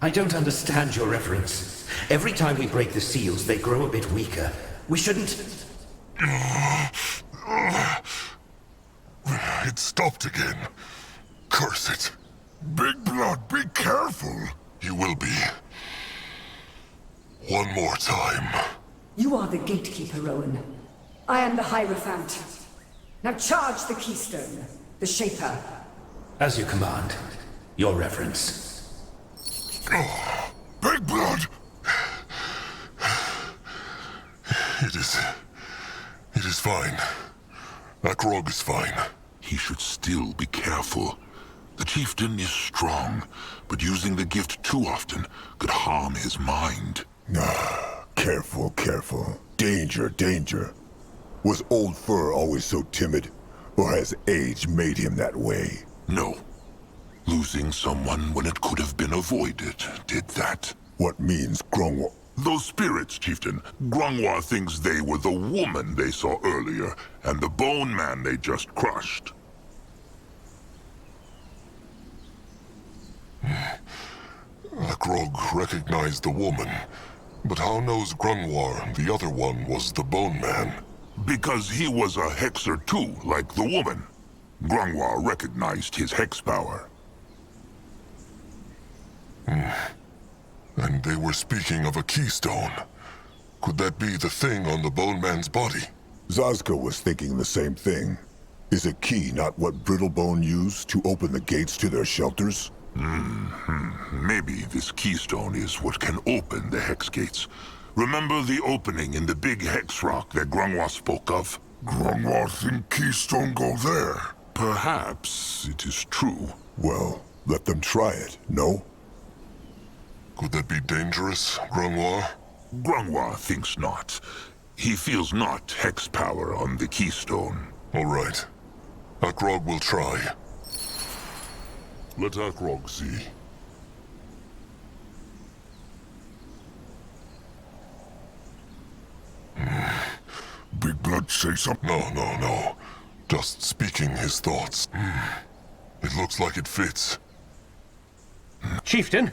I don't understand, Your Reverence. Every time we break the seals, they grow a bit weaker. We shouldn't... It stopped again. Curse it. Big Blood, be careful. You will be. One more time. You are the gatekeeper, Rowan. I am the Hierophant. Now charge the keystone, the Shaper. As you command, Your Reverence. Oh, Big Blood! It is fine. Akrog is fine. He should still be careful. The chieftain is strong, but using the gift too often could harm his mind. Careful, careful. Danger, danger. Was Old Fur always so timid? Or has age made him that way? No. Losing someone when it could have been avoided did that. What means Grungwa? Those spirits, chieftain. Grungwa thinks they were the woman they saw earlier, and the bone man they just crushed. Akrog recognized the woman, but how knows Grungwa the other one was the bone man? Because he was a hexer too, like the woman. Grungwa recognized his hex power. And they were speaking of a keystone. Could that be the thing on the bone man's body? Zazka was thinking the same thing. Is a key not what Brittlebone used to open the gates to their shelters? Maybe this keystone is what can open the hex gates. Remember the opening in the big hex rock that Grungwa spoke of? Grungwa think keystone go there. Perhaps it is true. Well, let them try it, no? Could that be dangerous, Grungwa? Grungwa thinks not. He feels not hex power on the keystone. All right. Akrog will try. Let Akrog see. Big Blood say something? No. Just speaking his thoughts. It looks like it fits. Chieftain?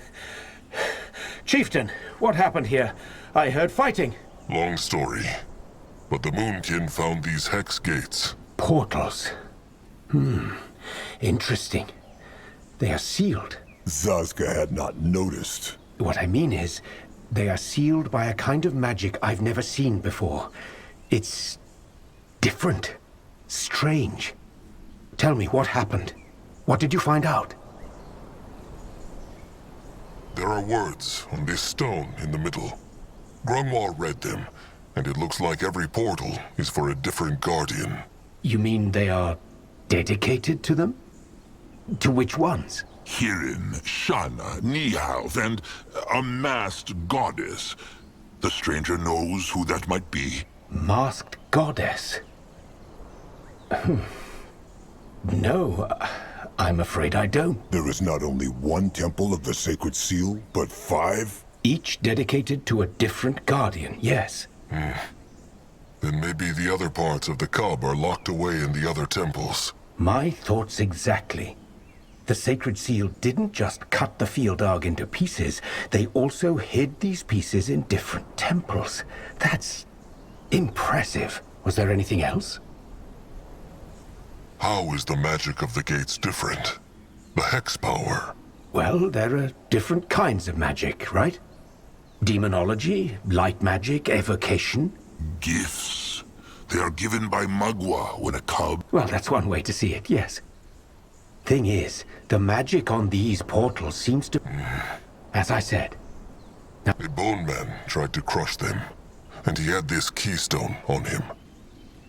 Chieftain, what happened here? I heard fighting. Long story. But the Moonkin found these hex gates. Portals. Interesting. They are sealed. Zazka had not noticed. What I mean is, they are sealed by a kind of magic I've never seen before. It's Different. Strange. Tell me, what happened? What did you find out? There are words on this stone in the middle. Grungwald read them, and it looks like every portal is for a different guardian. You mean they are dedicated to them? To which ones? Hirin, Shana, Nihalv, and a masked goddess. The stranger knows who that might be. Masked goddess? No, I'm afraid I don't. There is not only one temple of the Sacred Seal, but 5? Each dedicated to a different guardian, yes. Then maybe the other parts of the cub are locked away in the other temples. My thoughts exactly. The Sacred Seal didn't just cut the Fieldog into pieces, they also hid these pieces in different temples. That's impressive. Was there anything else? How is the magic of the gates different? The hex power? Well, there are different kinds of magic, right? Demonology, light magic, evocation. Gifts. They are given by Magua when a cub... Well, that's one way to see it, yes. Thing is, the magic on these portals seems to... As I said. A bone man tried to crush them, and he had this keystone on him.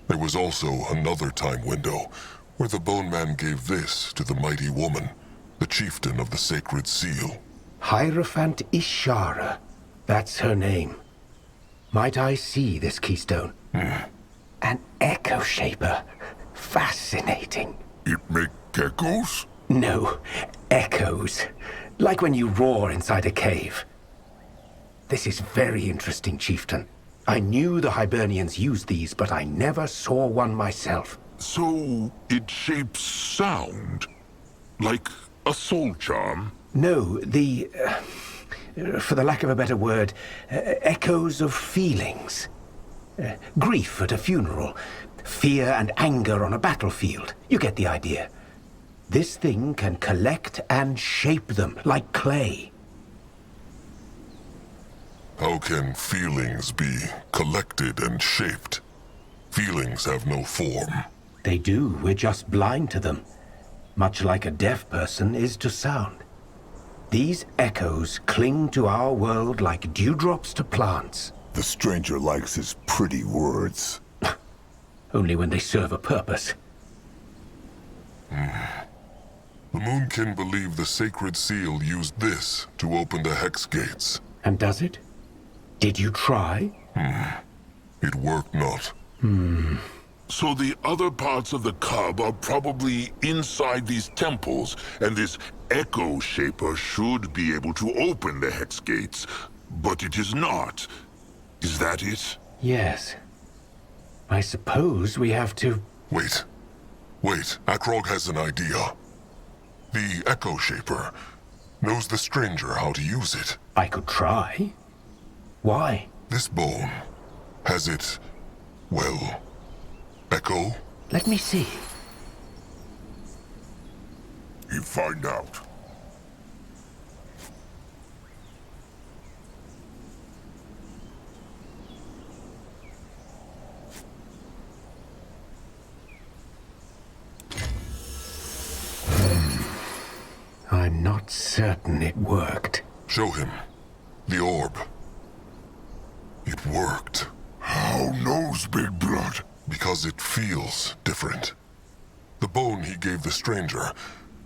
There was also another time window, where the bone man gave this to the mighty woman, the chieftain of the Sacred Seal. Hierophant Ishara. That's her name. Might I see this keystone? An echo shaper. Fascinating. It make echoes? No, echoes. Like when you roar inside a cave. This is very interesting, Chieftain. I knew the Hibernians used these, but I never saw one myself. So it shapes sound? Like a soul charm? No, for the lack of a better word, echoes of feelings. Grief at a funeral, fear and anger on a battlefield. You get the idea. This thing can collect and shape them like clay. How can feelings be collected and shaped? Feelings have no form. They do, we're just blind to them. Much like a deaf person is to sound. These echoes cling to our world like dewdrops to plants. The stranger likes his pretty words. Only when they serve a purpose. The Moonkin believe the Sacred Seal used this to open the Hex Gates. And does it? Did you try? It worked not. So the other parts of the cub are probably inside these temples, and this echo shaper should be able to open the hex gates, but it is not. Is that it? Yes. I suppose we have to... Wait. Akrog has an idea. The Echo Shaper knows the stranger how to use it. I could try. Why? This bone, has it, well, echo? Let me see. You find out. I'm not certain it worked. Show him. The orb. It worked. How knows Big Blood? Because it feels different. The bone he gave the stranger,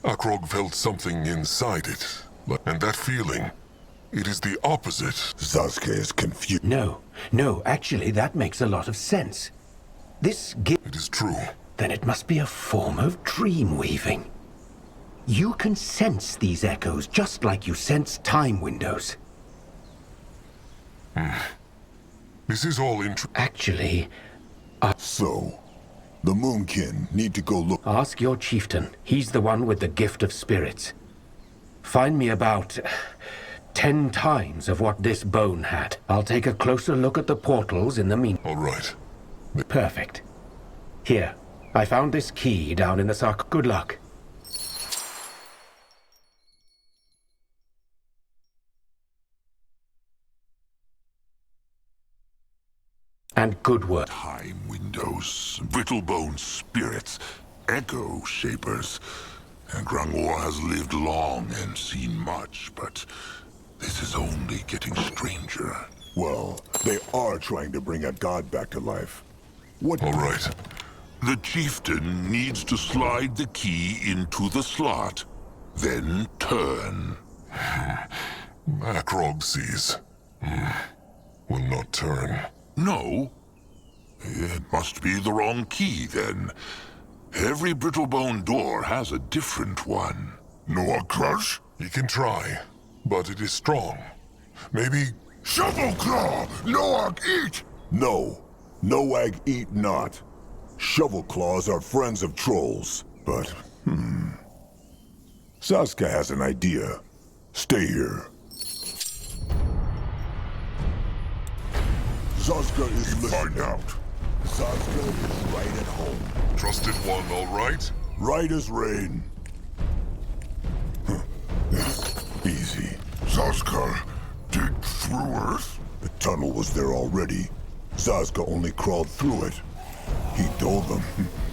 Akrog felt something inside it. And that feeling, it is the opposite. Sasuke is confused. No, actually that makes a lot of sense. This gift... It is true. Then it must be a form of dream weaving. You can sense these echoes just like you sense time windows. This is all Actually, So, the Moonkin need to go look... Ask your chieftain. He's the one with the gift of spirits. Find me about 10 times of what this bone had. I'll take a closer look at the portals in the All right. Perfect. Here, I found this key down in the sock. Good luck. and good work. Time windows, brittle-bone spirits, echo shapers. And Grangor has lived long and seen much, but this is only getting stranger. Well, they are trying to bring a god back to life. What? All right. The chieftain needs to slide the key into the slot, then turn. Akrog sees. Will not turn. No. It must be the wrong key, then. Every brittle-bone door has a different one. Noah Crush? He can try, but it is strong. Maybe... Shovel Claw! Noag eat! No. Noag eat not. Shovel Claws are friends of trolls, but, Saska has an idea. Stay here. Saska is listening. Find out. Saska is right at home. Trusted one, all right? Right as rain. Easy. Saska, dig through Earth? The tunnel was there already. Saska only crawled through it. He told them,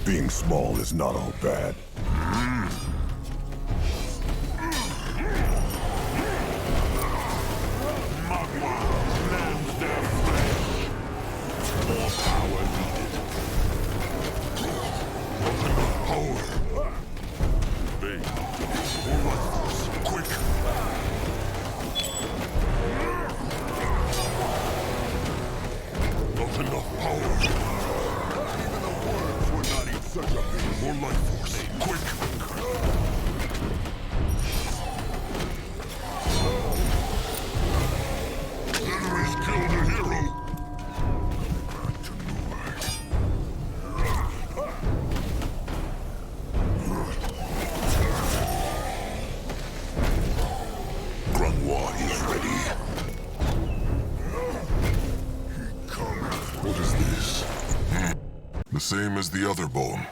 being small is not all bad. More power needed. Power. Quick. Not enough power. Even the words would not eat such a beast. More life force. Quick. Enemies killed a hero. Grungwa is ready. What is this? The same as the other bone.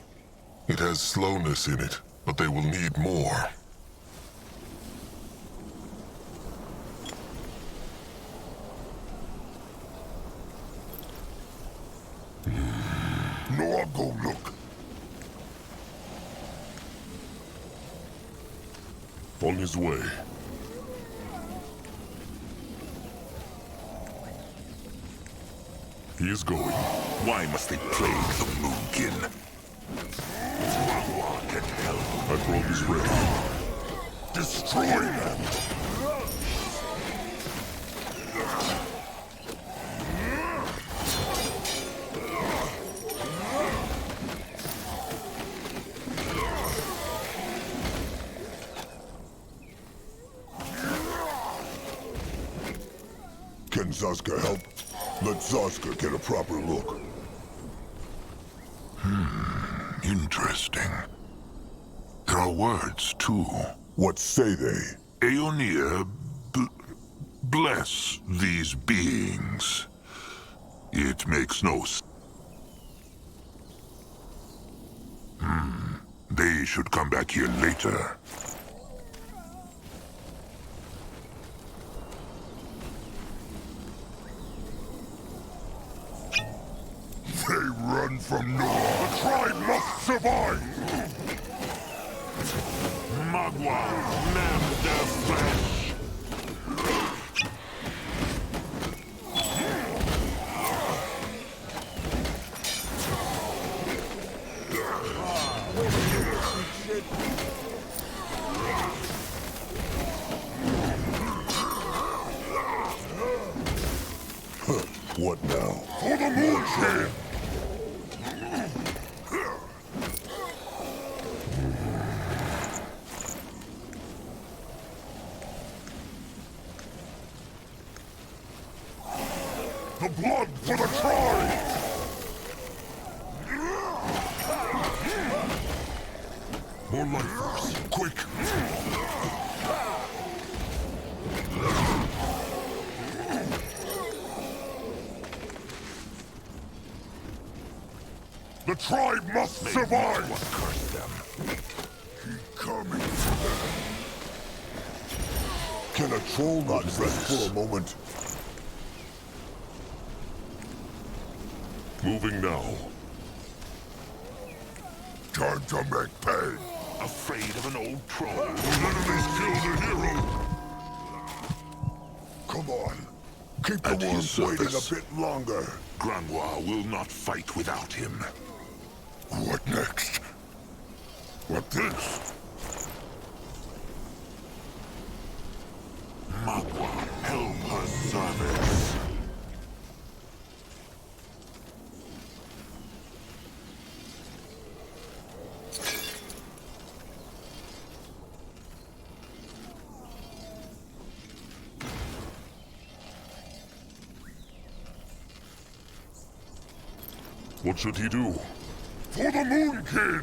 It has slowness in it, but they will need more. Noah, go look. On his way. He is going. Why must they plague the Moonkin? Grungwa can help. Akrog is ready. Destroy them! Can Saska help? Let Saska get a proper look. Interesting. There are words, too. What say they? Aeonir, bless these beings. It makes no sense. They should come back here later. They run from Noah. The tribe must survive! Magua, man their flesh! What now? For the Moonkin! The blood for the tribe! More life force. Quick. The tribe must survive! Curse them. Keep coming for them. Can a troll not rest for a moment? Moving now. Time to make pay. Afraid of an old troll? Enemies killed a hero. Come on. Keep the world waiting a bit longer. Grangoire will not fight without him. What next? What this? Magua, help her service. What should he do? For the Moon King!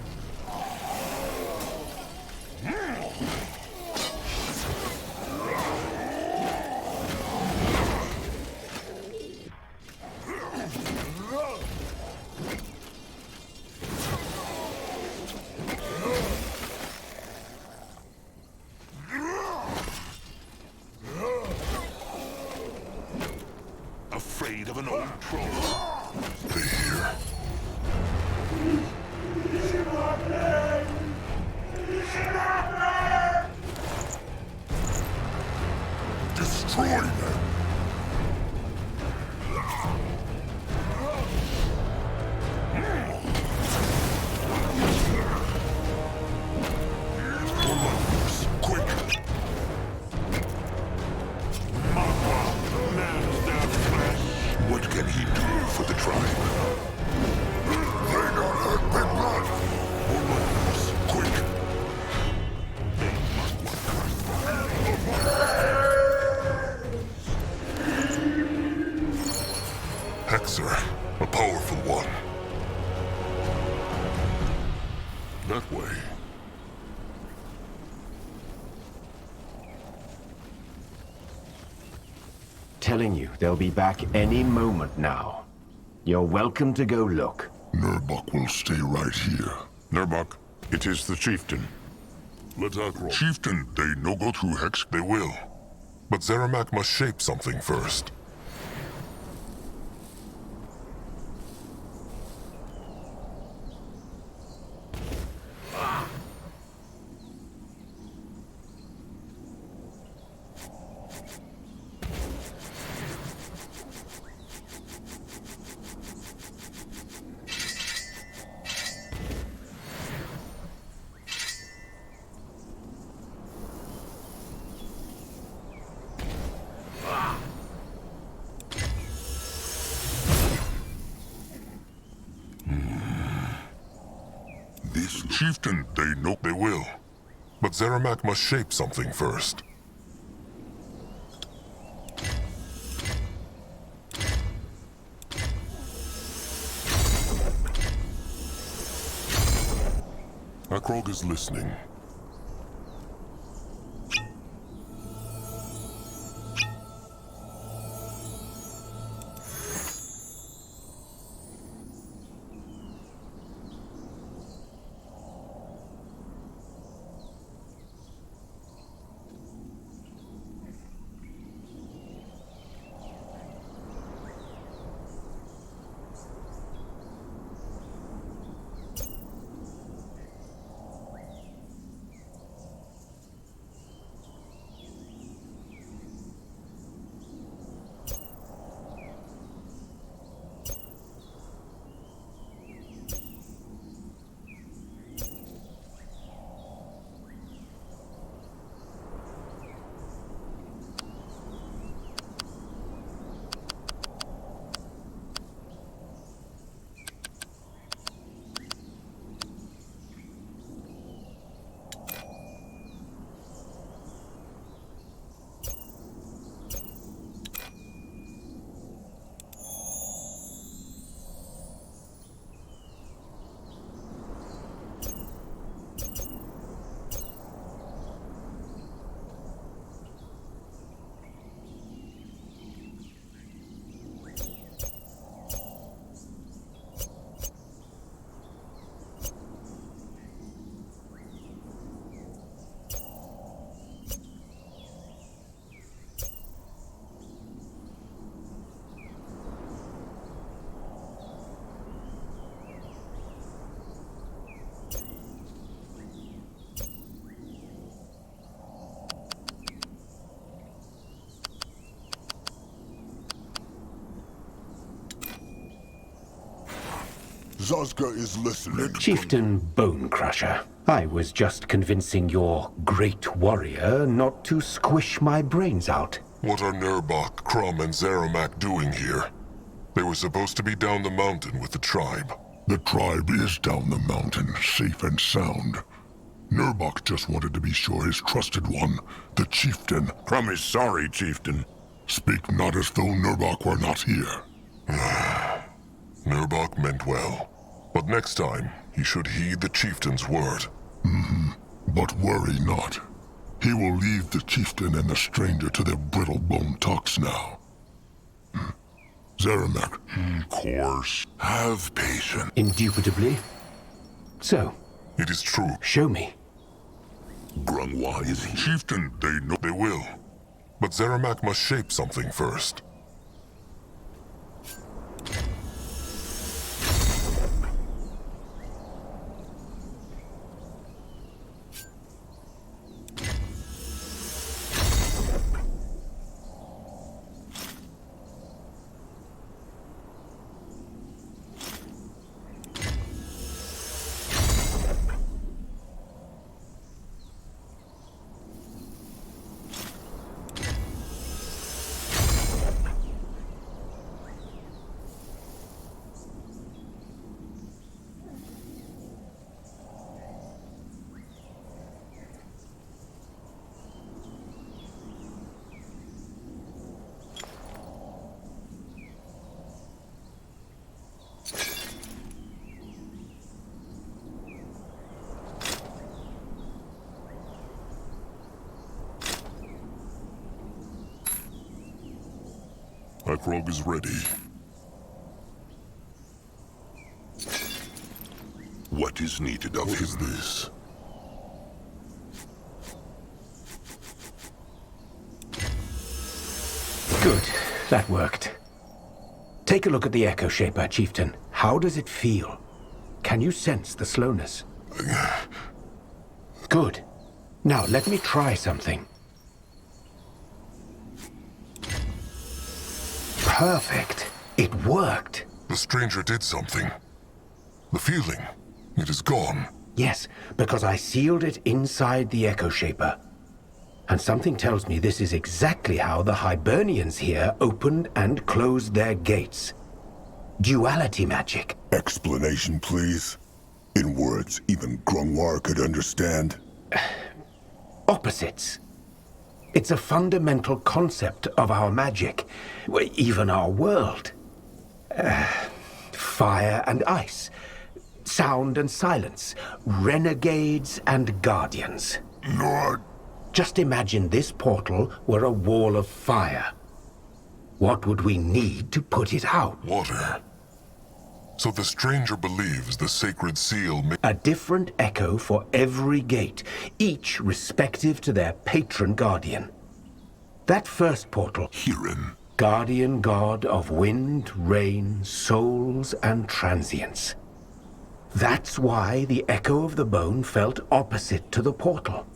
Afraid of an old troll? They hear. Destroy them! Quick! What can he do for the tribe? They don't hurt my blood! Quick! Hexer, a powerful one. That way. Telling you, they'll be back any moment now. You're welcome to go look. Nurbok will stay right here. Nurbok, it is the chieftain. Let Akrog. Chieftain, they no go through Hex. They will. But Zeramak must shape something first. Chieftain, they know. They will. But Zeramak must shape something first. Akrog is listening. Zazka is listening. Chieftain Bone Crusher, I was just convincing your great warrior not to squish my brains out. What are Nurbok, Crum, and Zeramak doing here? They were supposed to be down the mountain with the tribe. The tribe is down the mountain, safe and sound. Nurbok just wanted to be sure his trusted one, the chieftain... Crum is sorry, chieftain. Speak not as though Nurbok were not here. Nurbok meant well. But next time, he should heed the chieftain's word. But worry not. He will leave the chieftain and the stranger to their brittle bone talks now. Zeramak. Of course. Have patience. Indubitably. So. It is true. Show me. Grungwa is he? Chieftain, they know they will. But Zeramak must shape something first. Akrog is ready. What is needed of him? What is this? Good. That worked. Take a look at the Echo Shaper, Chieftain. How does it feel? Can you sense the slowness? Good. Now, let me try something. Perfect. It worked. The stranger did something. The feeling. It is gone. Yes, because I sealed it inside the Echo Shaper. And something tells me this is exactly how the Hibernians here opened and closed their gates. Duality magic. Explanation, please. In words even Grungwar could understand. Opposites. It's a fundamental concept of our magic, even our world. Fire and ice, sound and silence, renegades and guardians. Lord. Just imagine this portal were a wall of fire. What would we need to put it out? Water. So the stranger believes the sacred seal may... A different echo for every gate, each respective to their patron guardian. That first portal... Huron. Guardian god of wind, rain, souls, and transience. That's why the echo of the bone felt opposite to the portal.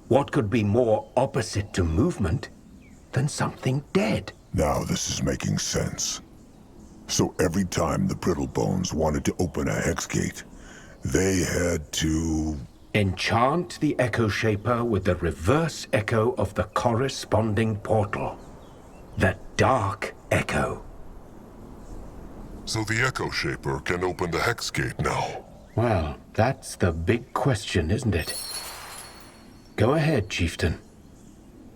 What could be more opposite to movement than something dead? Now this is making sense. So every time the brittle bones wanted to open a hex gate, they had to... enchant the Echo Shaper with the reverse echo of the corresponding portal. The Dark Echo. So the Echo Shaper can open the hex gate now. Well, that's the big question, isn't it? Go ahead, Chieftain.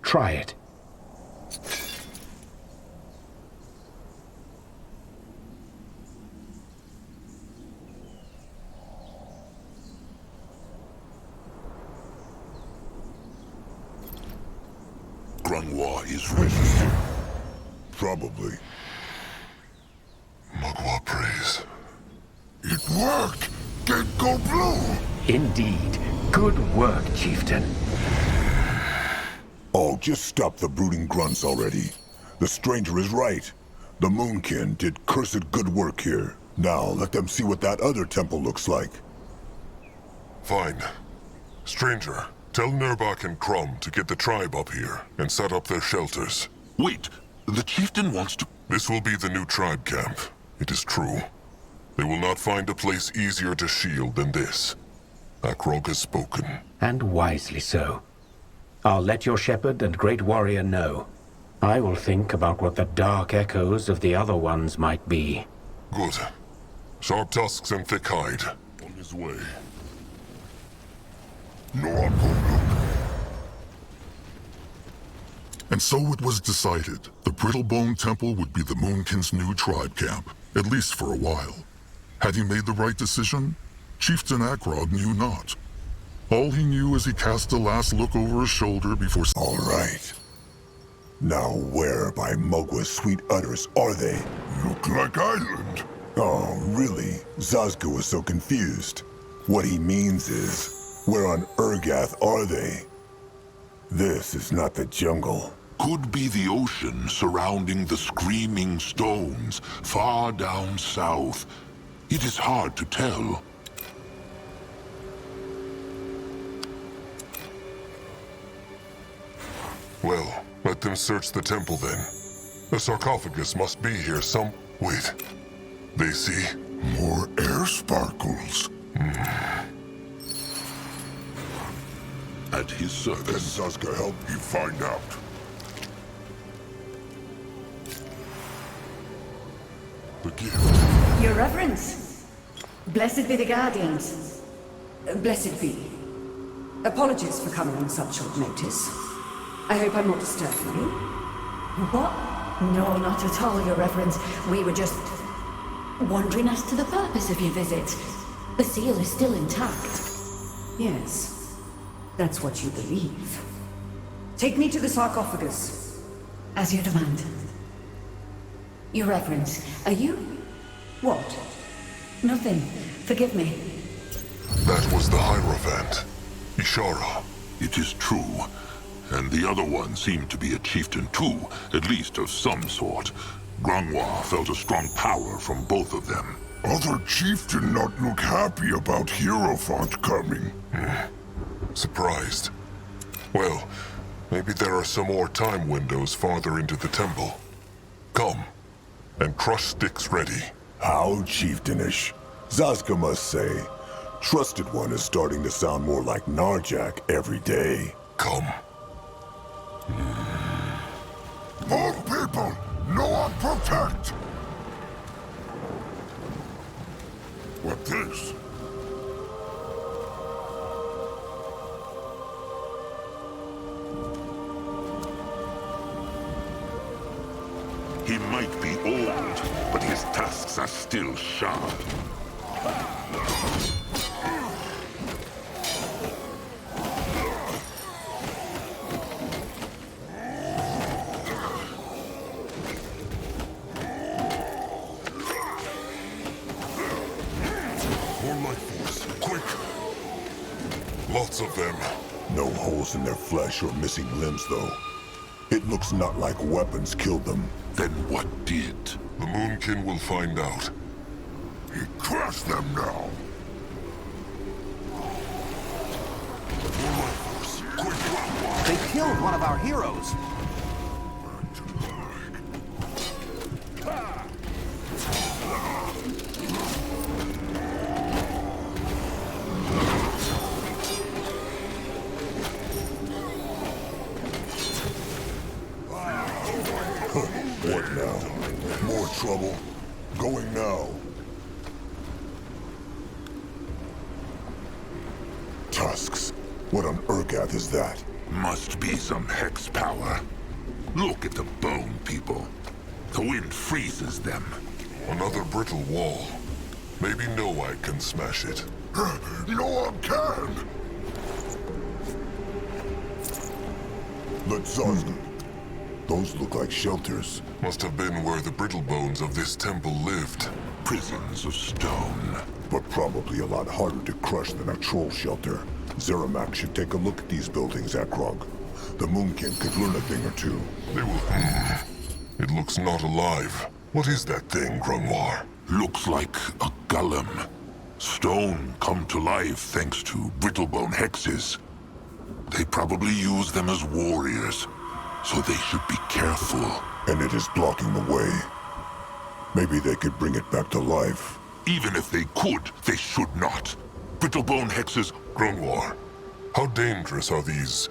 Try it. Grungwa is resistant. Probably. Magua prays. It worked! Gate go blue! Indeed. Good work, Chieftain. Oh, just stop the brooding grunts already. The stranger is right. The Moonkin did cursed good work here. Now, let them see what that other temple looks like. Fine. Stranger, tell Nurbok and Crum to get the tribe up here and set up their shelters. Wait, the chieftain wants to... This will be the new tribe camp. It is true. They will not find a place easier to shield than this. Akrog has spoken. And wisely so. I'll let your shepherd and great warrior know. I will think about what the dark echoes of the other ones might be. Good. Sharp tusks and thick hide. On his way. No, And so it was decided. The Brittlebone Temple would be the Moonkin's new tribe camp, at least for a while. Had he made the right decision? Chieftain Akrog knew not. All he knew as he cast a last look over his shoulder before... All right. Now where by Mugwa's sweet utters are they? Look like island. Oh, really? Zazka was so confused. What he means is, where on Urgath are they? This is not the jungle. Could be the ocean surrounding the screaming stones, far down south. It is hard to tell. Well, let them search the temple then. The sarcophagus must be here some... Wait. They see? More air sparkles. At his service. Can Zazka help you find out? The gift. Your Reverence. Blessed be the Guardians. Blessed be. Apologies for coming on such short notice. I hope I'm not disturbing you. What? No, not at all, Your Reverence. We were just wondering as to the purpose of your visit. The seal is still intact. Yes, that's what you believe. Take me to the sarcophagus. As you demand. Your Reverence, are you? What? Nothing. Forgive me. That was the Hierophant. Ishara. It is true. And the other one seemed to be a chieftain too, at least of some sort. Grungwa felt a strong power from both of them. Other chieftain not look happy about Hierophant coming. Surprised. Well, maybe there are some more time windows farther into the temple. Come, and crush sticks ready. How chieftanish. Zazka must say, Trusted One is starting to sound more like Narjak every day. Come. More people! No one protect! What this? He might be old, but his tusks are still sharp. Lots of them. No holes in their flesh or missing limbs, though. It looks not like weapons killed them. Then what did? The Moonkin will find out. He crushed them now. They killed one of our heroes. What now? More trouble? Going now. Tusks. What on Urgath is that? Must be some hex power. Look at the bone people. The wind freezes them. Another brittle wall. Maybe Noag can smash it. No one can! Let's Zazka. Those look like shelters. Must have been where the brittle bones of this temple lived. Prisons of stone. But probably a lot harder to crush than a troll shelter. Zeramak should take a look at these buildings, Akrog. The Moonkin could learn a thing or two. They will... It looks not alive. What is that thing, Grungwar? Looks like a golem. Stone come to life thanks to brittlebone hexes. They probably use them as warriors, so they should be careful. And it is blocking the way. Maybe they could bring it back to life. Even if they could, they should not. Brittlebone hexes... Grungwar, how dangerous are these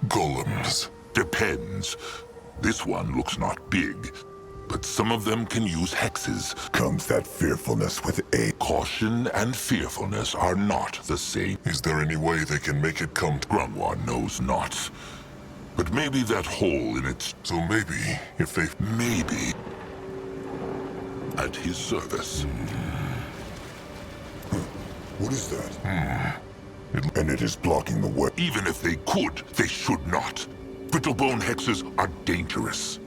golems? Depends. This one looks not big, but some of them can use hexes. Comes that fearfulness with age. Caution and fearfulness are not the same. Is there any way they can make it come to... Grungwar knows not. But maybe that hole in its... So maybe, if they... Maybe. At his service. What is that? And it is blocking the way. Even if they could, they should not. Brittlebone hexes are dangerous.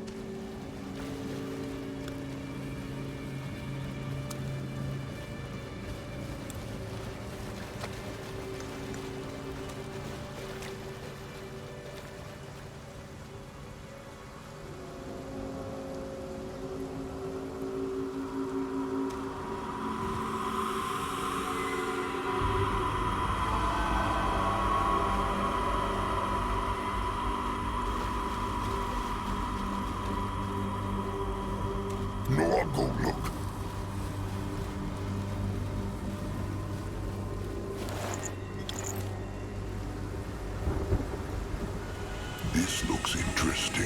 No, I'll go look. This looks interesting.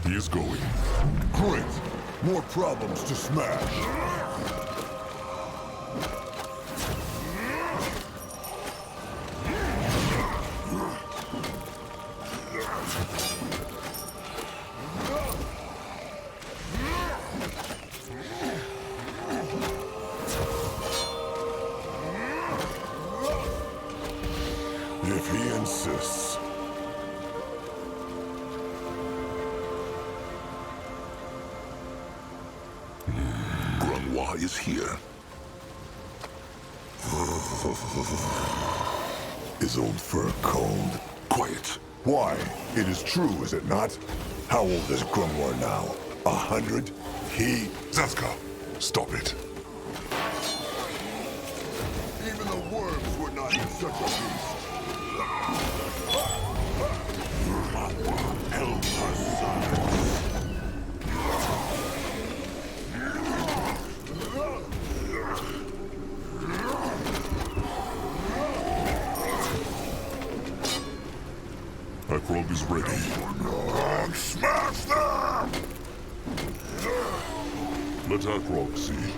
He is going. Great! More problems to smash! If he insists. Grungwar is here. His old fur cold. Quiet. Why? It is true, is it not? How old is Grungwar now? 100? He... Zaska, stop it. Even the worms were not in such a beast. Elves are sons. Akrog is ready. Smash them! Let Akrog see.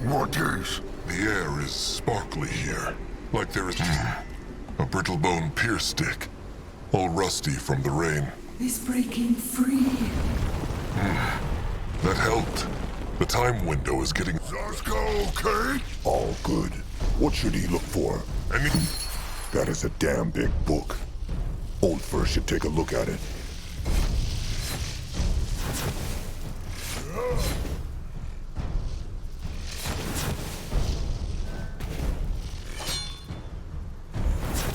What is? The air is sparkly here, like there is a brittlebone pierce stick, all rusty from the rain. He's breaking free. That helped. The time window is getting... Zaska okay? All good. What should he look for? That is a damn big book. Old Fur should take a look at it.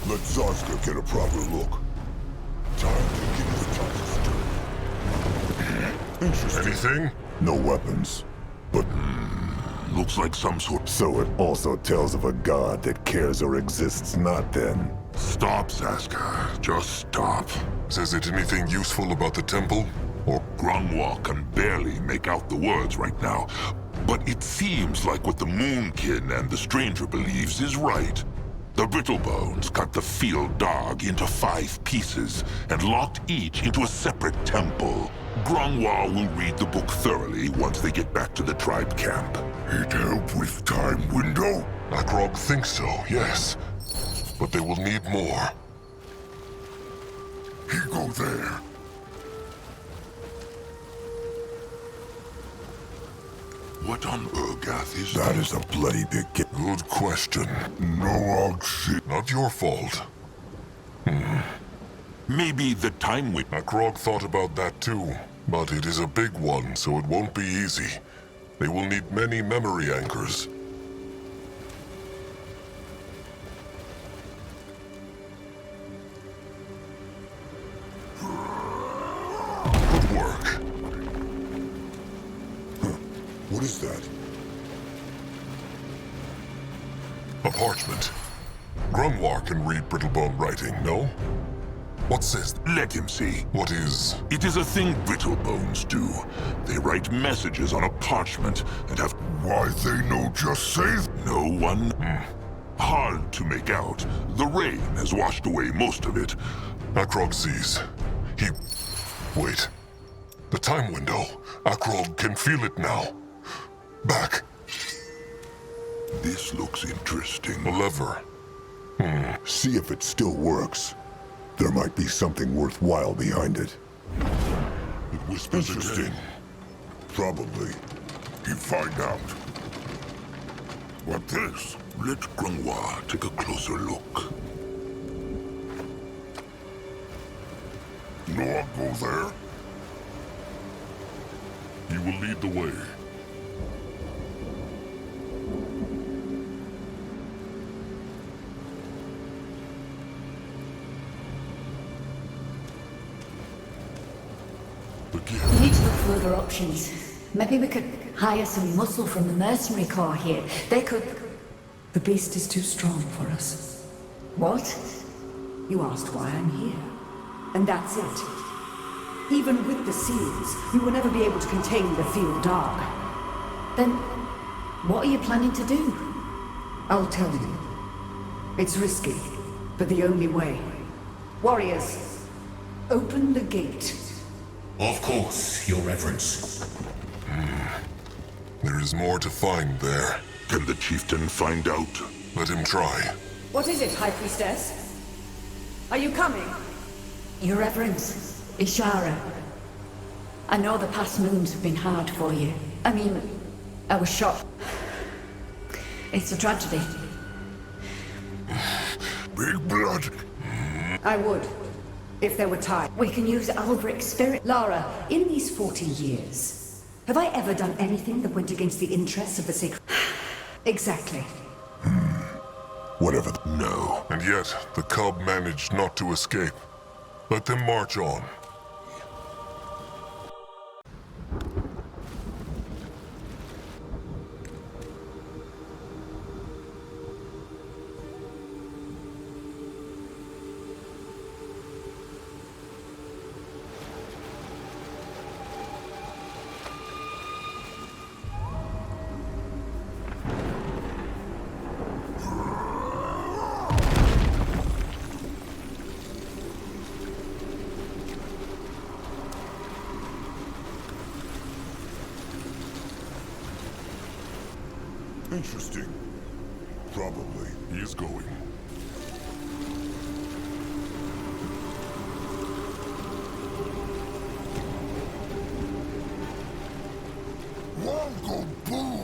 Let Zaska get a proper look. Time to get his touches done. Interesting. Anything? No weapons. But looks like some sort... So it also tells of a god that cares or exists not then. Stop, Zaska. Just stop. Says it anything useful about the temple? Or Grungwar can barely make out the words right now. But it seems like what the Moonkin and the Stranger believes is right. The Brittlebones cut the field dog into 5 pieces and locked each into a separate temple. Grungwar will read the book thoroughly once they get back to the tribe camp. He'd help with time window? Akrog thinks so, yes. But they will need more. He go there. What on Urgath is That is a bloody big Good question. No shit. Not your fault. Maybe the time we... Akrog thought about that too, but it is a big one, so it won't be easy. They will need many memory anchors. Good work. What is that? A parchment. Grungwar can read Brittlebone writing, no? What says? Let him see. What is? It is a thing Brittlebones do. They write messages on a parchment and have... Why, they know just say... No one? Hard to make out. The rain has washed away most of it. Akrog sees. He... Wait. The time window. Akrog can feel it now. Back. This looks interesting. A lever. See if it still works. There might be something worthwhile behind it. It whispers Interesting. Probably. You find out. What this? Let Grungwar take a closer look. No one go there? You will lead the way. We need to look for other options. Maybe we could hire some muscle from the mercenary corps here. They could... The beast is too strong for us. What? You asked why I'm here. And that's it. Even with the seals, we will never be able to contain the field dog. Then, what are you planning to do? I'll tell you. It's risky, but the only way. Warriors, open the gate. Of course, Your Reverence. There is more to find there. Can the chieftain find out? Let him try. What is it, High Priestess? Are you coming? Your Reverence, Ishara. I know the past moons have been hard for you. I mean, I was shocked. It's a tragedy. Big blood. I would, if there were time. We can use Albric's spirit. Lara, in these 40 years, have I ever done anything that went against the interests of the sacred... Exactly. Whatever. No. And yet, the cub managed not to escape. Let them march on. Interesting. Probably. He is going. Wongo boo!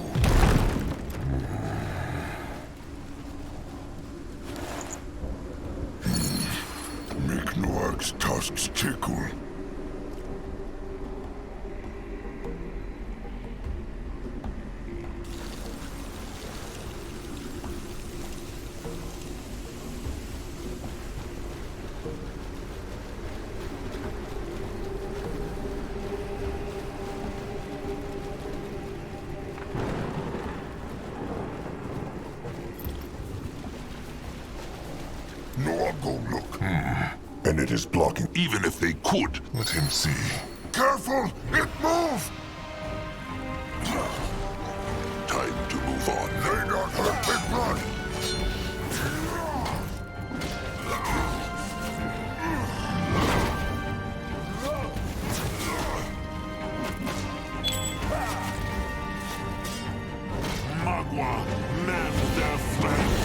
Make Noir's tusks tickle. Noir, go look. And it is blocking. Even if they could. Let him see. Careful! It moved! Time to move on. They not hurt Big Blood! Magua, mend their flesh!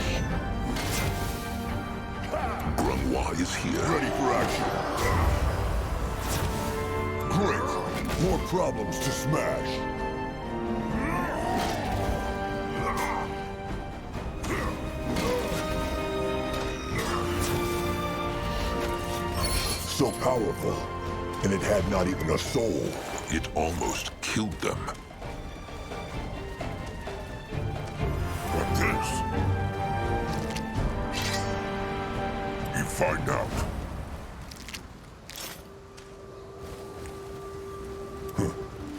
Grungwar is here. Ready for action. Great. More problems to smash. so powerful, and it had not even a soul. It almost killed them. What this? You find out.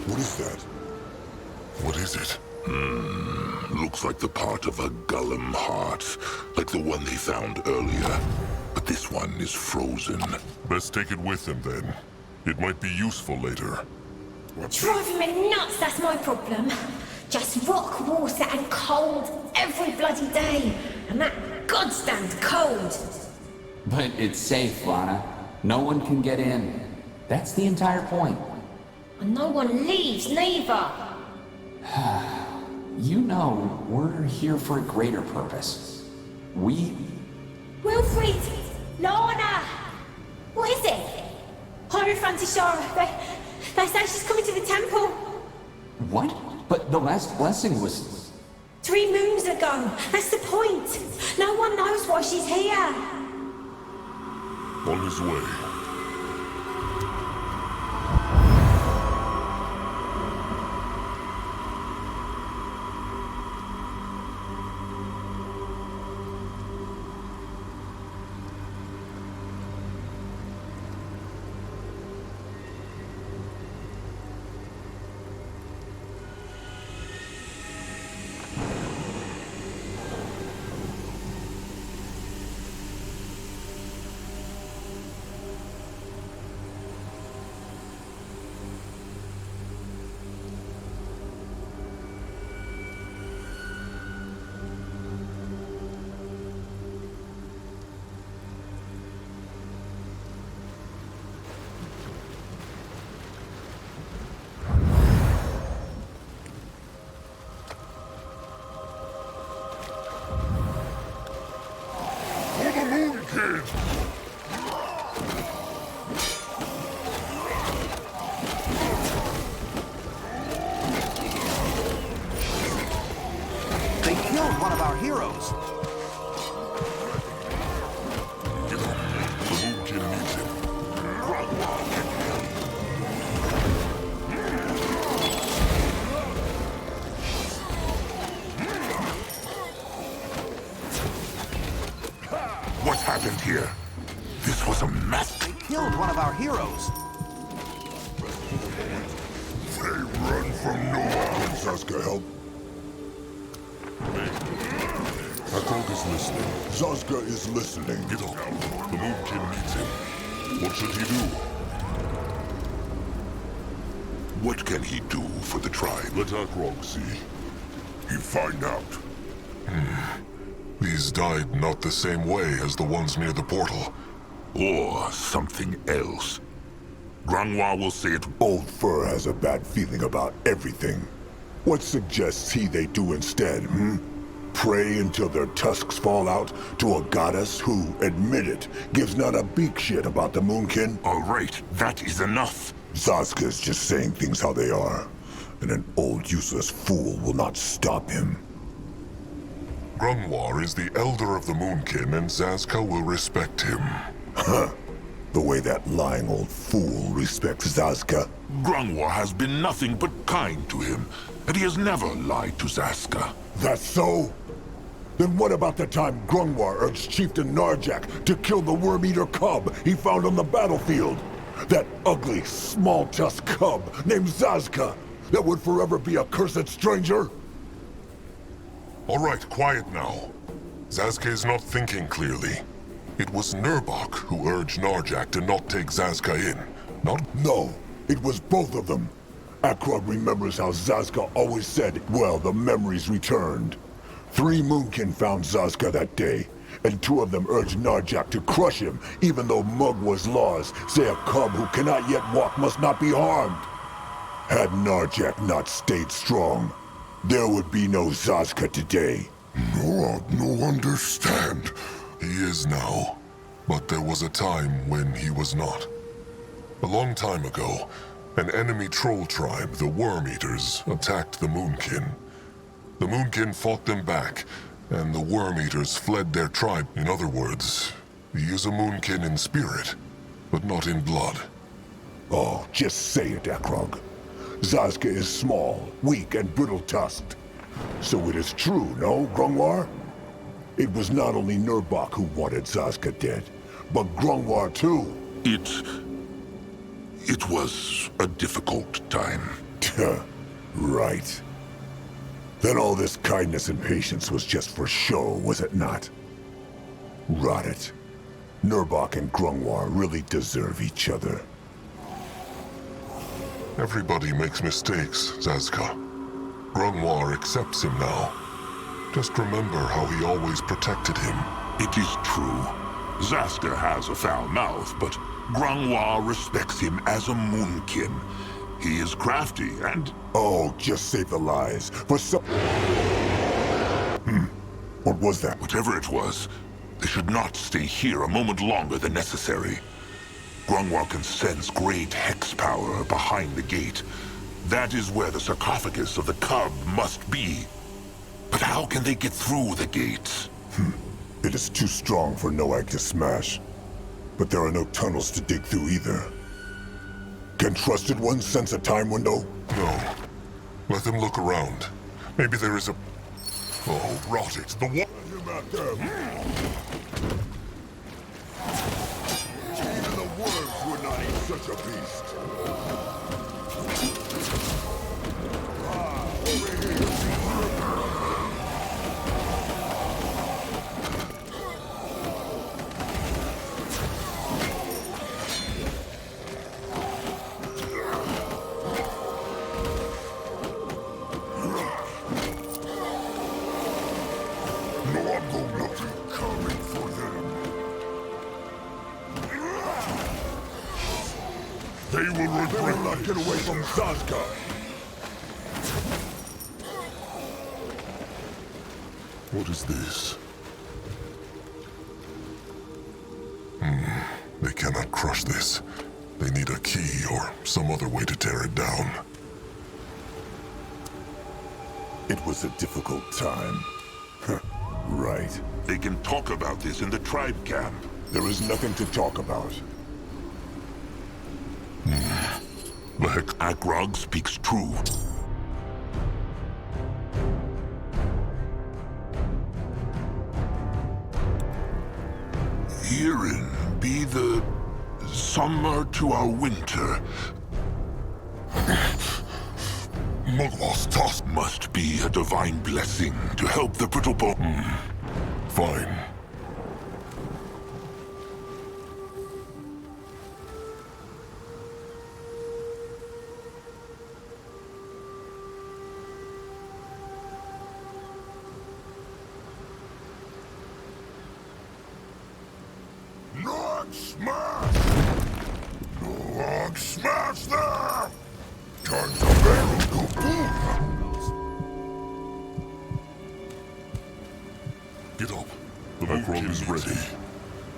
What is that? What is it? Looks like the part of a Gullum heart, like the one they found earlier. But this one is frozen. Best take it with them then. It might be useful later. Driving me nuts, that's my problem. Just rock, water and cold every bloody day. And that goddamn cold. But it's safe, Lana. No one can get in. That's the entire point. And no one leaves, neither. You know, we're here for a greater purpose. Wilfred! Lana! What is it? Hierophant Ishara. They say she's coming to the temple. What? But the last blessing was... 3 moons ago. That's the point. No one knows why she's here. On his way. They killed one of our heroes. What happened here? This was a mess. They killed one of our heroes. They run from no one. Can Zaska help? Akrog is listening. Zaska is listening. Get up. The Moonkin needs him. What should he do? What can he do for the tribe? Let Akrog see. You find out. These died not the same way as the ones near the portal. Or something else. Grangwa will say it. Old Fur has a bad feeling about everything. What suggests he they do instead, Pray until their tusks fall out to a goddess who, admit it, gives not a beak shit about the Moonkin? All right, that is enough. Zaska's just saying things how they are, and an old useless fool will not stop him. Grungwar is the elder of the Moonkin, and Zaska will respect him. Huh. The way that lying old fool respects Zaska. Grungwa has been nothing but kind to him, and he has never lied to Zaska. That's so? Then what about the time Grungwar urged Chieftain Narjak to kill the worm-eater cub he found on the battlefield? That ugly, small-tusked cub named Zaska that would forever be a cursed stranger? All right, quiet now. Zaska is not thinking clearly. It was Nurbok who urged Narjak to not take Zaska in, not... No, it was both of them. Akrog remembers how Zaska always said, well, the memories returned. 3 Moonkin found Zaska that day, and 2 of them urged Narjak to crush him, even though Mugwa's laws say a cub who cannot yet walk must not be harmed. Had Narjak not stayed strong, there would be no Zaska today. No understand. He is now, but there was a time when he was not. A long time ago, an enemy troll tribe, the Worm-Eaters, attacked the Moonkin. The Moonkin fought them back, and the Worm-Eaters fled their tribe. In other words, he is a Moonkin in spirit. but not in blood. Oh, just say it, Akrog. Zazka is small, weak, and brittle-tusked. So it is true, no, Grungwar? It was not only Nurbok who wanted Zazka dead, but Grungwar too. It was a difficult time. Right. Then all this kindness and patience was just for show, was it not? Rot it. Nurbok and Grungwar really deserve each other. Everybody makes mistakes, Zazka. Grungwar accepts him now. Just remember how he always protected him. It is true. Zazka has a foul mouth, but Grungwar respects him as a moonkin. He is crafty and... Oh, just say the lies. For some... What was that? Whatever it was, they should not stay here a moment longer than necessary. Grungwar can sense great hex power behind the gate. That is where the sarcophagus of the cub must be. But how can they get through the gate? It is too strong for Noag to smash. But there are no tunnels to dig through either. Can Trusted One sense a time window? No. Let them look around. Maybe there is a... Oh, rot it. The one... Even the worms would not eat such a beast. Over here. They will regret not get away from Zazka. What is this? They cannot crush this. They need a key or some other way to tear it down. It was a difficult time. Right. They can talk about this in the tribe camp. There is nothing to talk about. The Akrog speaks true. Herein be the summer to our winter. Mugwal's toss must be a divine blessing to help the brittle bone. Fine. Nog smash! Nog smash there! Time to barrel to boom! Get up. The Akrog is ready.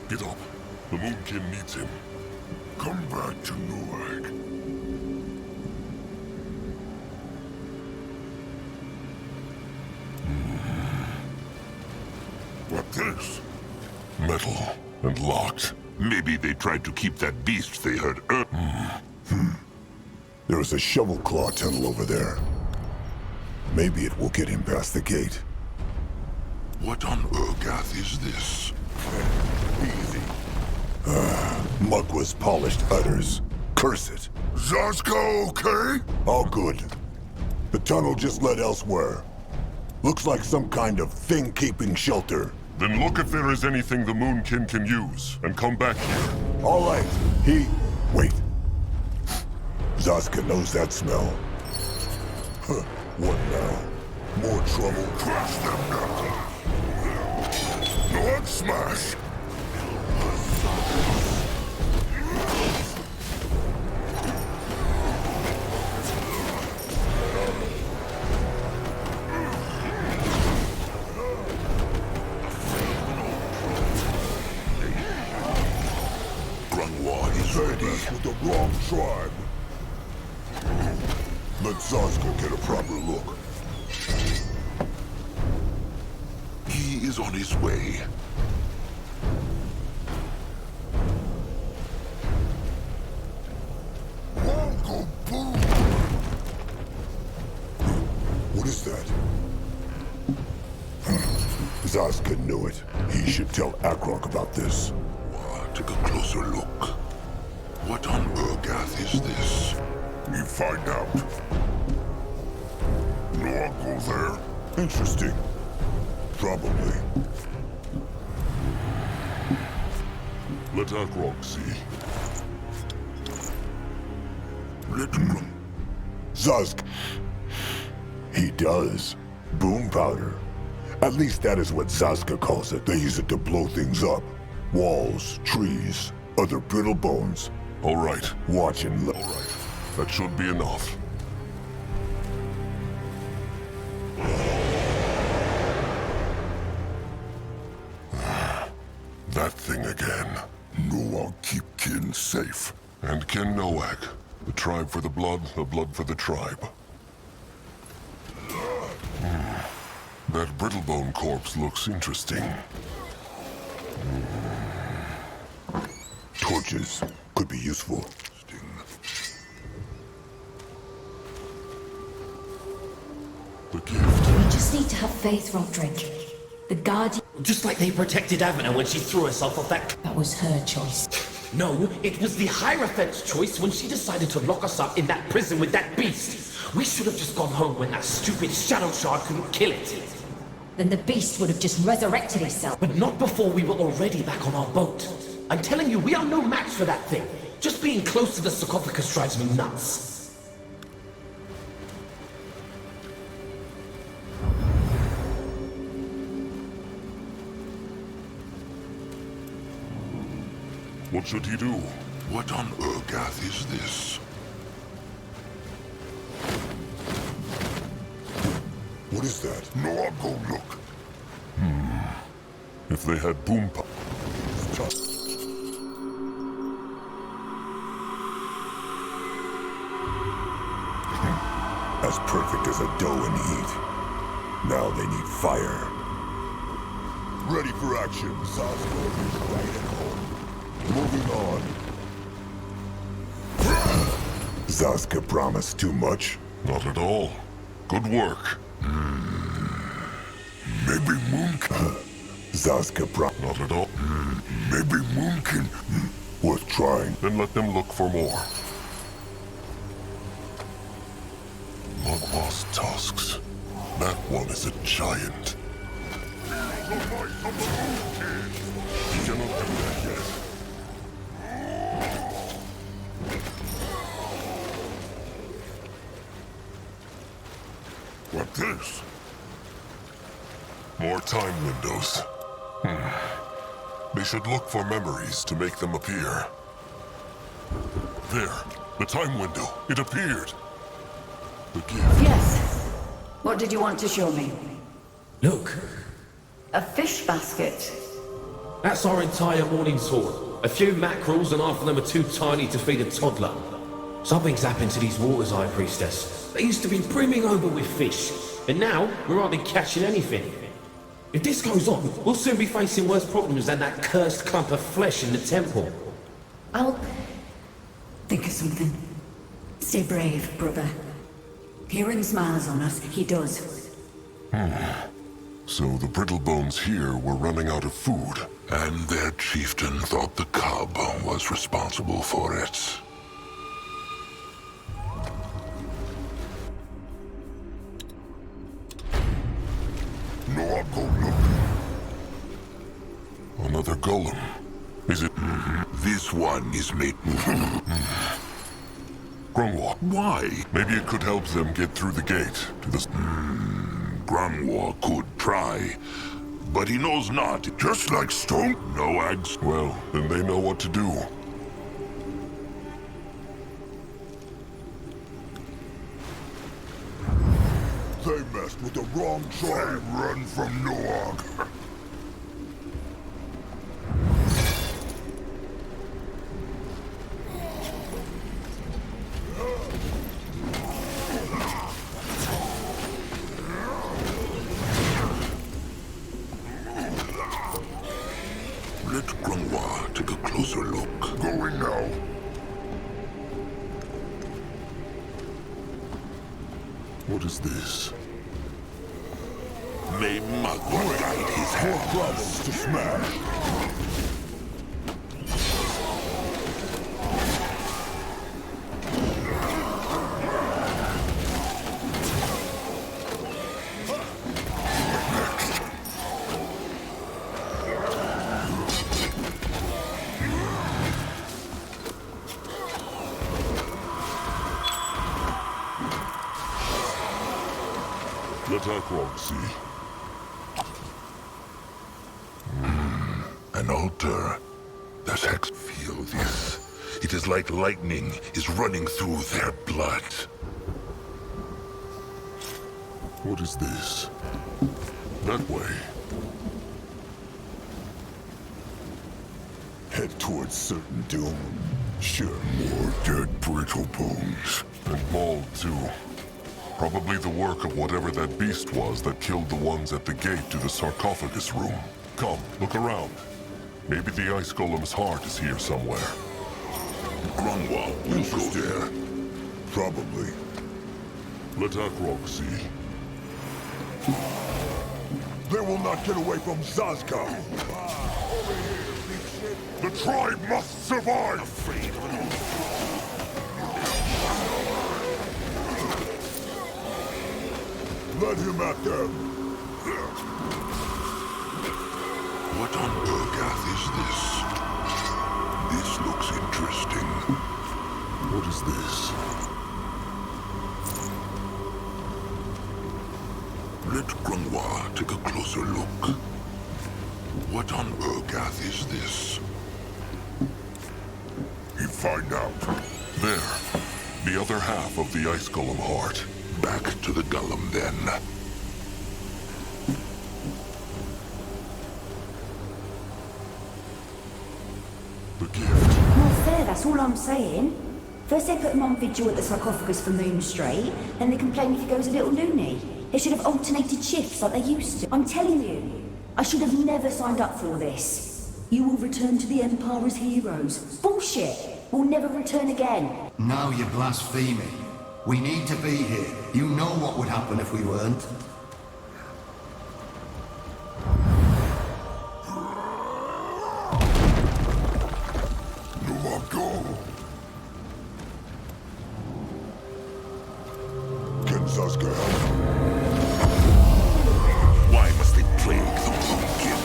Get up. The Moonkin needs him. Come back to Noag. What this? Metal and locked. Maybe they tried to keep that beast they heard There is a shovel claw tunnel over there. Maybe it will get him past the gate. What on Urgath is this? Easy. Mugwa's polished udders. Curse it. Zazka okay? All good. The tunnel just led elsewhere. Looks like some kind of thing-keeping shelter. Then look if there is anything the Moonkin can use, and come back here. All right. Wait. Zazka knows that smell. What now? More trouble? Crush them now. Nog smash! Grungwar is ready. With the wrong tribe. Let Zazka get a proper look. He is on his way. Zaska knew it. He should tell Akrog about this. Take a closer look. What on Urgath is this? You find out. No, I'll go there. Interesting. Probably. Let Akrog see. Let him. Zusk. He does. Boom powder. At least that is what Zaska calls it. They use it to blow things up. Walls, trees, other brittle bones. All right. Watch and look. All right. That should be enough. That thing again. No, I'll keep kin safe. And Kin Noag. The tribe for the blood for the tribe. That brittlebone corpse looks interesting. Torches could be useful. The gift. We just need to have faith, Roderick. The Guardian... Just like they protected Avena when she threw herself off that... That was her choice. No, it was the Hierophant's choice when she decided to lock us up in that prison with that beast. We should have just gone home when that stupid Shadow Shard couldn't kill it. Then the beast would have just resurrected itself. But not before we were already back on our boat. I'm telling you, we are no match for that thing. Just being close to the sarcophagus drives me nuts. What should he do? What on Urgath is this? What is that? No, I'll go look. If they had boom power. As perfect as a dough in heat. Now they need fire. Ready for action. Zaska is right at home. Moving on. Zaska promised too much? Not at all. Good work. Maybe Moonkin. Zaska Not at all. Maybe Moonkin. Worth trying. Then let them look for more. Mugwall's tusks. That one is a giant. He cannot do that yet. What this? More time windows. They should look for memories to make them appear. There, the time window. It appeared. The gift. Yes. What did you want to show me? Look, A fish basket. that's our entire morning's haul. A few mackerels and half of them are too tiny to feed a toddler. Something's happened to these waters, High Priestess. They used to be brimming over with fish, and now we're hardly catching anything. If this goes on, we'll soon be facing worse problems than that cursed clump of flesh in the temple. I'll think of something. Stay brave, brother. Kieran smiles on us, he does. So the brittlebones here were running out of food. And their chieftain thought the cub was responsible for it. No, I'll go look. Another golem. Is it? This one is made... Grungwald. Why? Maybe it could help them get through the gate to the... Grungwald could try, but he knows not. Just like stone Noags. Well, then they know what to do. They messed with the wrong tribe. Run from Noag. Let Grungwa take a closer look. Going now. What is this? May Magua guide his hand. More problems to smash. Let Akrog see. An altar. The Hex feel this. It is like lightning is running through their blood. What is this? That way. Head towards certain doom. Sure, more dead brittle bones. And mauled too. Probably the work of whatever that beast was that killed the ones at the gate to the sarcophagus room. Come, look around. Maybe the ice golem's heart is here somewhere. Grungwa will go there. Probably. Let Akrog see. They will not get away from Zazka! The tribe must survive! Afraid of an old... Let him at them! What on Urgath is this? This looks interesting. What is this? Let Grungwa take a closer look. What on Urgath is this? You find out. There. The other half of the ice golem heart. Back to the golem then. The gift. Not fair, that's all I'm saying. First they put him on vigil at the sarcophagus for Moon Straight, then they complain if he goes a little loony. They should have alternated shifts like they used to. I'm telling you, I should have never signed up for all this. You will return to the Empire as heroes. Bullshit! We'll never return again. Now you're blaspheming. We need to be here. You know what would happen if we weren't. No, go. Can Zazka help? Why must they plague the pumpkin?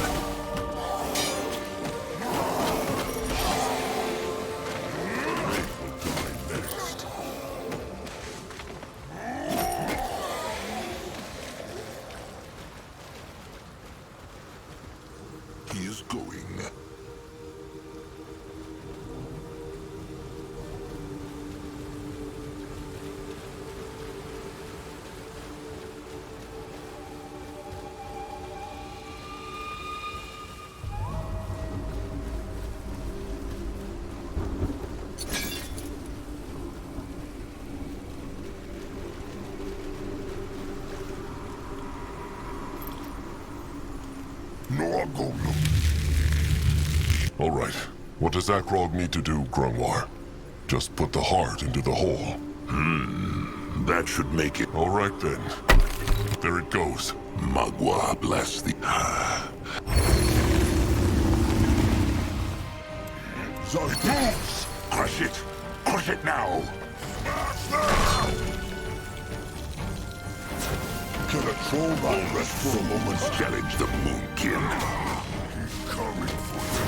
He is going. No, I'll go. All right. What does Akrog need to do, Grungwar? Just put the heart into the hole. That should make it. All right then. There it goes. Magua bless the... Zazka! Crush it! Crush it now! Can a troll not rest for a moment's challenge the Moonkin? He's coming for you.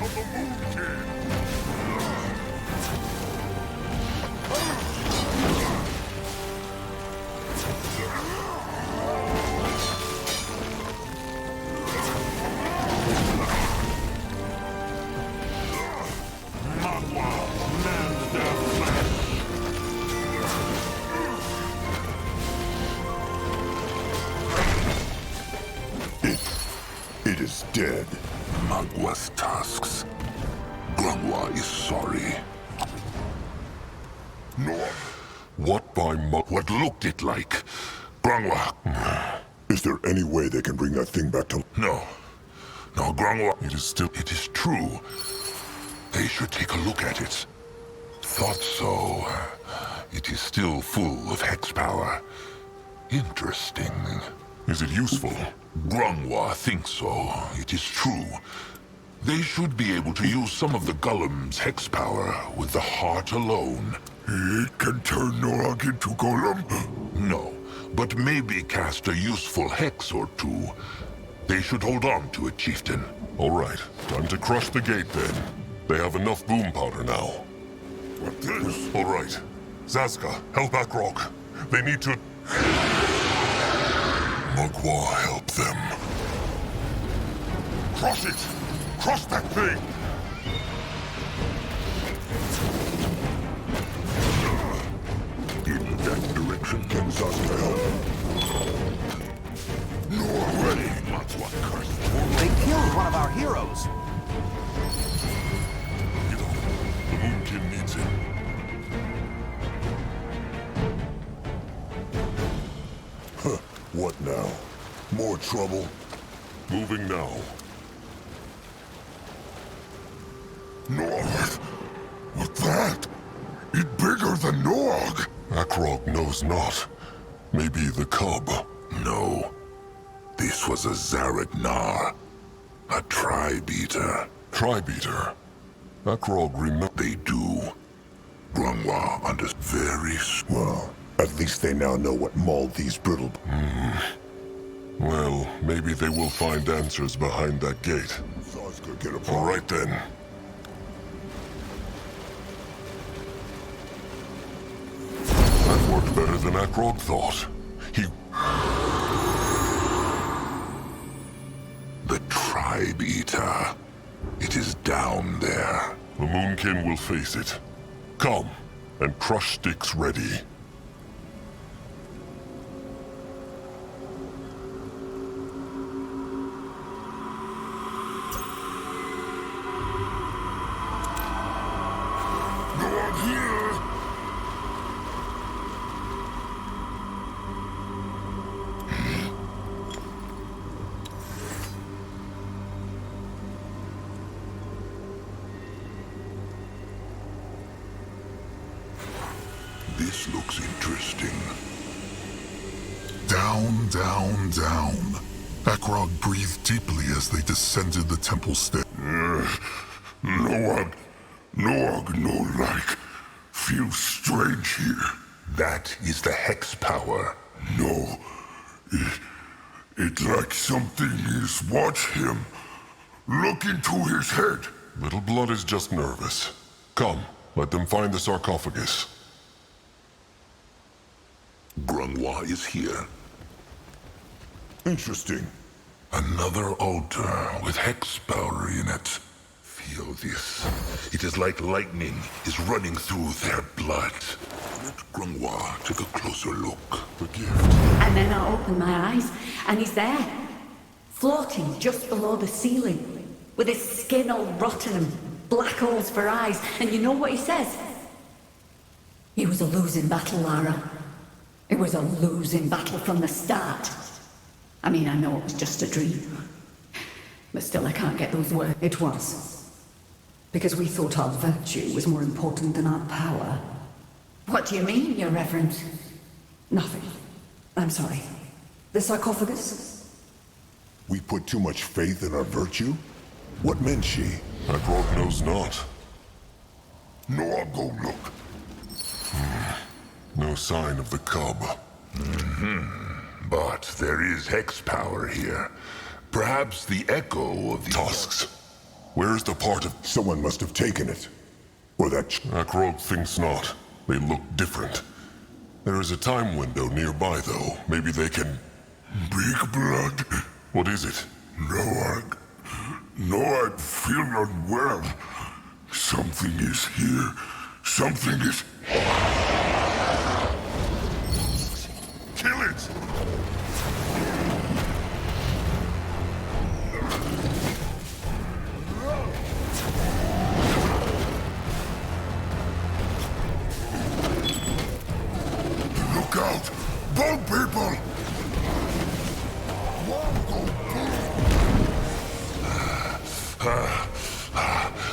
Of the Moonkin! It is dead. Magua's tasks. Grungwa is sorry. No. What by What looked it like? Grungwa. Is there any way they can bring that thing back to... No. No, Grungwa. It is still... It is true. They should take a look at it. Thought so. it is still full of hex power. Interesting. Is it useful? Grungwa thinks so. It is true. They should be able to use some of the Golem's hex power with the heart alone. It can turn Norog into Golem? No, but maybe cast a useful hex or two. They should hold on to it, Chieftain. All right, time to crush the gate then. They have enough boom powder now. What this? All right, Zaska, help Akrog. They need to... Magua, help them. Crush it! Crush that thing! In that direction, can Zaska help? No, already! Magua cursed. They killed one of our heroes. The Moonkin needs him. Huh, what now? More trouble? Moving now. Noog! What's that? It's bigger than Noog! Akrog knows not. Maybe the cub. No. This was a Zaradnar. A tribe-eater. Tribe-eater? Akrog remember... They do. Grungwa very... Well, at least they now know what mauled these brittle... Well, maybe they will find answers behind that gate. All right then. That worked better than Akrog thought. He... The tribe-eater. It is down there. The Moonkin will face it. Come, and crush sticks ready. This looks interesting. Down, down, down. Akrog breathed deeply as they descended the temple stairs. Noog, no like. Feels strange here. That is the hex power. No. It's like something is watch him. Look into his head. Little Blood is just nervous. Come, let them find the sarcophagus. Grungwa is here. Interesting. Another altar with hex power in it. Feel this. It is like lightning is running through their blood. Let Grungwa take a closer look. The gift. And then I open my eyes, and he's there. Floating just below the ceiling. With his skin all rotten and black holes for eyes. And you know what he says? He was a losing battle, Lara. It was a losing battle from the start. I mean, I know it was just a dream. But still, I can't get those words. It was. Because we thought our virtue was more important than our power. What do you mean, Your Reverence? Nothing. I'm sorry. The sarcophagus? We put too much faith in our virtue? What meant she? Akrog knows not. No, I'll go look. No sign of the cub. But there is hex power here. Perhaps the echo of the... Tusks. Where's the part of... Someone must have taken it. Or that... Akrog thinks not. They look different. There is a time window nearby, though. Maybe they can... Big blood? What is it? No, I feel unwell. Something is here. Something is... Kill it! Look out! Bone people!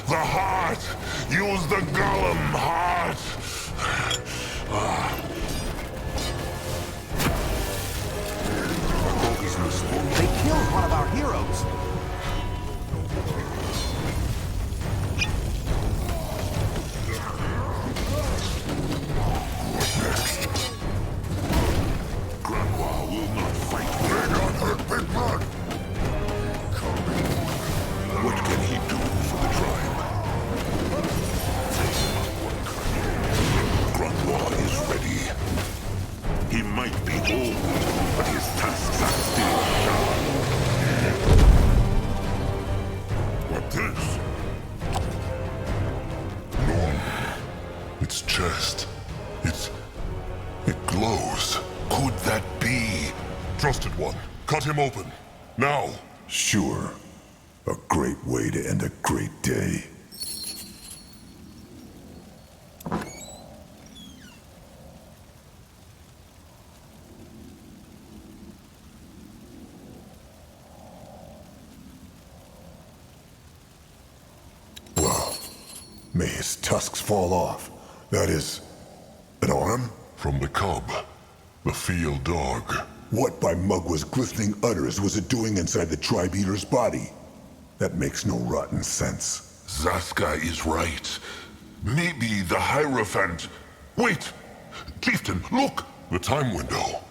The heart! Use the golem heart! They killed one of our heroes. Grandma will not fight. They got hurt big blood. What can he do for the tribe? Grandma is ready. He might be old, but his tusks are still sharp. What this? No. Its chest. It glows. Could that be? Trusted one, cut him open. Now. Sure. A great way to end a great day. Well, may his tusks fall off. That is, an arm? From the cub, the field dog. What by Mugwa's glistening udders was it doing inside the tribe eater's body? That makes no rotten sense. Zaska is right. Maybe the Hierophant... Wait! Chieftain, look! The time window.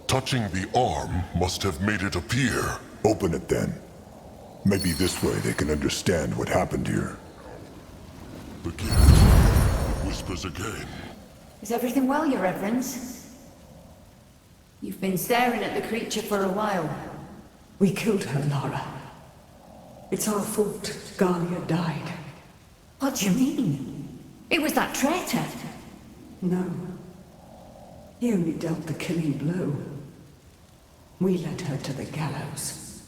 Touching the arm must have made it appear. Open it then. Maybe this way they can understand what happened here. The gift whispers again. Is everything well, Your Reverence? You've been staring at the creature for a while. We killed her, Lara. It's our fault Galia died. What do you mean? It was that traitor. No. He only dealt the killing blow. We led her to the gallows.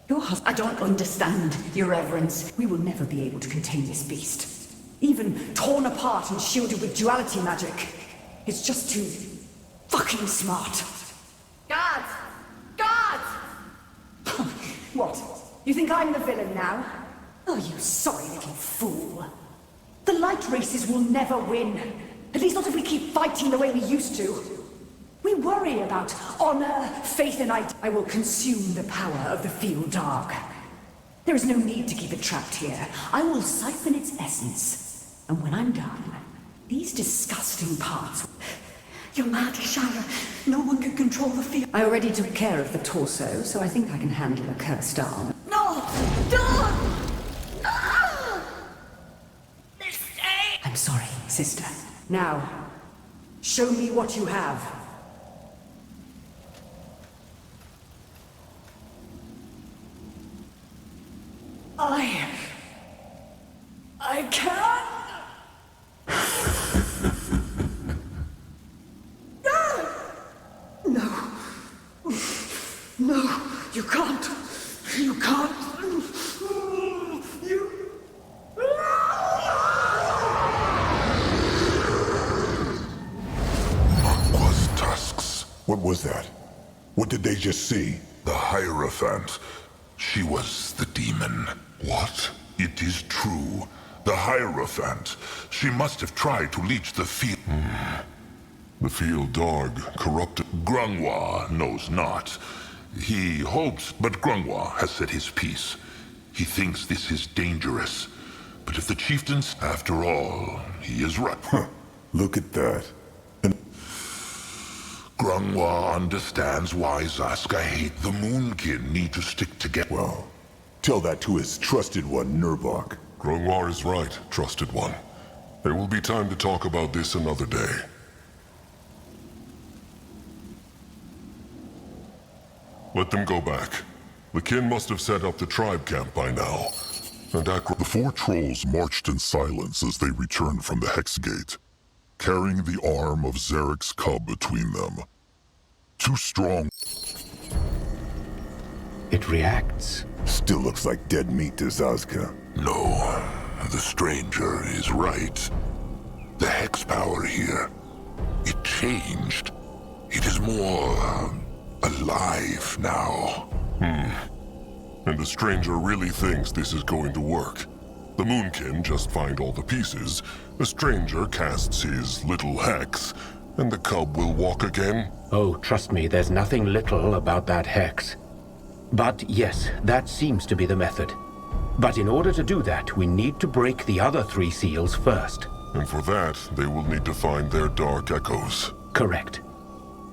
Your husband... I don't understand, Your Reverence. We will never be able to contain this beast. Even torn apart and shielded with duality magic. It's just too... fucking smart. Guards! Guards! What? You think I'm the villain now? Oh, you sorry little fool. The light races will never win. At least not if we keep fighting the way we used to. We worry about honor, faith, and I will consume the power of the field dog. There is no need to keep it trapped here. I will siphon its essence. And when I'm done, these disgusting parts... You're mad, Shara. No one can control the field. I already took care of the torso, so I think I can handle a cursed arm. No! Don't! Ah! I'm sorry, sister. Now, show me what you have. I can't. No, you can't. You can't. Mugwa's tusks. What was that? What did they just see? The Hierophant. She was the demon. What? It is true. The Hierophant. She must have tried to leech the field. The field dog corrupted. Grungwa knows not. He hopes, but Grungwa has said his piece. He thinks this is dangerous. But if the chieftains, after all, he is right. Huh. Look at that. Grungwa understands why Zaska hate the Moonkin need to stick together. Well, tell that to his trusted one, Nurbok. Grungwa is right, trusted one. There will be time to talk about this another day. Let them go back. The kin must have set up the tribe camp by now. And Akrog... The four trolls marched in silence as they returned from the Hex Gate, carrying the arm of Zarek's cub between them. Too strong. It reacts. Still looks like dead meat to Zazka. No, the stranger is right. The hex power here, it changed. It is more... alive now. And the stranger really thinks this is going to work. The Moonkin just find all the pieces, the stranger casts his little hex, and the cub will walk again? Oh, trust me, there's nothing little about that hex. But yes, that seems to be the method. But in order to do that, we need to break the other 3 seals first. And for that, they will need to find their dark echoes. Correct.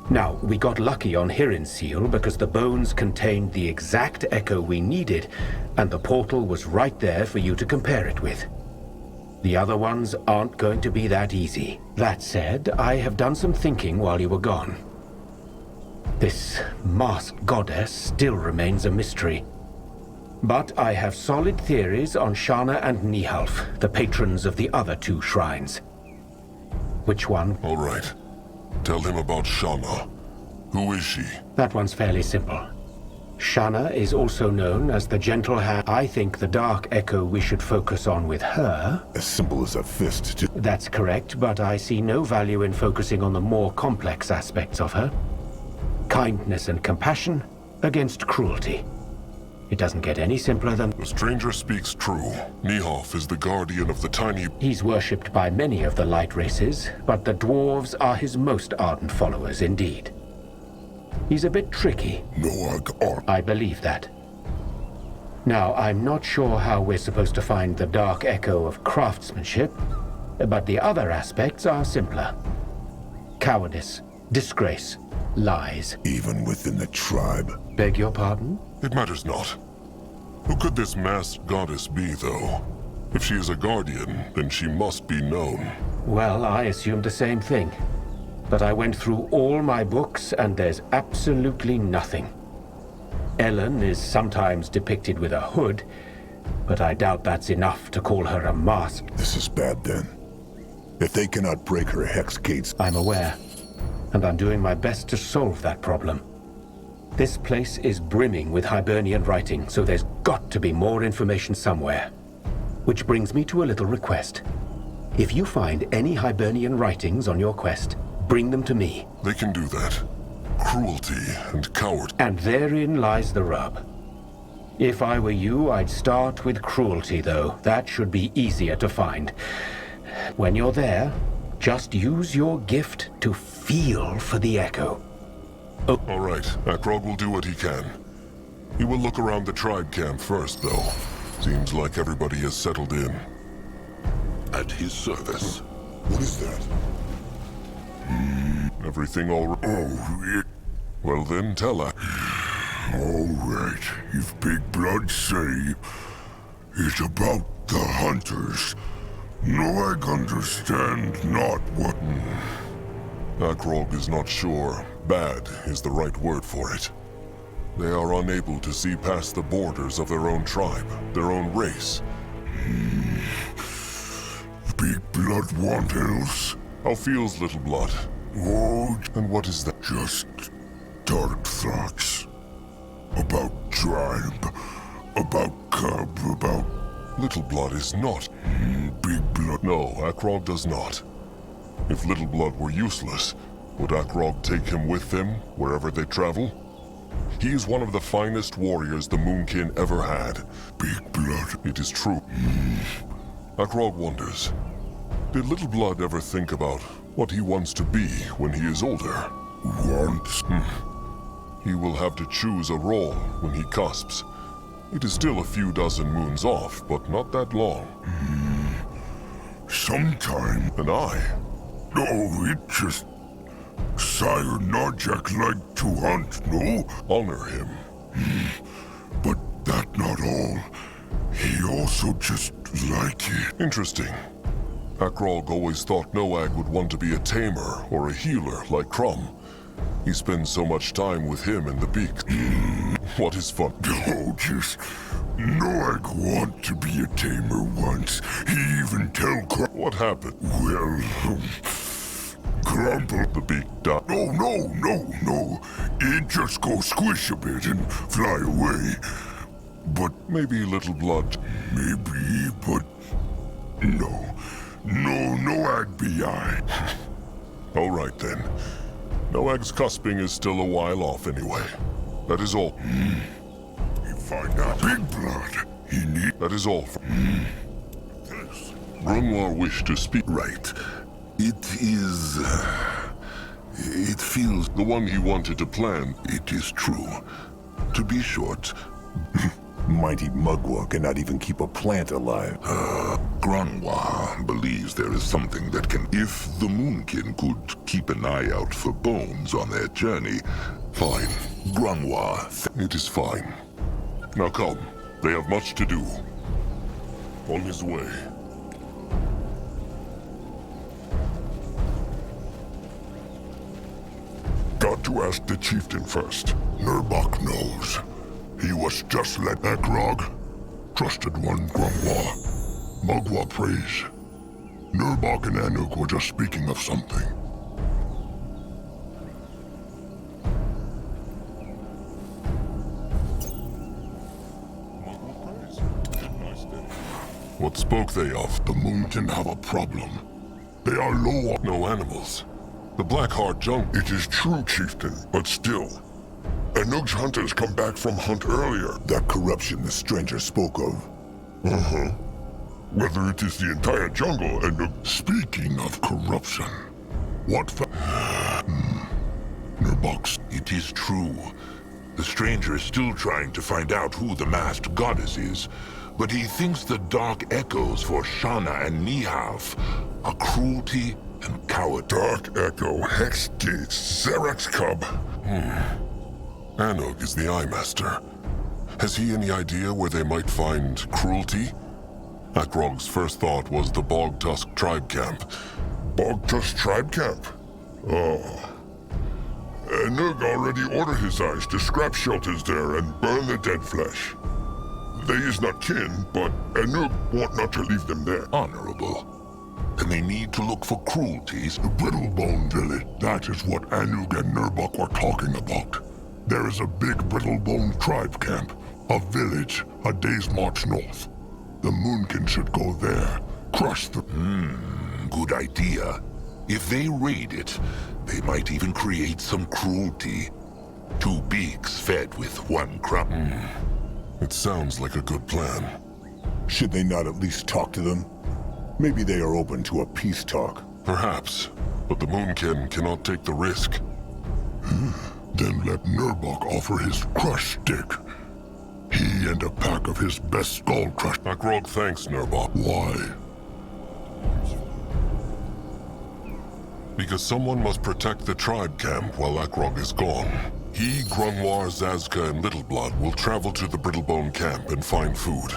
Now, we got lucky on Hirin's seal because the bones contained the exact echo we needed, and the portal was right there for you to compare it with. The other ones aren't going to be that easy. That said, I have done some thinking while you were gone. This masked goddess still remains a mystery. But I have solid theories on Shana and Nihalf, the patrons of the other 2 shrines. Which one? All right. Tell him about Shana. Who is she? That one's fairly simple. Shana is also known as the Gentle Hand. I think the dark echo we should focus on with her... As simple as a fist. That's correct, but I see no value in focusing on the more complex aspects of her. Kindness and compassion against cruelty. It doesn't get any simpler than... The stranger speaks true. Nihalf is the guardian of the tiny... He's worshipped by many of the light races, but the dwarves are his most ardent followers indeed. He's a bit tricky. I believe that. Now, I'm not sure how we're supposed to find the dark echo of craftsmanship, but the other aspects are simpler. Cowardice, disgrace, lies. Even within the tribe. Beg your pardon? It matters not. Who could this masked goddess be, though? If she is a guardian, then she must be known. Well, I assumed the same thing. But I went through all my books, and there's absolutely nothing. Ellen is sometimes depicted with a hood, but I doubt that's enough to call her a mask. This is bad, then. If they cannot break her hex gates... I'm aware, and I'm doing my best to solve that problem. This place is brimming with Hibernian writing, so there's got to be more information somewhere. Which brings me to a little request. If you find any Hibernian writings on your quest, bring them to me. They can do that. Cruelty and coward. And therein lies the rub. If I were you, I'd start with cruelty, though. That should be easier to find. When you're there, just use your gift to feel for the echo. Oh. All right, Akrog will do what he can. He will look around the tribe camp first, though. Seems like everybody has settled in. At his service. What is that? Everything all right? Oh, Well then, tell us. All right, if Big Blood say it's about the hunters, no, I understand not what... Akrog is not sure. Bad is the right word for it. They are unable to see past the borders of their own tribe, their own race. Big Blood want Elves? How feels Little Blood? Oh, and what is that? Just dark thoughts. About tribe, about cub, about... Little Blood is not. Big Blood... No, Akrog does not. If Little Blood were useless, would Akrog take him with them, wherever they travel? He is one of the finest warriors the Moonkin ever had. Big Blood. It is true. Akrog wonders, did Little Blood ever think about what he wants to be when he is older? Wants? He will have to choose a role when he cusps. It is still a few dozen moons off, but not that long. Sometime. And I? No, it just... Sire Narjak liked to hunt, no? Honor him. But that not all. He also just like it. Interesting. Akrog always thought Noag would want to be a tamer or a healer like Crumb. He spends so much time with him and the beak. What is fun? Oh, just... Noag want to be a tamer once. He even tell Crumb... What happened? Well, Crumble... The beak died. No. It just go squish a bit and fly away. But... Maybe Little Blood. Maybe, but... No, Noag be I. All right, then. Noag's cusping is still a while off anyway. That is all. He find out Big Blood. He need... That is all. Grimoire wished to speak. Right. It is... it feels the one he wanted to plan. It is true. To be short... Mighty Mugwort cannot even keep a plant alive. Grimoire believes there is something that can... If the Moonkin could keep an eye out for bones on their journey... Fine. Grimoire... It is fine. Now come. They have much to do. On his way. Got to ask the chieftain first. Nurbok knows. He was just let Akrog. Trusted one, Grimoire. Mugwort praise. Nurbok and Anuk were just speaking of something. What spoke they of? The Moonkin have a problem. They are low on... No animals. The Blackheart jungle. It is true, chieftain, but still. Anuk's hunters come back from hunt earlier. That corruption the stranger spoke of. Uh-huh. Whether it is the entire jungle, Anuk... Speaking of corruption, what Nurbok's... It is true. The stranger is still trying to find out who the masked goddess is, but he thinks the dark echoes for Shana and Nihav are cruelty and coward. Dark Echo, Hexgate, Zarek's cub. Anog is the Eye Master. Has he any idea where they might find cruelty? Akrog's first thought was the Bogtusk tribe camp. Bogtusk tribe camp? Oh. Anog already ordered his eyes to scrap shelters there and burn the dead flesh. They is not kin, but Anuk want not to leave them there. Honorable. And they need to look for cruelties. The Brittlebone village, that is what Anuk and Nurbok were talking about. There is a big Brittlebone tribe camp, a village a day's march north. The Moonkin should go there, crush the... Good idea. If they raid it, they might even create some cruelty. 2 beaks fed with 1 crumb. It sounds like a good plan. Should they not at least talk to them? Maybe they are open to a peace talk. Perhaps, but the Moonkin cannot take the risk. Then let Nurbok offer his crush stick. He and a pack of his best skull crush... Akrog thanks Nurbok. Why? Because someone must protect the tribe camp while Akrog is gone. He, Grimoire, Zazka, and Littleblood will travel to the Brittlebone camp and find food.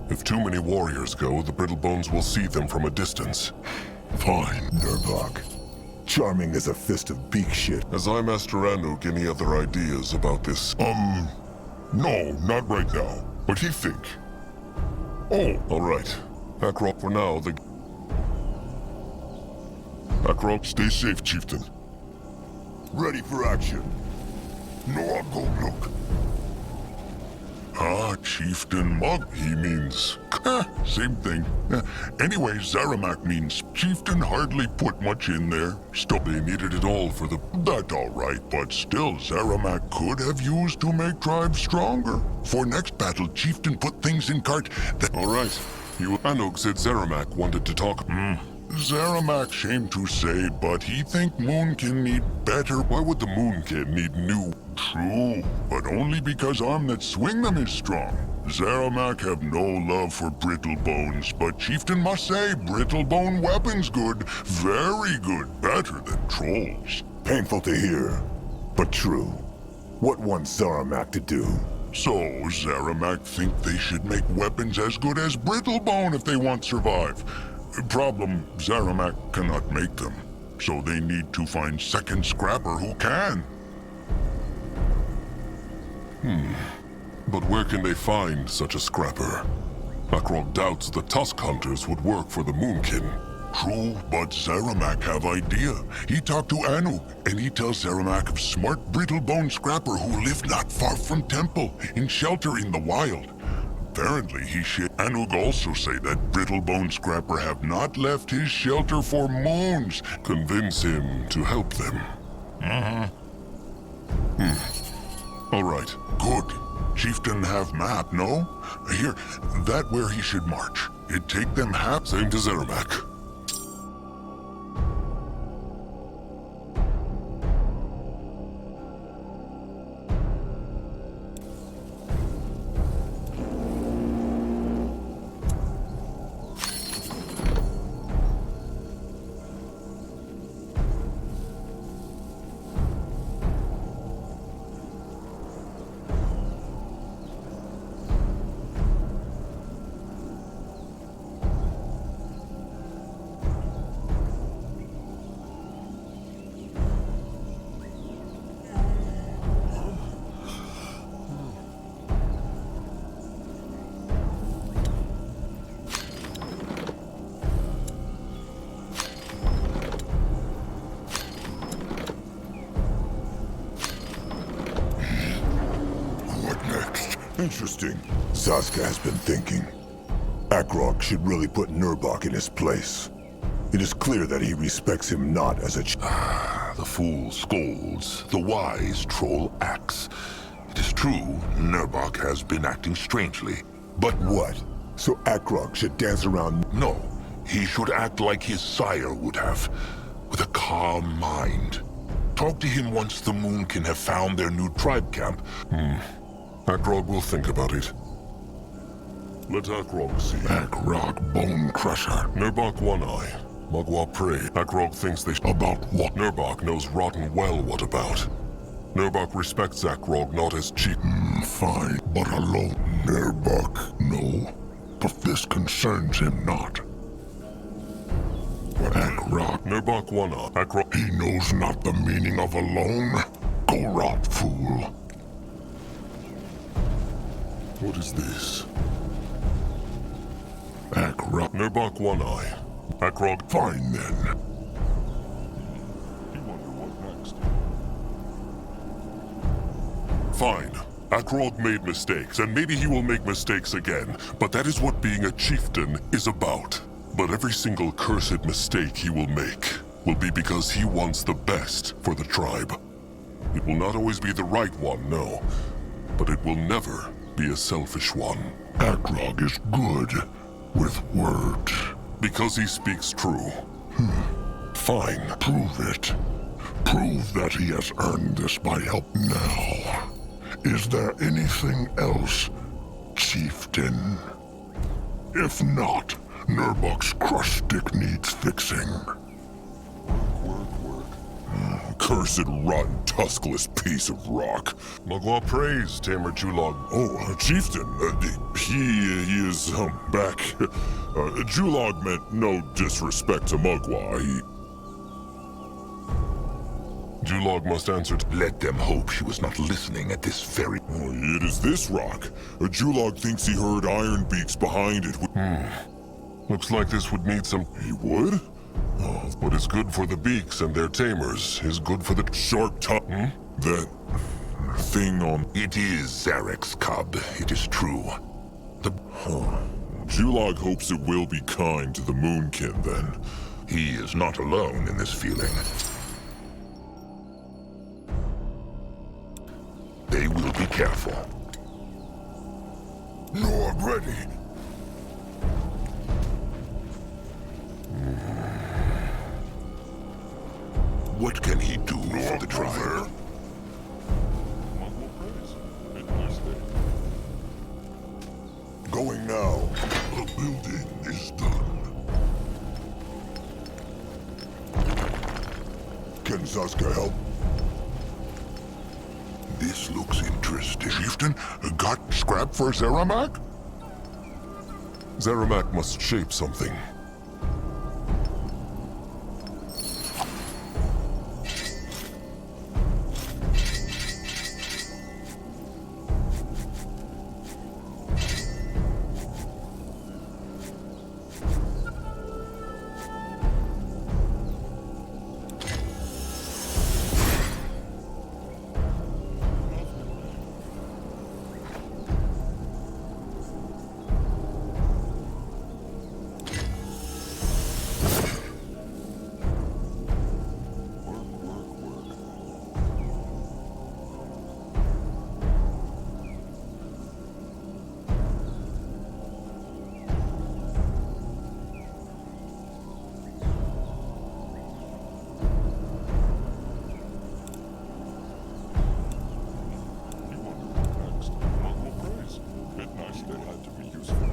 If too many warriors go, the Brittlebones will see them from a distance. Fine, Nurbok. Charming as a fist of beak shit. Has Eye Master Anuk any other ideas about this? No, not right now. But he think. Oh. All right. Akrog, for now, Akrog, stay safe, chieftain. Ready for action. No, I'll go look. Chieftain Mug, he means. Same thing. Anyway, Zaramak means chieftain hardly put much in there. Still, they needed it all for the... That all right, but still, Zaramak could have used to make tribes stronger. For next battle, chieftain put things in cart that... All right. Anuk said Zaramak wanted to talk. Zaramak, shame to say, but he think Moonkin need better. Why would the Moonkin need new? True, but only because arm that swing them is strong. Zaramak have no love for Brittlebones, but chieftain must say Brittlebone weapons good, very good, better than trolls. Painful to hear, but true. What wants Zaramak to do? So, Zaramak think they should make weapons as good as Brittlebone if they want to survive. Problem, Zaramak cannot make them, so they need to find second scrapper who can. But where can they find such a scrapper? Akrog doubts the Tusk Hunters would work for the Moonkin. True, but Zaramak have idea. He talked to Anuk, and he tells Zaramak of smart Brittlebone scrapper who live not far from temple, in shelter in the wild. Apparently, Anuk also say that Brittlebone Scrapper have not left his shelter for moons. Convince him to help them. All right, good. Chieftain have map, no? Here, that where he should march. It'd take them half. Same to Zeramak. Interesting. Zaska has been thinking. Akrog should really put Nurbok in his place. It is clear that he respects him not as a The fool scolds, the wise troll acts. It is true, Nurbok has been acting strangely. But what? So Akrog should dance around? No, he should act like his sire would have, with a calm mind. Talk to him once the Moonkin have found their new tribe camp. Akrog will think about it. Let Akrog see. Akrog Bone Crusher. Nurbok One Eye. Magua Prey. Akrog thinks they About what? Nurbok knows rotten well what about. Nurbok respects Akrog not as chief. Fine, but alone. Nurbok, no. But this concerns him not. What Akrog? Nurbok One Eye. Akrog. He knows not the meaning of alone. Go rot, fool. What is this? Akrog. Nurbok One Eye. Akrog. Fine then. You wonder what next. Fine. Akrog made mistakes, and maybe he will make mistakes again, but that is what being a chieftain is about. But every single cursed mistake he will make will be because he wants the best for the tribe. It will not always be the right one, no, but it will never be a selfish one. Akrog is good with words. Because he speaks true. Fine. Prove it. Prove that he has earned this by help now. Is there anything else, chieftain? If not, Nurbok's crush stick needs fixing. Cursed, rotten, tuskless piece of rock. Magua praise, Tamer Julog. Oh, chieftain, he is, back. Julog meant no disrespect to Magua. Julog must answer to... Let them hope she was not listening at this very... Oh, it is this rock. Julog thinks he heard iron beaks behind it. Looks like this would need some... He would? What is good for the beaks and their tamers is good for the shark tongue. That thing on... It is Zarek's cub, it is true. Julog hopes it will be kind to the Moonkin, then. He is not alone in this feeling. They will be careful. Nord ready. What can he do for the tribe? Going now. The building is done. Can Zaska help? This looks interesting. Chieftain, got scrap for Zeramak? Zeramak must shape something. they had to be useful.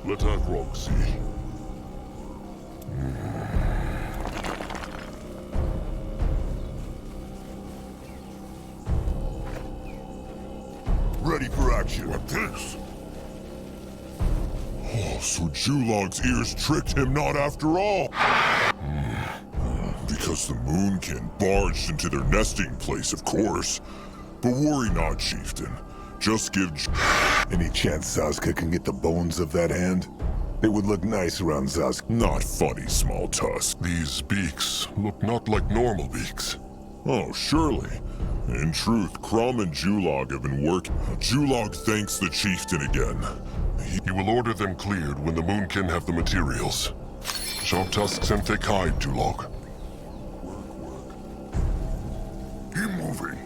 Let Akrog see. Ready for action. What this? Oh, so Julog's ears tricked him not after all. Because the Moonkin barged into their nesting place, of course. But worry not, Chieftain. Just give... Any chance Zazka can get the bones of that hand? It would look nice around Zazka. Not funny, Small Tusk. These beaks look not like normal beaks. Oh, surely. In truth, Crom and Julog have been working. Julog thanks the Chieftain again. He will order them cleared when the Moonkin have the materials. Show tusks and thick hide, Julog. Keep moving.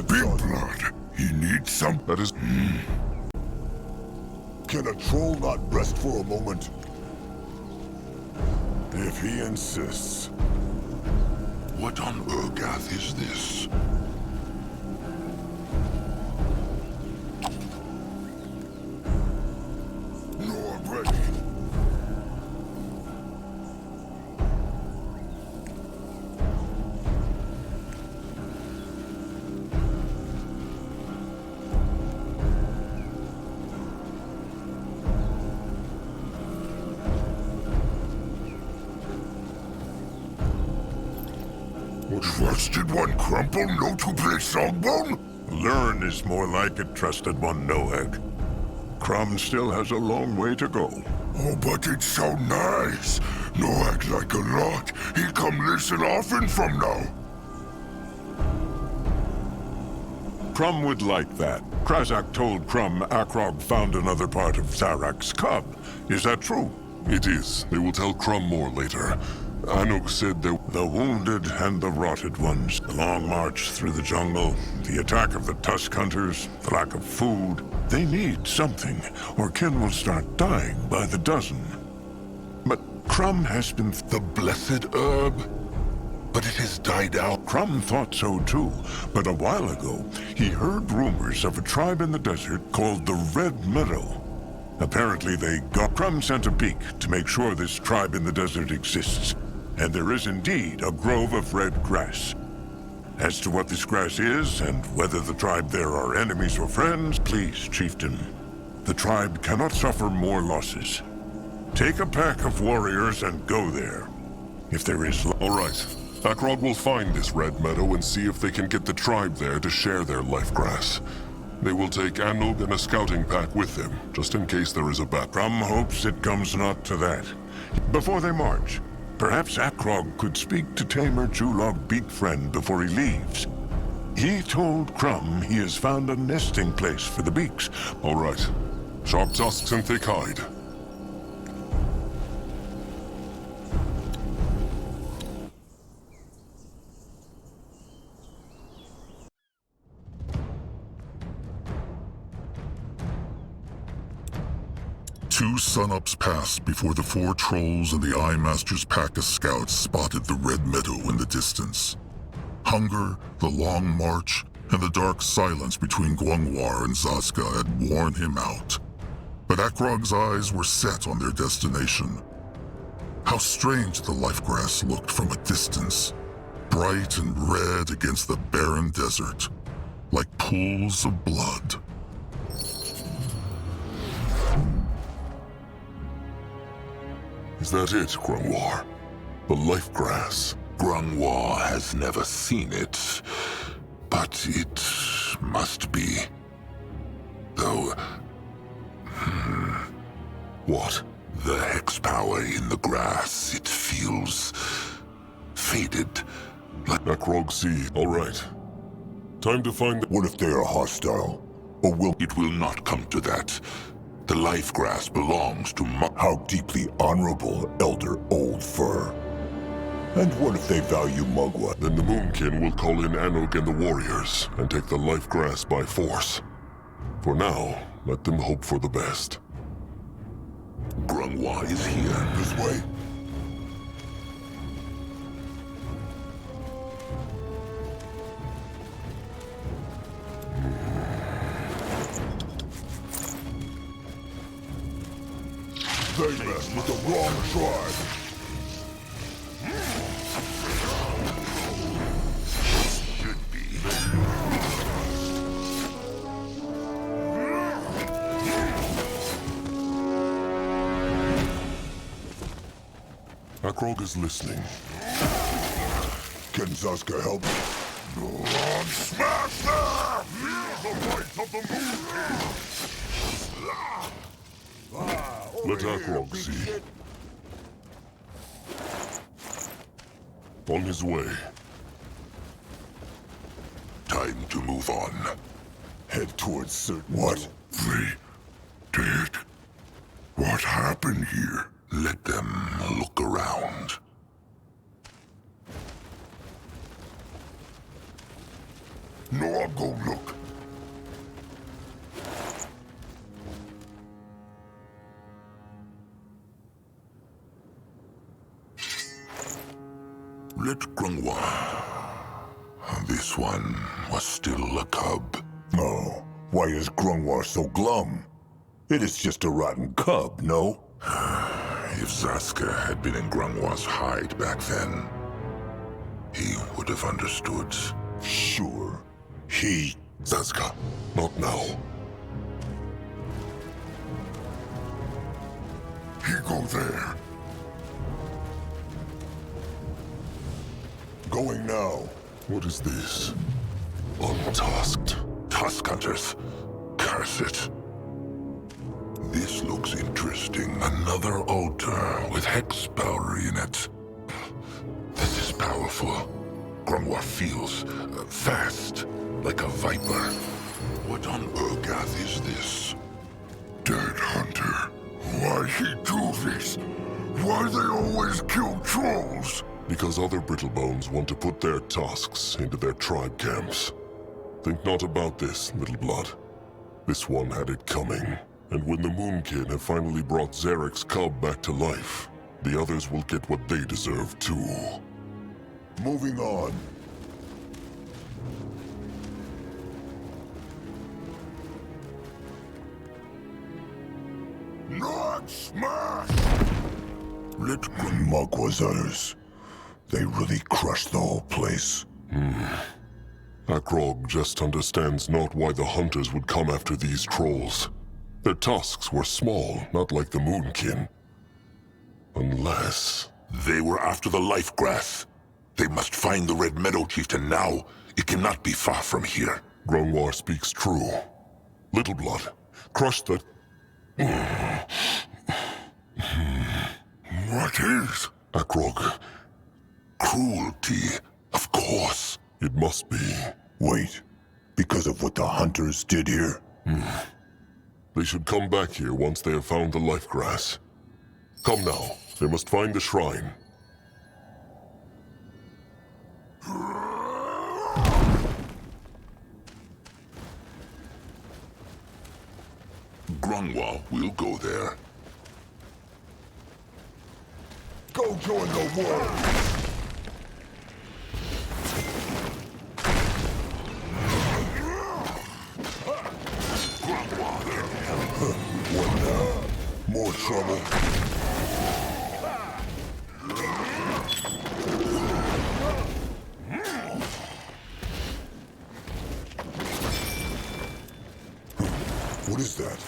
Big blood. He needs some. That is... Can a troll not rest for a moment? If he insists. What on Urgath is this? Ready. Trusted one crumple, no to play songbone? Learn is more like it, trusted one Noeg. Crom still has a long way to go. Oh, but it's so nice. Noeg like a lot. He'll come listen often from now. Crom would like that. Krazak told Crom Akrog found another part of Zarak's cub. Is that true? It is. They will tell Crom more later. Anuk said there... The wounded and the rotted ones. The long march through the jungle. The attack of the tusk hunters. The lack of food. They need something, or kin will start dying by the dozen. But Crumb has been the blessed herb, but it has died out. Crumb thought so too, but a while ago, he heard rumors of a tribe in the desert called the Red Meadow. Apparently they got Crumb sent a peek to make sure this tribe in the desert exists. And there is indeed a grove of red grass. As to what this grass is, and whether the tribe there are enemies or friends, please, Chieftain. The tribe cannot suffer more losses. Take a pack of warriors and go there. If there is... All right. Akrog will find this red meadow and see if they can get the tribe there to share their life grass. They will take Anog and a scouting pack with them, just in case there is a battle. Crumb hopes it comes not to that. Before they march, perhaps Akrog could speak to Tamer Julog Beak Friend before he leaves. He told Crumb he has found a nesting place for the beaks. All right. Sharp tusks and thick hide. Two sunups passed before the four trolls and the Eye Master's pack of scouts spotted the red meadow in the distance. Hunger, the long march, and the dark silence between Guangwar and Zazka had worn him out. But Akrog's eyes were set on their destination. How strange the life grass looked from a distance, bright and red against the barren desert, like pools of blood. Is that it, Grungwar? The life grass? Grungwar has never seen it, but it must be. Though... What? The hex power in the grass, it feels... faded. Like Akrog see. All right. Time to find the... What if they are hostile? Or will... It will not come to that. The life grass belongs to How deeply honorable, Elder Old Fur. And what if they value Mugwa? Then the Moonkin will call in Anog and the warriors and take the life grass by force. For now, let them hope for the best. Grungwa is here. This way. They messed with the wrong tribe. Should be. Akrog is listening. Can Zazka help? Smash them! Feel the weight of the moon! Let Akrog see. On his way. Time to move on. Head towards certain... What? They did? What happened here? Let them look around. No, I'll go look. Let Grungwa. This one was still a cub. Oh, why is Grungwar so glum? It is just a rotten cub, no? If Zazka had been in Grungwar's hide back then, he would have understood. Sure. Zazka, not now. He go there. Going now. What is this? Untusked. Tusk hunters. Curse it. This looks interesting. Another altar with hex power in it. This is powerful. Grungwar feels fast, like a viper. What on Urgath is this? Dead hunter. Why he do this? Why they always kill trolls? Because other Brittlebones want to put their tusks into their tribe camps. Think not about this, little blood. This one had it coming. And when the Moonkin have finally brought Zarek's cub back to life, The others will get what they deserve too. Moving on. Not smash! Let Magwa's others. They really crushed the whole place. Akrog just understands not why the hunters would come after these trolls. Their tusks were small, not like the Moonkin. Unless... They were after the life grass. They must find the Red Meadow Chieftain now. It cannot be far from here. Grungwar speaks true. Little Blood, crush the... What is? Akrog. Cruelty, of course. It must be. Wait, because of what the hunters did here? They should come back here once they have found the life grass. Come now, they must find the shrine. Grungwar will go there. Go join the war! What now? More trouble. What is that?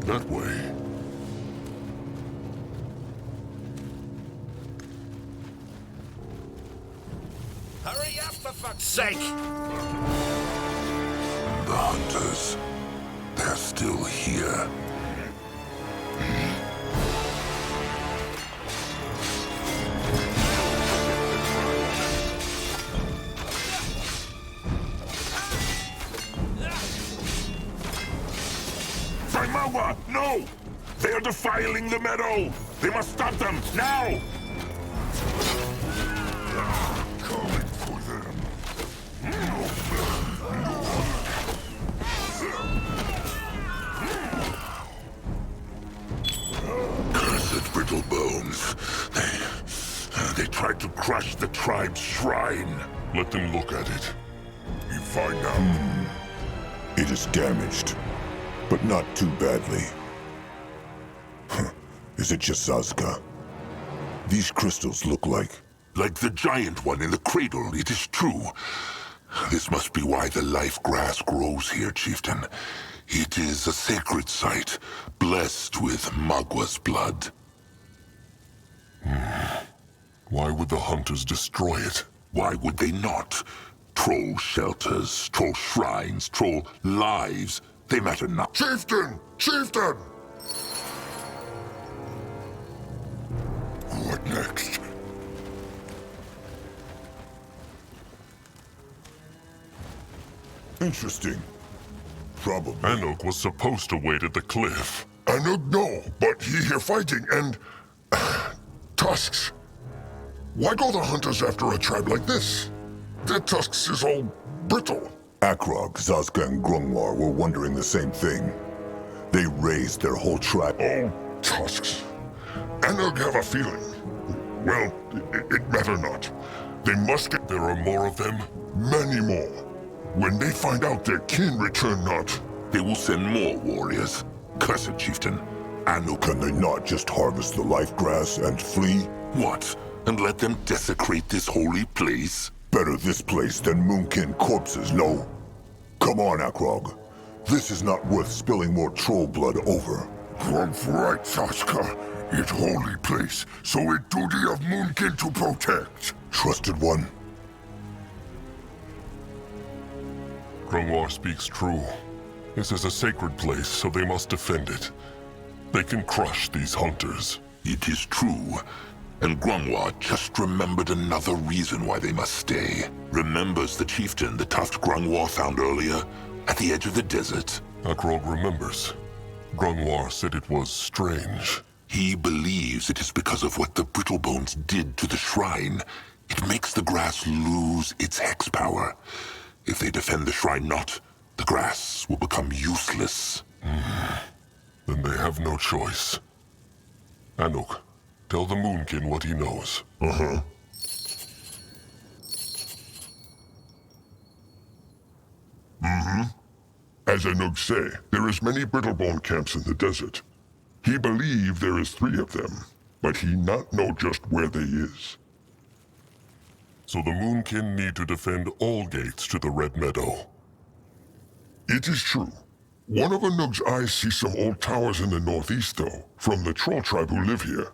That way. Hurry up, for fuck's sake! The hunters. They're still here. Faimawa, no! They are defiling the meadow! They must stop them, now! Coming for them. Cursed brittle bones. They tried to crush the tribe's shrine. Let them look at it. You find out. It is damaged, but not too badly. Is it just Zazka? These crystals look like... Like the giant one in the cradle, it is true. This must be why the life grass grows here, Chieftain. It is a sacred site, blessed with Magwa's blood. Why would the hunters destroy it? Why would they not? Troll shelters, troll shrines, troll lives, they matter not. Chieftain! Chieftain! What next? Interesting. Probably. Anuk was supposed to wait at the cliff. Anuk, no, but he here fighting, and... tusks. Why go the hunters after a tribe like this? Their tusks is all brittle. Akrog, Zazka, and Grungwar were wondering the same thing. They raised their whole tribe. Oh, tusks. Anuk have a feeling. Well, it matter not. They must get... There are more of them? Many more. When they find out their kin return not... They will send more warriors. Cursed Chieftain. Anuk... Can they not just harvest the life grass and flee? What? And let them desecrate this holy place? Better this place than Moonkin corpses, no? Come on, Akrog. This is not worth spilling more troll blood over. Grog's right, Saska. It holy place, so it duty of Moonkin to protect. Trusted one. Grungwar speaks true. This is a sacred place, so they must defend it. They can crush these hunters. It is true. And Grungwar just remembered another reason why they must stay. Remembers the chieftain the tuft Grungwar found earlier, at the edge of the desert. Akrog remembers. Grungwar said it was strange. He believes it is because of what the Brittlebones did to the shrine. It makes the grass lose its hex power. If they defend the shrine not, the The grass will become useless. Then they have no choice. Anuk, tell the Moonkin what he knows. Uh-huh. As Anug say, there is many brittlebone camps in the desert. He believe there is 3 of them, but he not know just where they is. So the Moonkin need to defend all gates to the Red Meadow. It is true. One of Anug's eyes sees some old towers in the northeast, though, from the troll tribe who live here.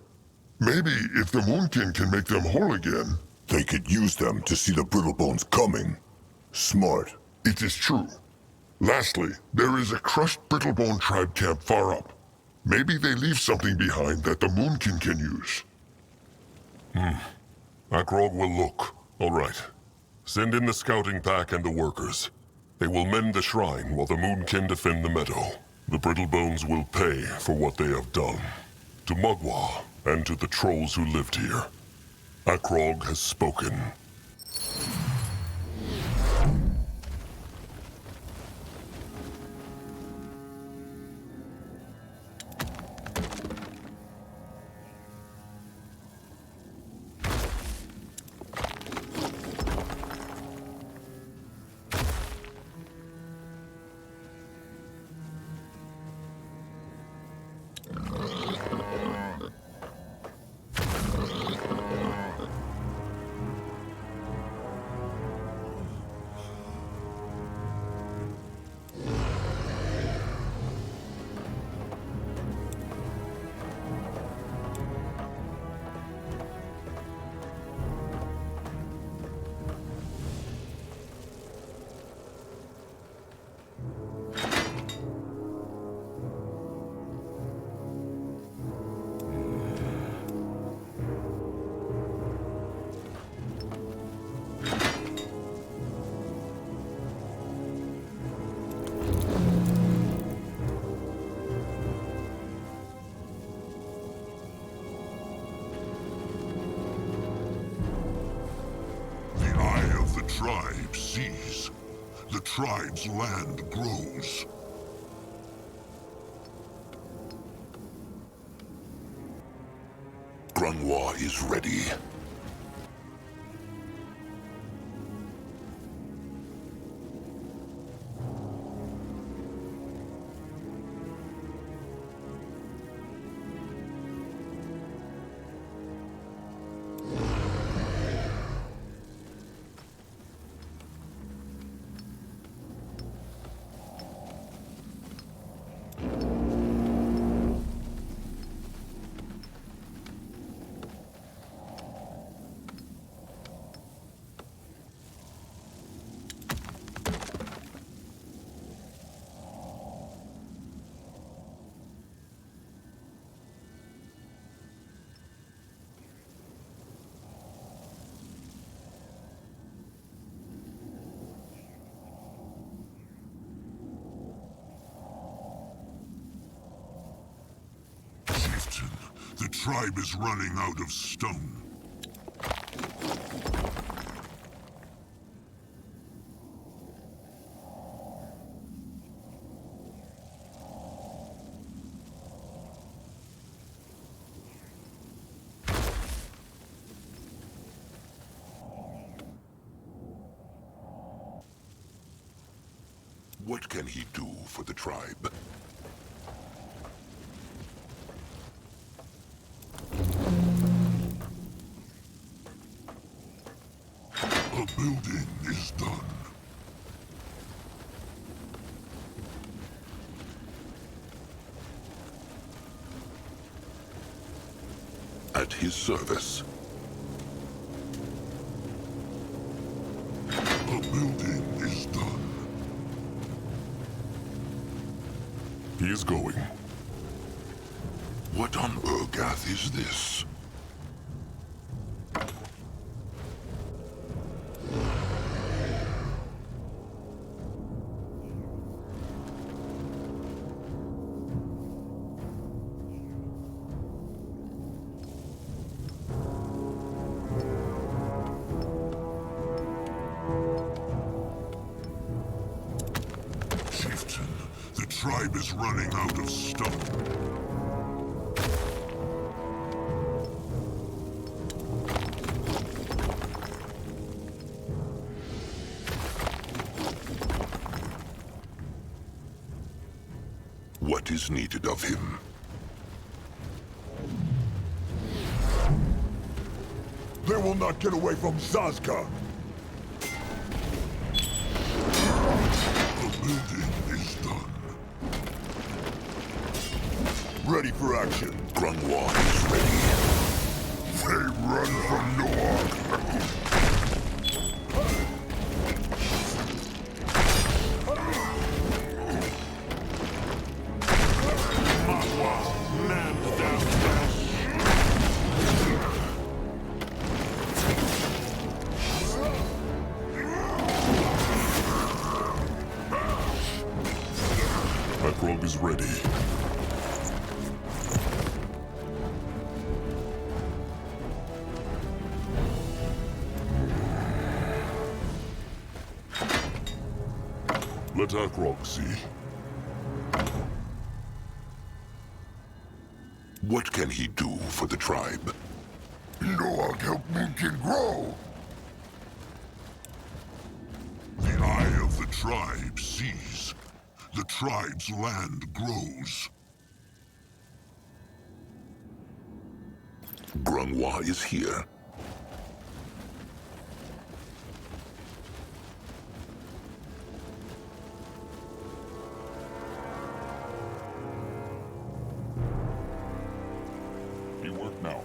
Maybe if the Moonkin can make them whole again, they could use them to see the Brittlebones coming. Smart. It is true. Lastly, there is a crushed Brittlebone tribe camp far up. Maybe they leave something behind that the Moonkin can use. Akrog will look. All right. Send in the scouting pack and the workers. They will mend the shrine while the Moonkin defend the meadow. The Brittlebones will pay for what they have done. To Mugwa and to the trolls who lived here. Akrog has spoken. Tribe sees. The tribe's land grows. Grunwa is ready. The tribe is running out of stone. What can he do for the tribe? The building is done. At his service. The building is done. He is going. What on Urgath is this? tribe is running out of stuff. What is needed of him? They will not get away from Zazka! The building is done. Ready for action. Grungwald is ready. They run from Noak. Akrog is ready. Let Akrog see. What can he do for the tribe? Noak help Moonkin grow! The eye of the tribe sees. The tribe's land grows. Grungwa is here. You work now.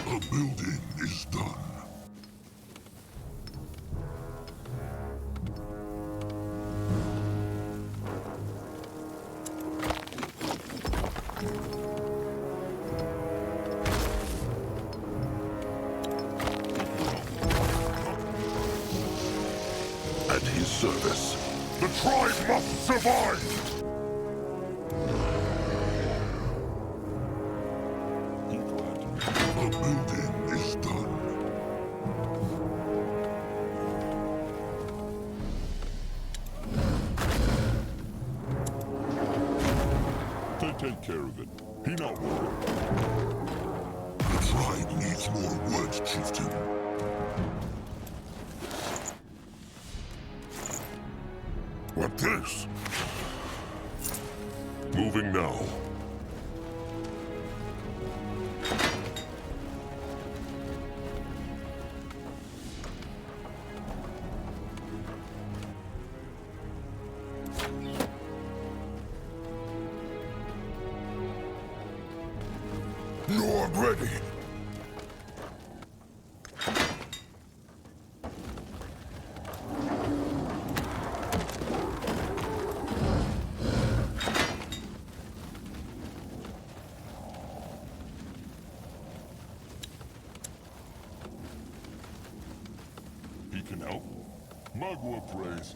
A building is done. At his service. The tribe must survive! The building is done. They take care of it. He not worried. The tribe needs more wood, chieftain. What this? Moving now. Noak ready! He can help. Magua prays.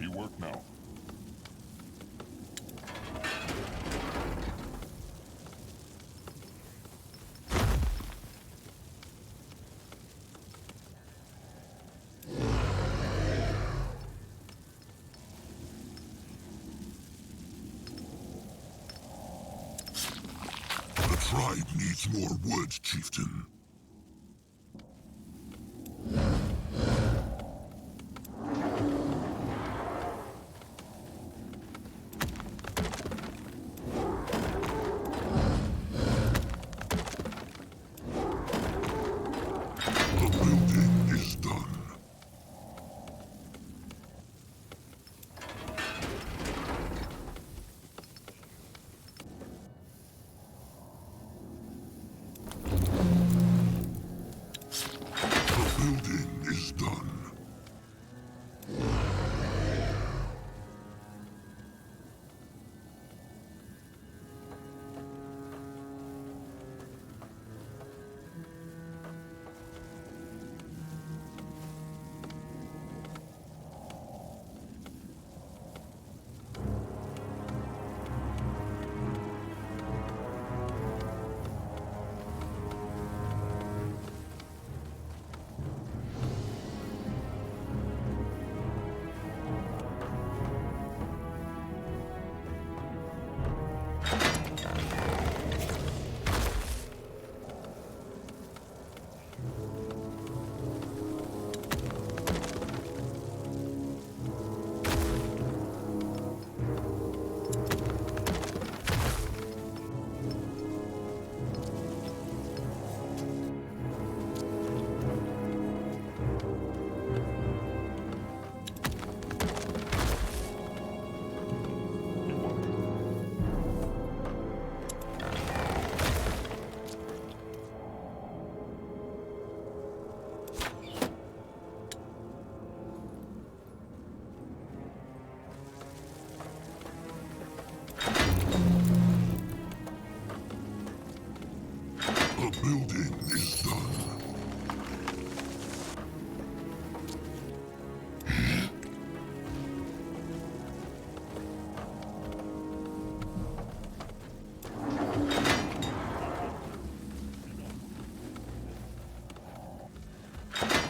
He work now. The tribe needs more wood, chieftain. The building is done.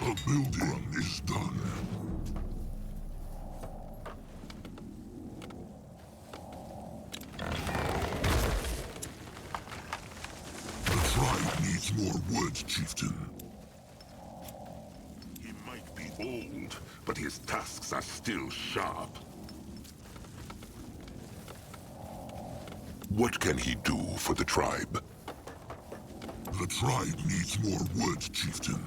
The building is done. The tribe needs more wood, chieftain. He might be old, but his tusks are still sharp. What can he do for the tribe? The tribe needs more wood, chieftain.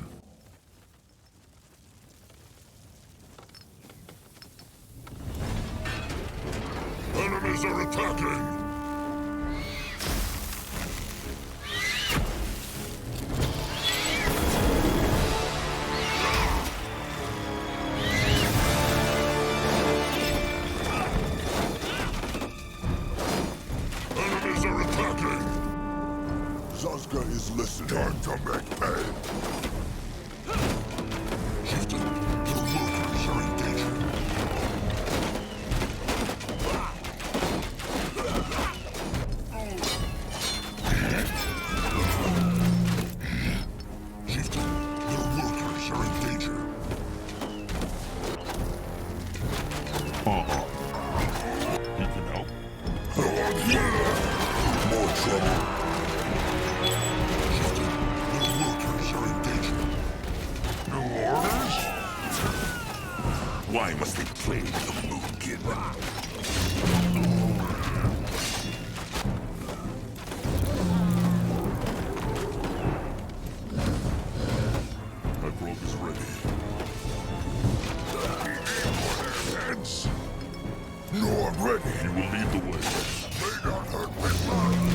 Enemies are attacking! Enemies are attacking! Zazka is listening. Time to make pay! Chieftain, your workers are in danger. Chieftain, your workers are in danger. He can help. More trouble. Chieftain, your workers are in danger. No orders? Why must they plague the Moonkin? Akrog is ready. Heads. No, I'm ready. He will lead the way. May not hurt with mine.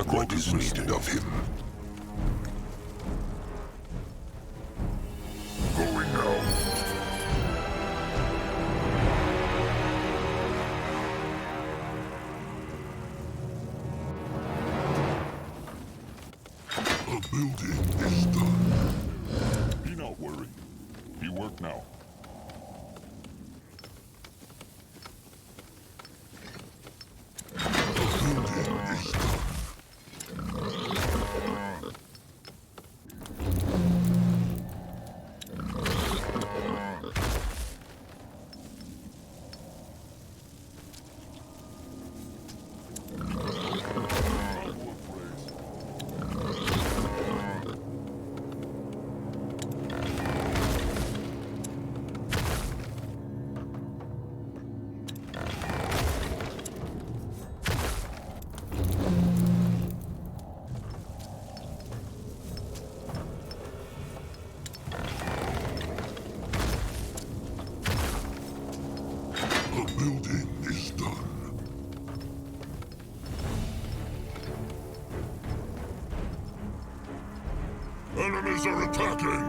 What is needed of him? Going now. The building is done. Be not worried. He work now. The building is done. The building is done. Enemies are attacking!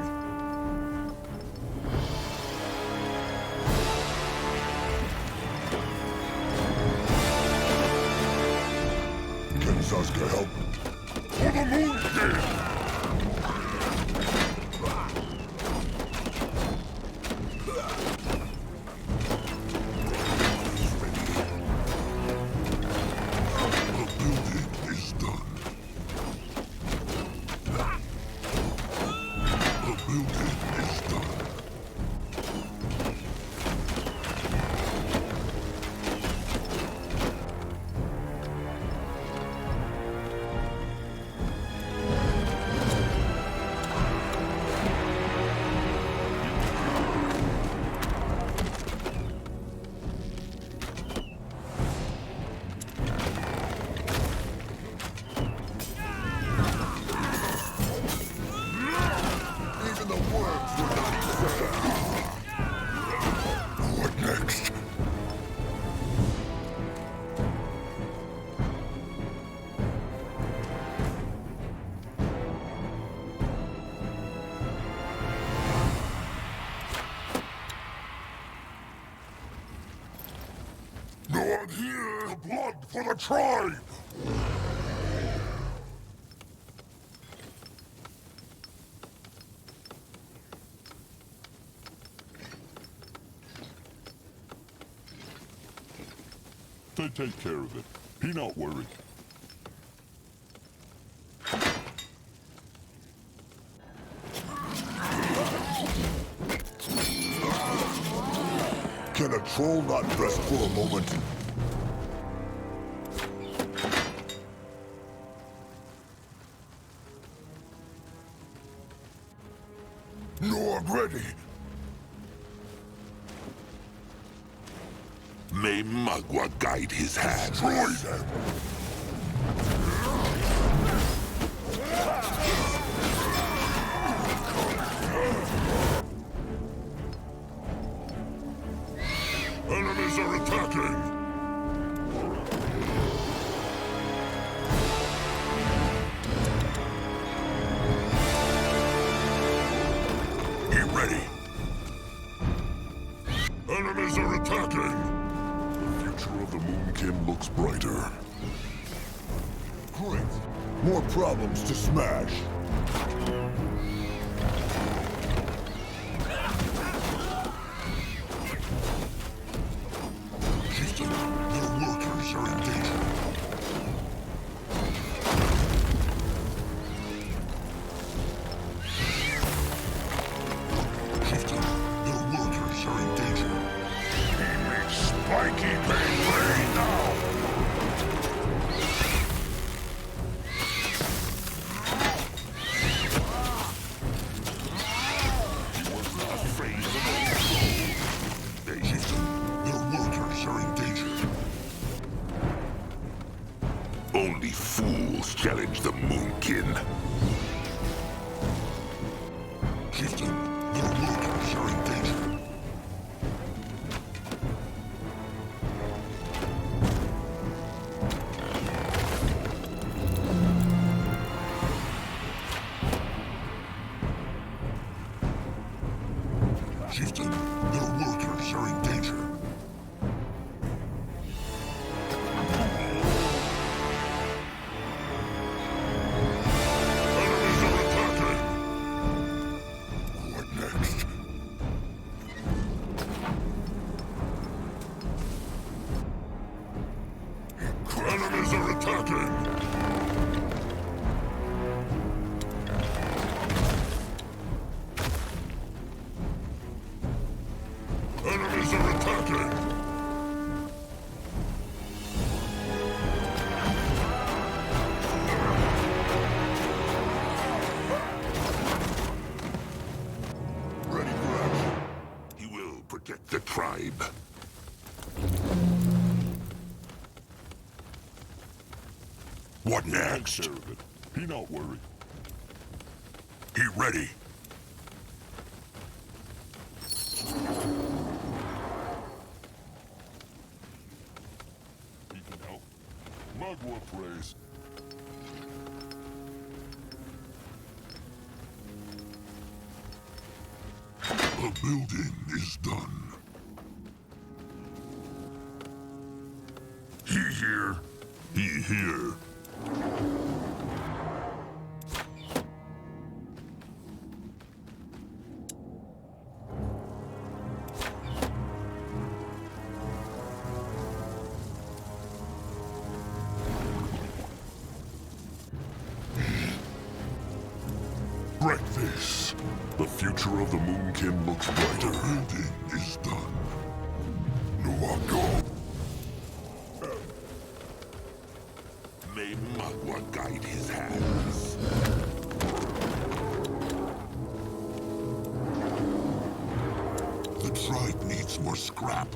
Can Zazka help? For the Moonkin! The building is done. The building is done. Everyone here! Blood for the tribe! They take care of it. Be not worried. Can a troll not rest for a moment? Nord ready. May Magua guide his hand. Destroy them. Enemies are attacking! Get ready. Enemies are attacking! The future of the Moonkin looks brighter. Great. More problems to smash. Chieftain, their workers are in danger. Chieftain, their workers are in danger. He makes spiky pain rain now. He was not afraid of an old troll. Chieftain, their workers are in danger. Only fools challenge the Moonkin. Chieftain, their workers are in danger. Chieftain, their workers are in danger. Enemies are attacking! What next? Enemies are attacking! Enemies are attacking! Ready for action. He will protect the tribe. What next? Take care of it. Be not worried. He ready. He can help. Magua prays. The building is done. He here. He here. Wreck this. The future of the Moonkin looks brighter. The building is done. Nuago. May Magua guide his hands. The tribe needs more scrap.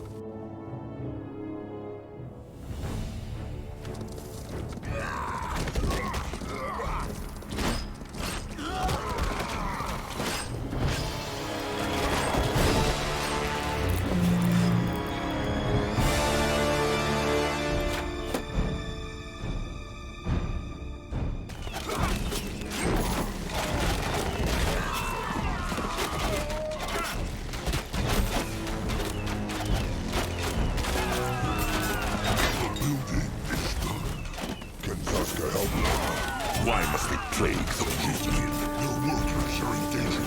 Why must they plague the Chieftain? Your workers are in danger.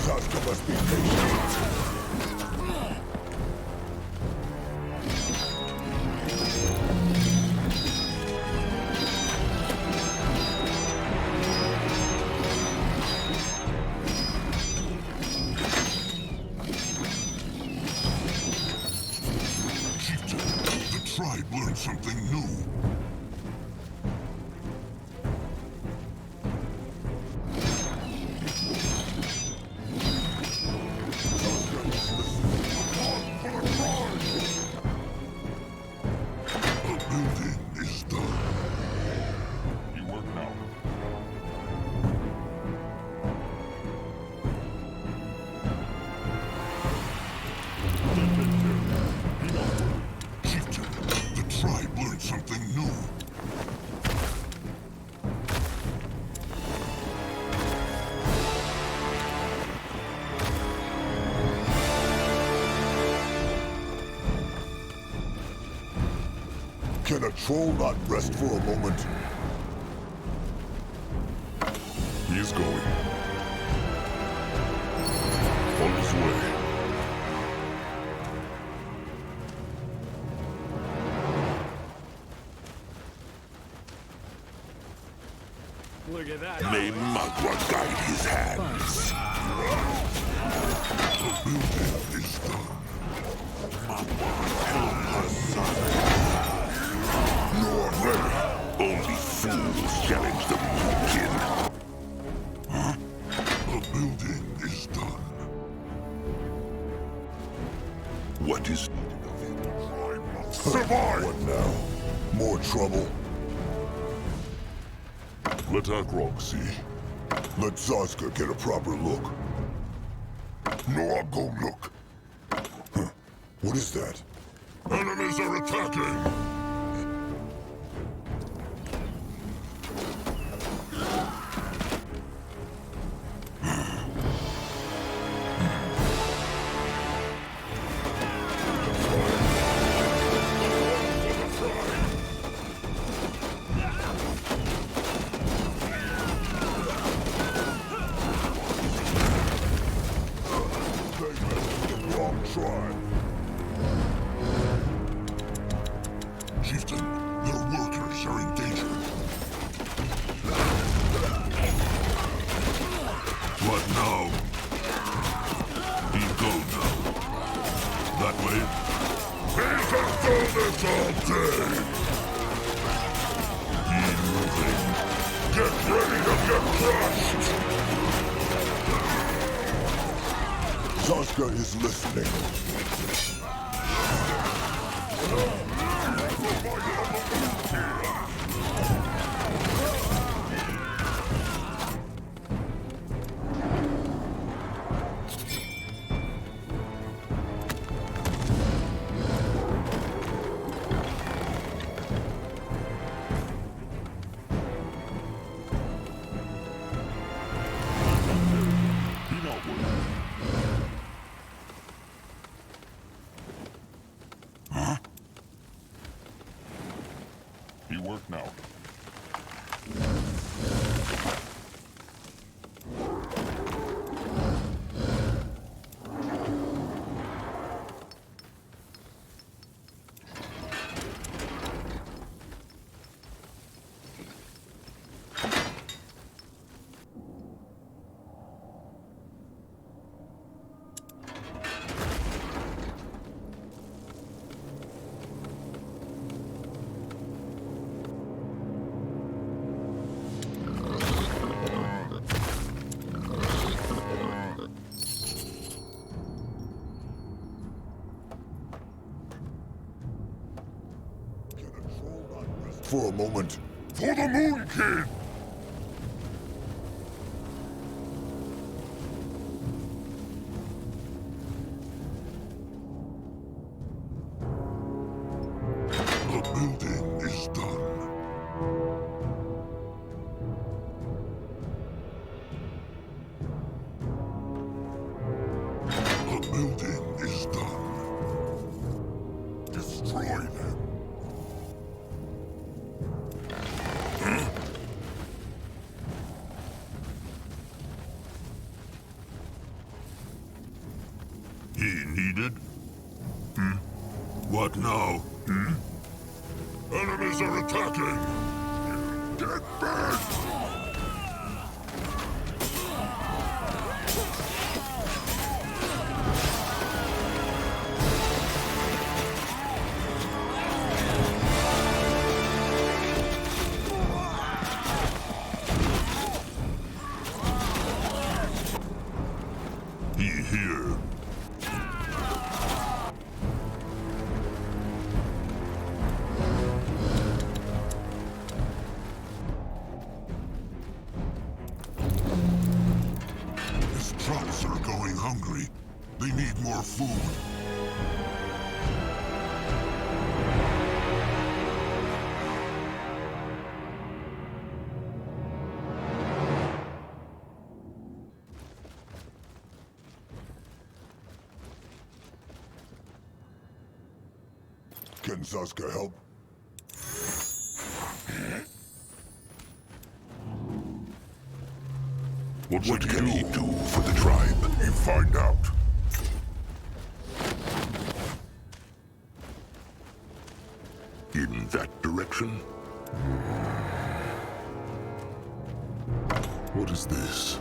Zazka must be patient. Something new. The building is done. You work now. Tribe learned something new. Can a troll not rest for a moment? He is going. On his way. Look at that. May Magua guide his hands. The building is done. Magua, help her son. Nor ready. Only fools challenge the Moonkin. Huh? The building is done. What is needed of him? Survive! What now? More trouble? Let Akrog see. Let Zazka get a proper look. No, I'll go look. Huh. What is that? Enemies are attacking! Chieftain, their workers are in danger. What now? He go now. That way? He's a do this all day! He moving. Get ready to get crushed! Zazka is listening. Huh? You work now. For a moment. For the Moon Kid! The building is done. The building is done. Destroy them. What now? Enemies are attacking! Get back! Here. His troops are going hungry. They need more food. Can Zazka help? What can he do for the tribe? You find out. In that direction? What is this?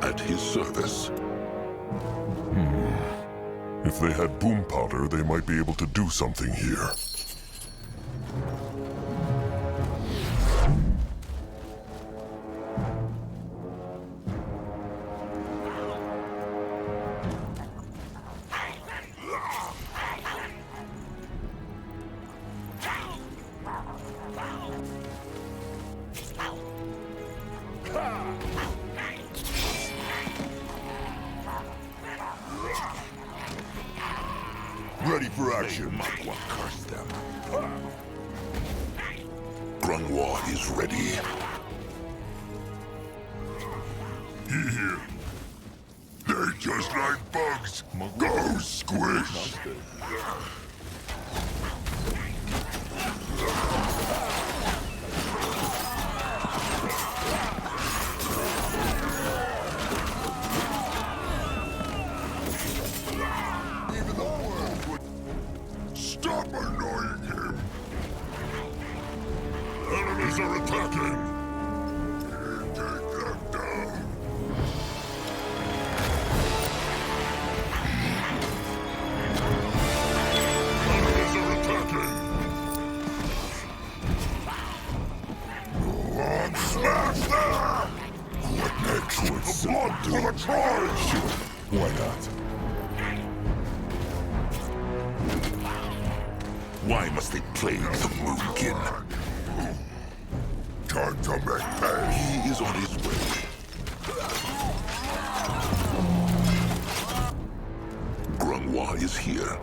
At his service. If they had boom powder, they might be able to do something here. Ready for action. Magua curse them. Grungwa is ready. Here. They're just like bugs. Go squish! Even the world would stop annoying him. Enemies are attacking. Take them down. Enemies are attacking. Go on, smash them! What next? The blood for the tribe! Sure, why not? Why must they plague the Moonkin? Time to make pay. He is on his way. Grungwa is here.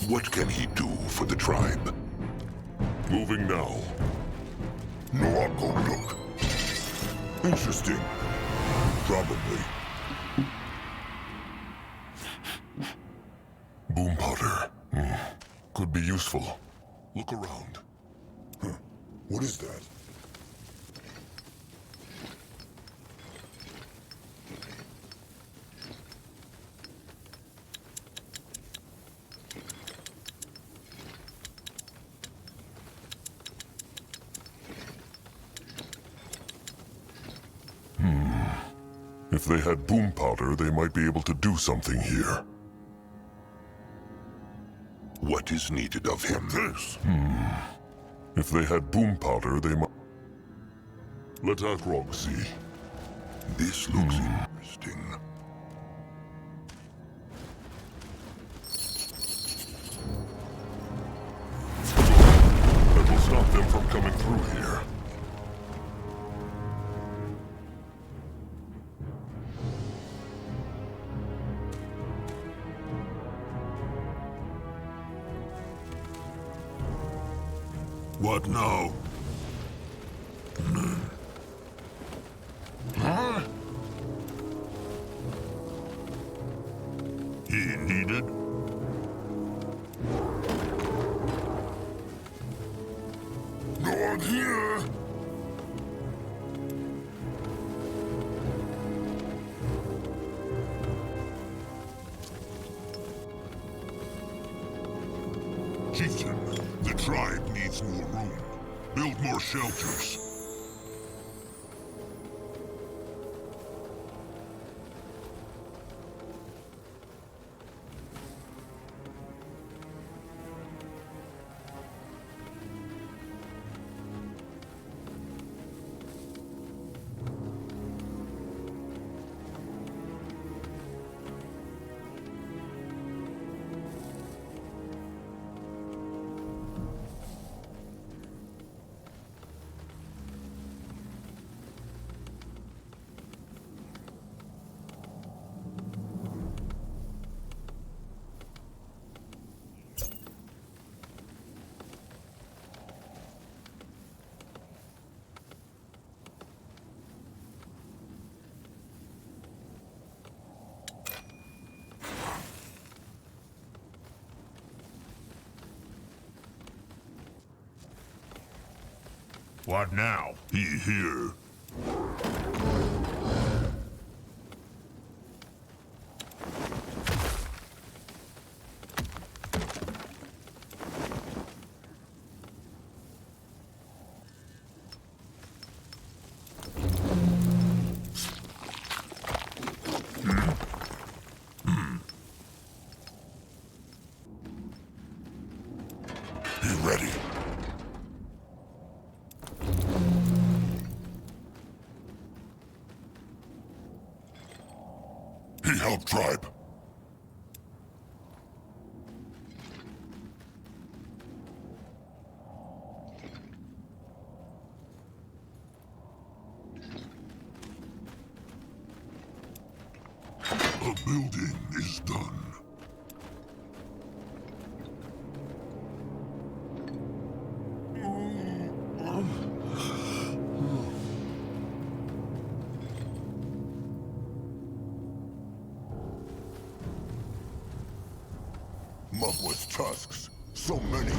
What can he do for the tribe? Moving now. No, I'll go look. Interesting. Probably. Boom powder. Could be useful. Look around. Huh. What is that? If they had boom powder, they might be able to do something here. What is needed of him? This. If they had boom powder, they might... Let Akrog see. This looks interesting. That will stop them from coming through here. What now? Huh? He needed? No one here! Chieftain, the tribe needs more room. Build more shelters. What now? He here. He ready. He helped tribe. A building is done. Mug with tusks. So many.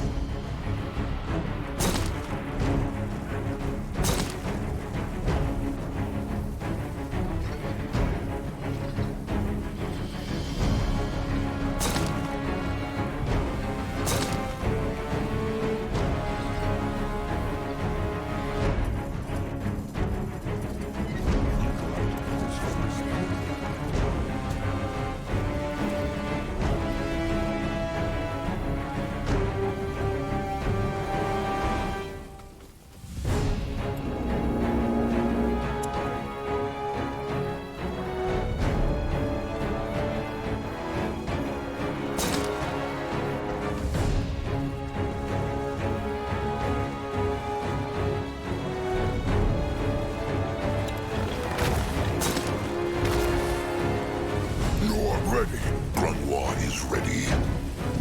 Ready.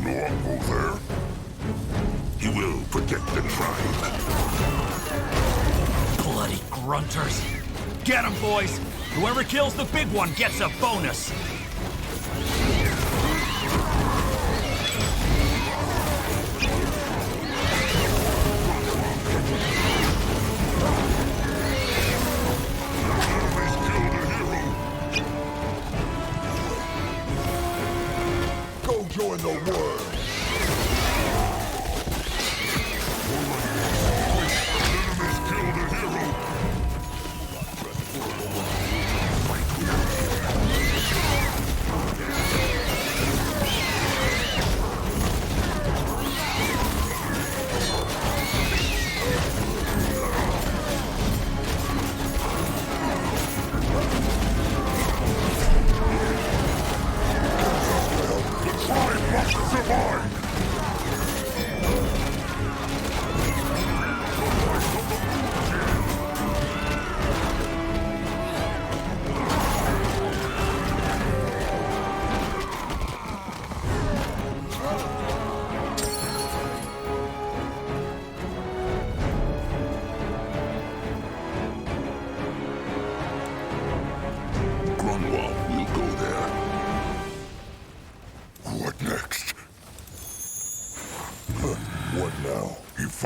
No one go there. He will protect the tribe. Bloody grunters. Get 'em, boys. Whoever kills the big one gets a bonus. Join the world. Enemies killed a hero.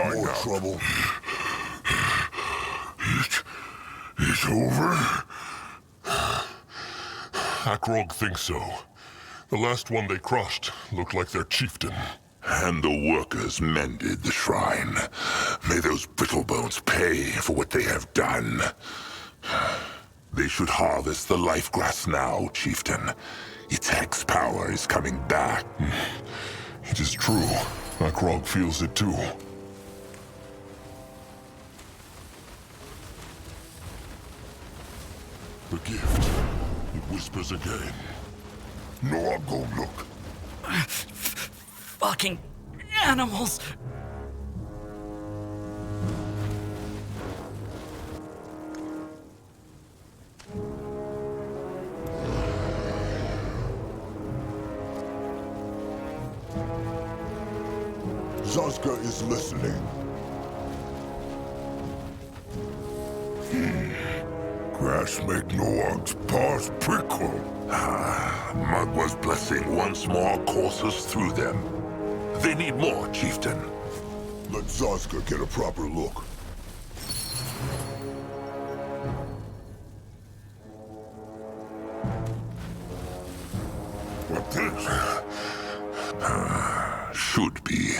find More out. trouble? It's over? Akrog thinks so. The last one they crushed looked like their chieftain. And the workers mended the shrine. May those brittle bones pay for what they have done. They should harvest the life grass now, chieftain. Its hex power is coming back. It is true. Akrog feels it too. The gift. It whispers again. No, I'll go look. Fucking animals! Zazka is listening. Grass make Noog's paws prickle. Magwa's blessing once more courses through them. They need more, chieftain. Let Zazka get a proper look. What this? Should be.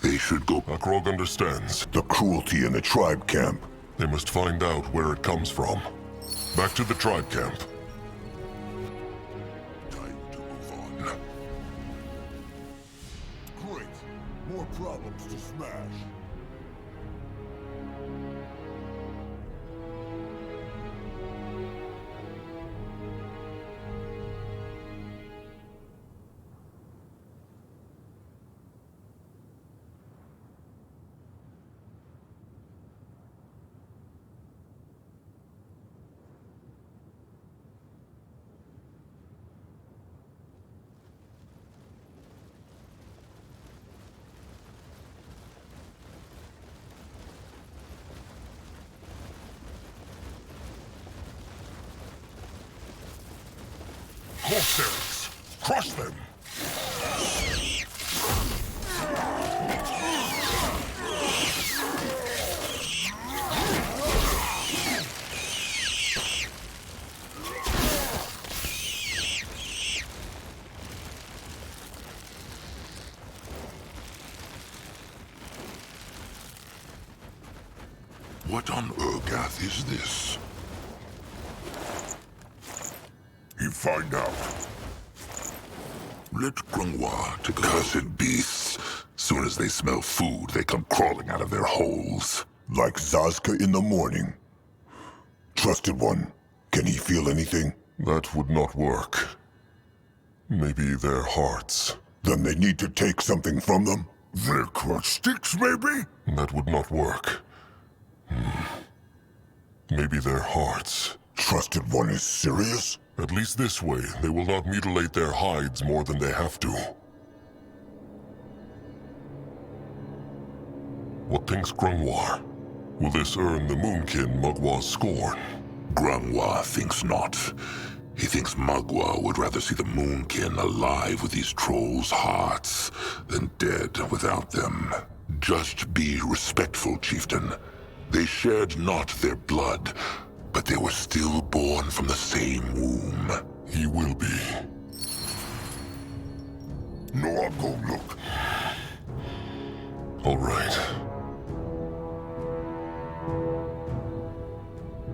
They should go. Akrog understands. The cruelty in the tribe camp. They must find out where it comes from. Back to the tribe camp. Time to move on. Great. More problems to smash. Corsairs! Crush them! What on Urgath is this? You find out. Let Grungwa to cursed beasts. Soon as they smell food, they come crawling out of their holes. Like Zazka in the morning. Trusted one, can he feel anything? That would not work. Maybe their hearts. Then they need to take something from them? Their clutch sticks, maybe? That would not work. Maybe their hearts. Trusted one is serious? At least this way, they will not mutilate their hides more than they have to. What thinks Grungwa? Will this earn the Moonkin Mugwa's scorn? Grungwa thinks not. He thinks Mugwa would rather see the Moonkin alive with these trolls' hearts than dead without them. Just be respectful, chieftain. They shared not their blood, but they were still born from the same womb. He will be. No, I'll go look. All right.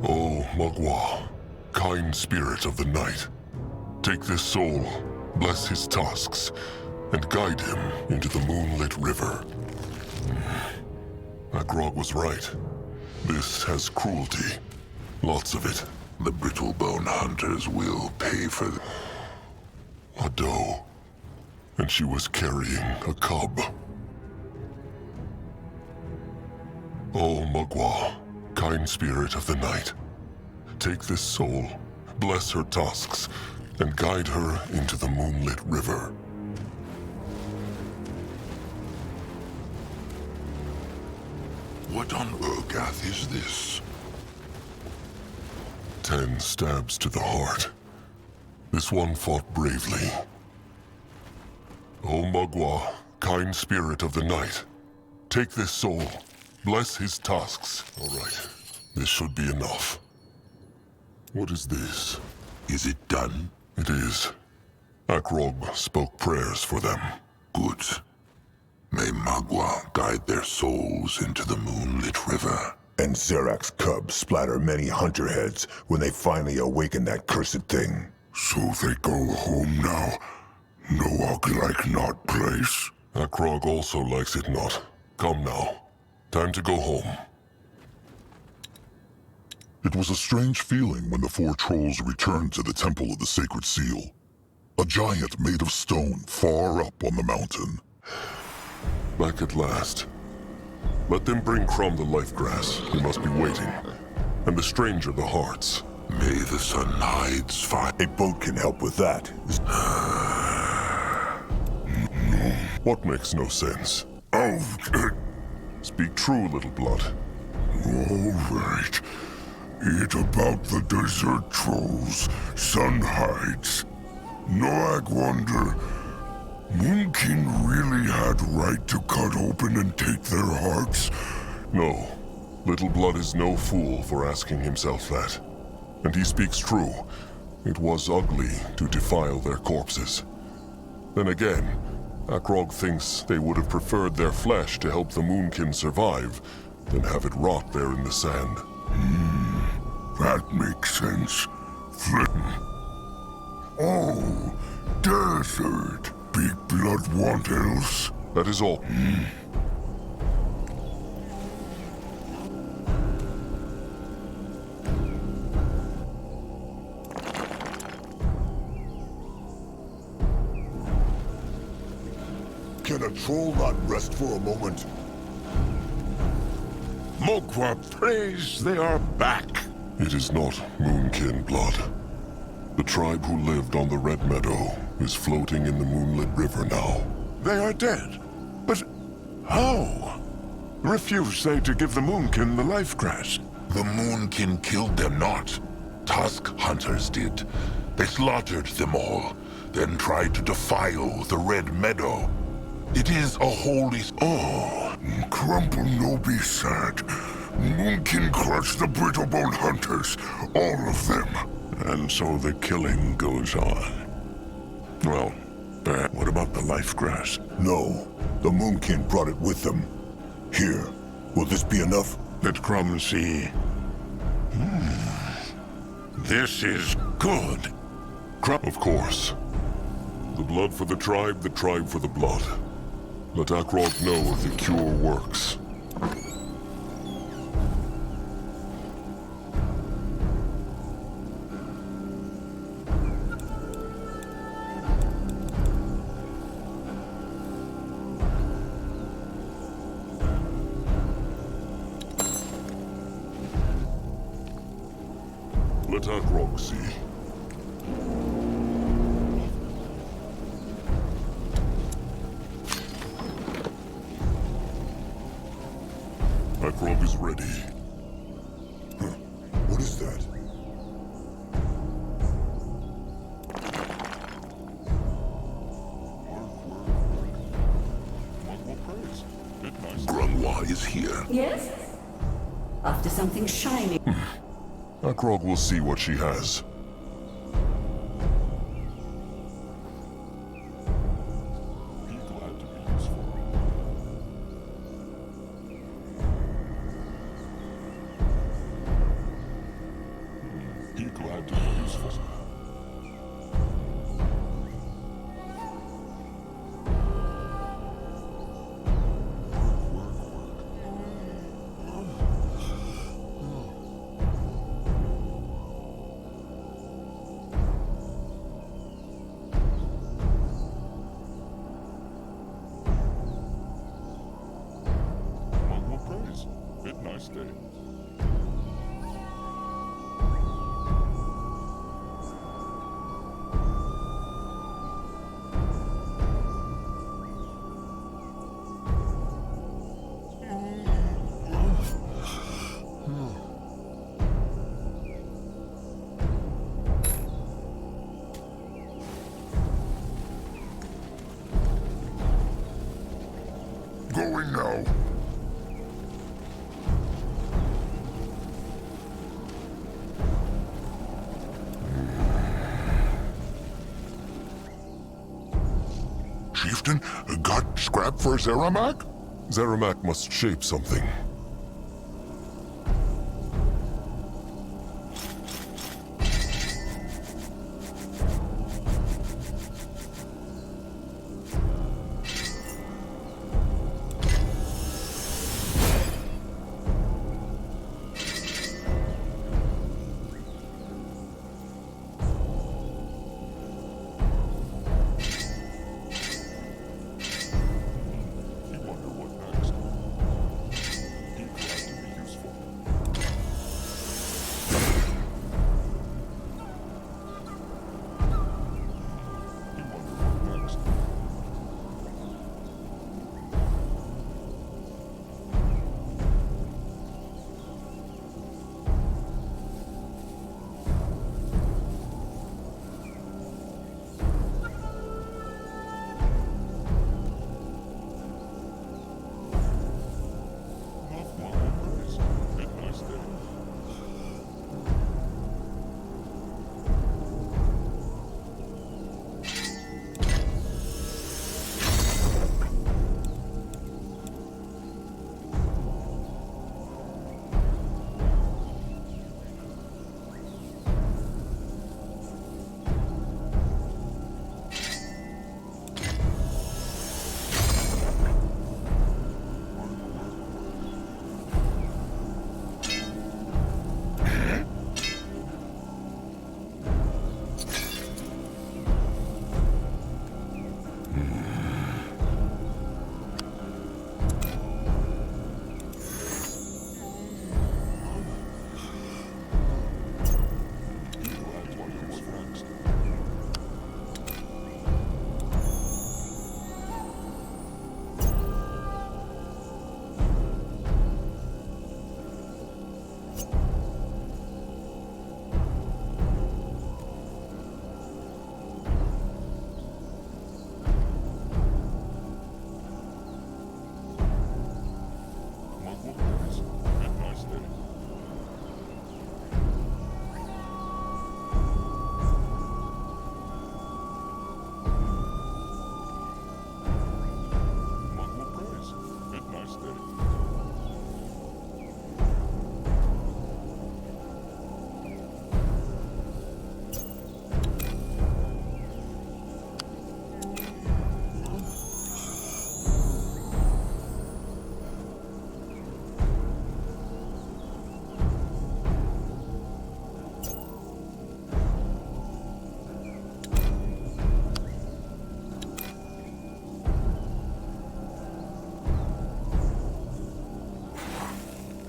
Oh, Mugwa, kind spirit of the night, take this soul, bless his tusks, and guide him into the moonlit river. Akrog was right. This has cruelty. Lots of it. The brittle-bone hunters will pay for them. A doe. And she was carrying a cub. Oh, Mugwa, kind spirit of the night, take this soul, bless her tusks, and guide her into the moonlit river. What on Urgath is this? 10 stabs to the heart. This one fought bravely. Oh, Mugwa, kind spirit of the night, Take this soul. Bless his tusks. All right. This should be enough. What is this? Is it done? It is. Akrog spoke prayers for them. Good. May Magua guide their souls into the moonlit river. And Zerak's cubs splatter many hunter heads when they finally awaken that cursed thing. So they go home now? No like not place? Akrog also likes it not. Come now. Time to go home. It was a strange feeling when the four trolls returned to the Temple of the Sacred Seal. A giant made of stone far up on the mountain. Back at last. Let them bring Crumb the life grass, who must be waiting, and the stranger the hearts. May the sun hides fire. A boat can help with that. What makes no sense? Oh, Speak true, little blood. all right. It about the desert trolls, sun hides. Noag wonder, Moonkin really had right to cut open and take their hearts? No. Little Blood is no fool for asking himself that. And he speaks true. It was ugly to defile their corpses. Then again, Akrog thinks they would have preferred their flesh to help the Moonkin survive than have it rot there in the sand. That makes sense. Oh, desert. Big Blood want else? That is all. Can a troll not rest for a moment? Mogwa prays they are back. It is not Moonkin blood. The tribe who lived on the Red Meadow is floating in the moonlit river now. They are dead. But how? Refuse they to give the Moonkin the life grass? The Moonkin killed them not. Tusk hunters did. They slaughtered them all, then tried to defile the Red Meadow. It is a holy... Oh, Crumple no be sad. Moonkin crushed the brittle-bone hunters, all of them. And so the killing goes on. Well, what about the life grass? No, the Moonkin brought it with them. Here, will this be enough? Let Crumb see. This is good. Of course. The blood for the tribe for the blood. Let Akrog know if the cure works. Let Akrog see. Akrog is ready. What is that? Grunwa is here. Yes? After something shiny. Akrog will see what she has. Going now. Chieftain? Got scrap for Zeramak? Zeramak must shape something.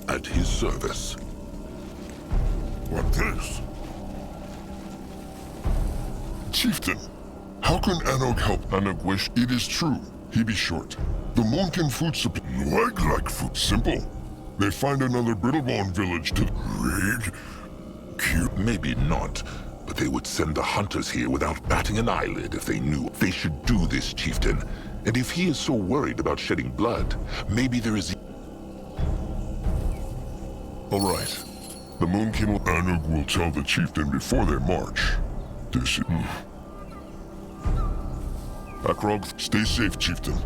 At his service. What this? Chieftain, how can Anog help? Anog wish It is true. He be short. The Moonkin food supply. Like food. Simple. They find another Brittlebone village to raid. Cute. Maybe not, but they would send the hunters here without batting an eyelid if they knew. They should do this, Chieftain. And if he is so worried about shedding blood, maybe there is... All right. The Moonkin Anog will tell the chieftain before they march. This is... Akrog, stay safe, chieftain.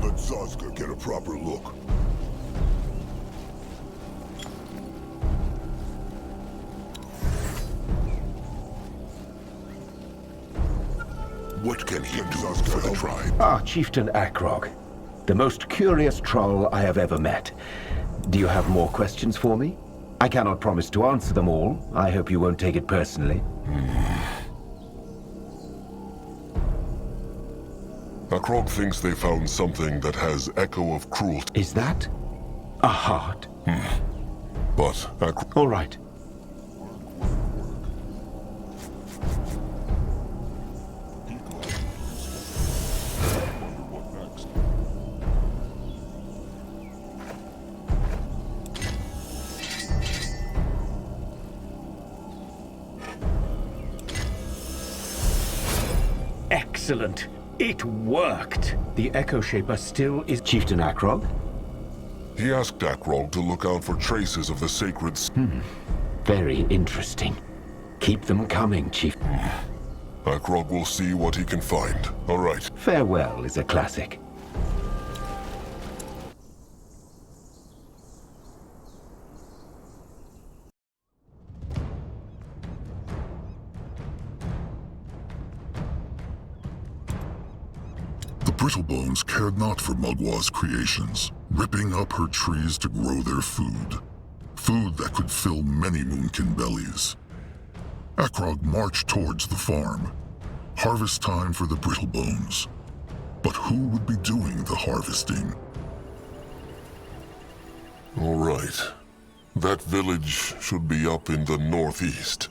Let Zazka get a proper look. What can he do for the tribe? Ah, Chieftain Akrog. The most curious troll I have ever met. Do you have more questions for me? I cannot promise to answer them all. I hope you won't take it personally. Akrog thinks they found something that has echo of cruelty. Is that a heart? But Akrog... All right. Excellent. It worked. The Echo Shaper still is Chieftain Akrog? He asked Akrog to look out for traces of the sacred... Very interesting. Keep them coming, Chief. Akrog will see what he can find. All right. Farewell is a classic. The Brittlebones cared not for Mugwa's creations, ripping up her trees to grow their food. Food that could fill many Moonkin bellies. Akrog marched towards the farm. Harvest time for the Brittlebones. But who would be doing the harvesting? All right. That village should be up in the northeast.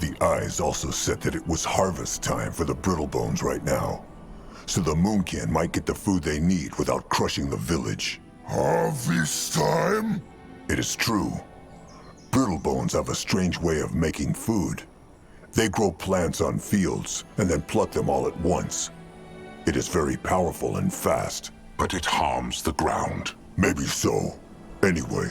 The eyes also said that it was harvest time for the Brittlebones right now. So the Moonkin might get the food they need without crushing the village. Harvest time? It is true. Brittlebones have a strange way of making food. They grow plants on fields and then pluck them all at once. It is very powerful and fast. But it harms the ground. Maybe so. Anyway,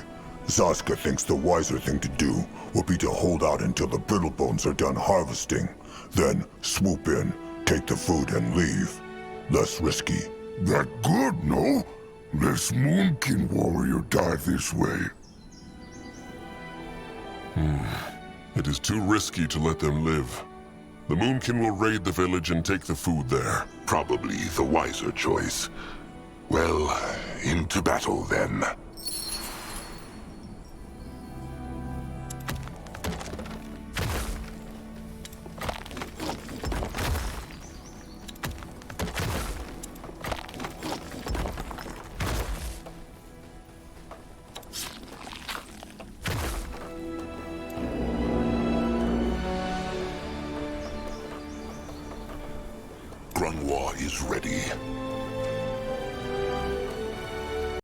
Zaska thinks the wiser thing to do would be to hold out until the Brittlebones are done harvesting. Then swoop in, take the food and leave. Less risky. That good, no? Less Moonkin warrior die this way. It is too risky to let them live. The Moonkin will raid the village and take the food there. Probably the wiser choice. Well, into battle then. Grunwa is ready.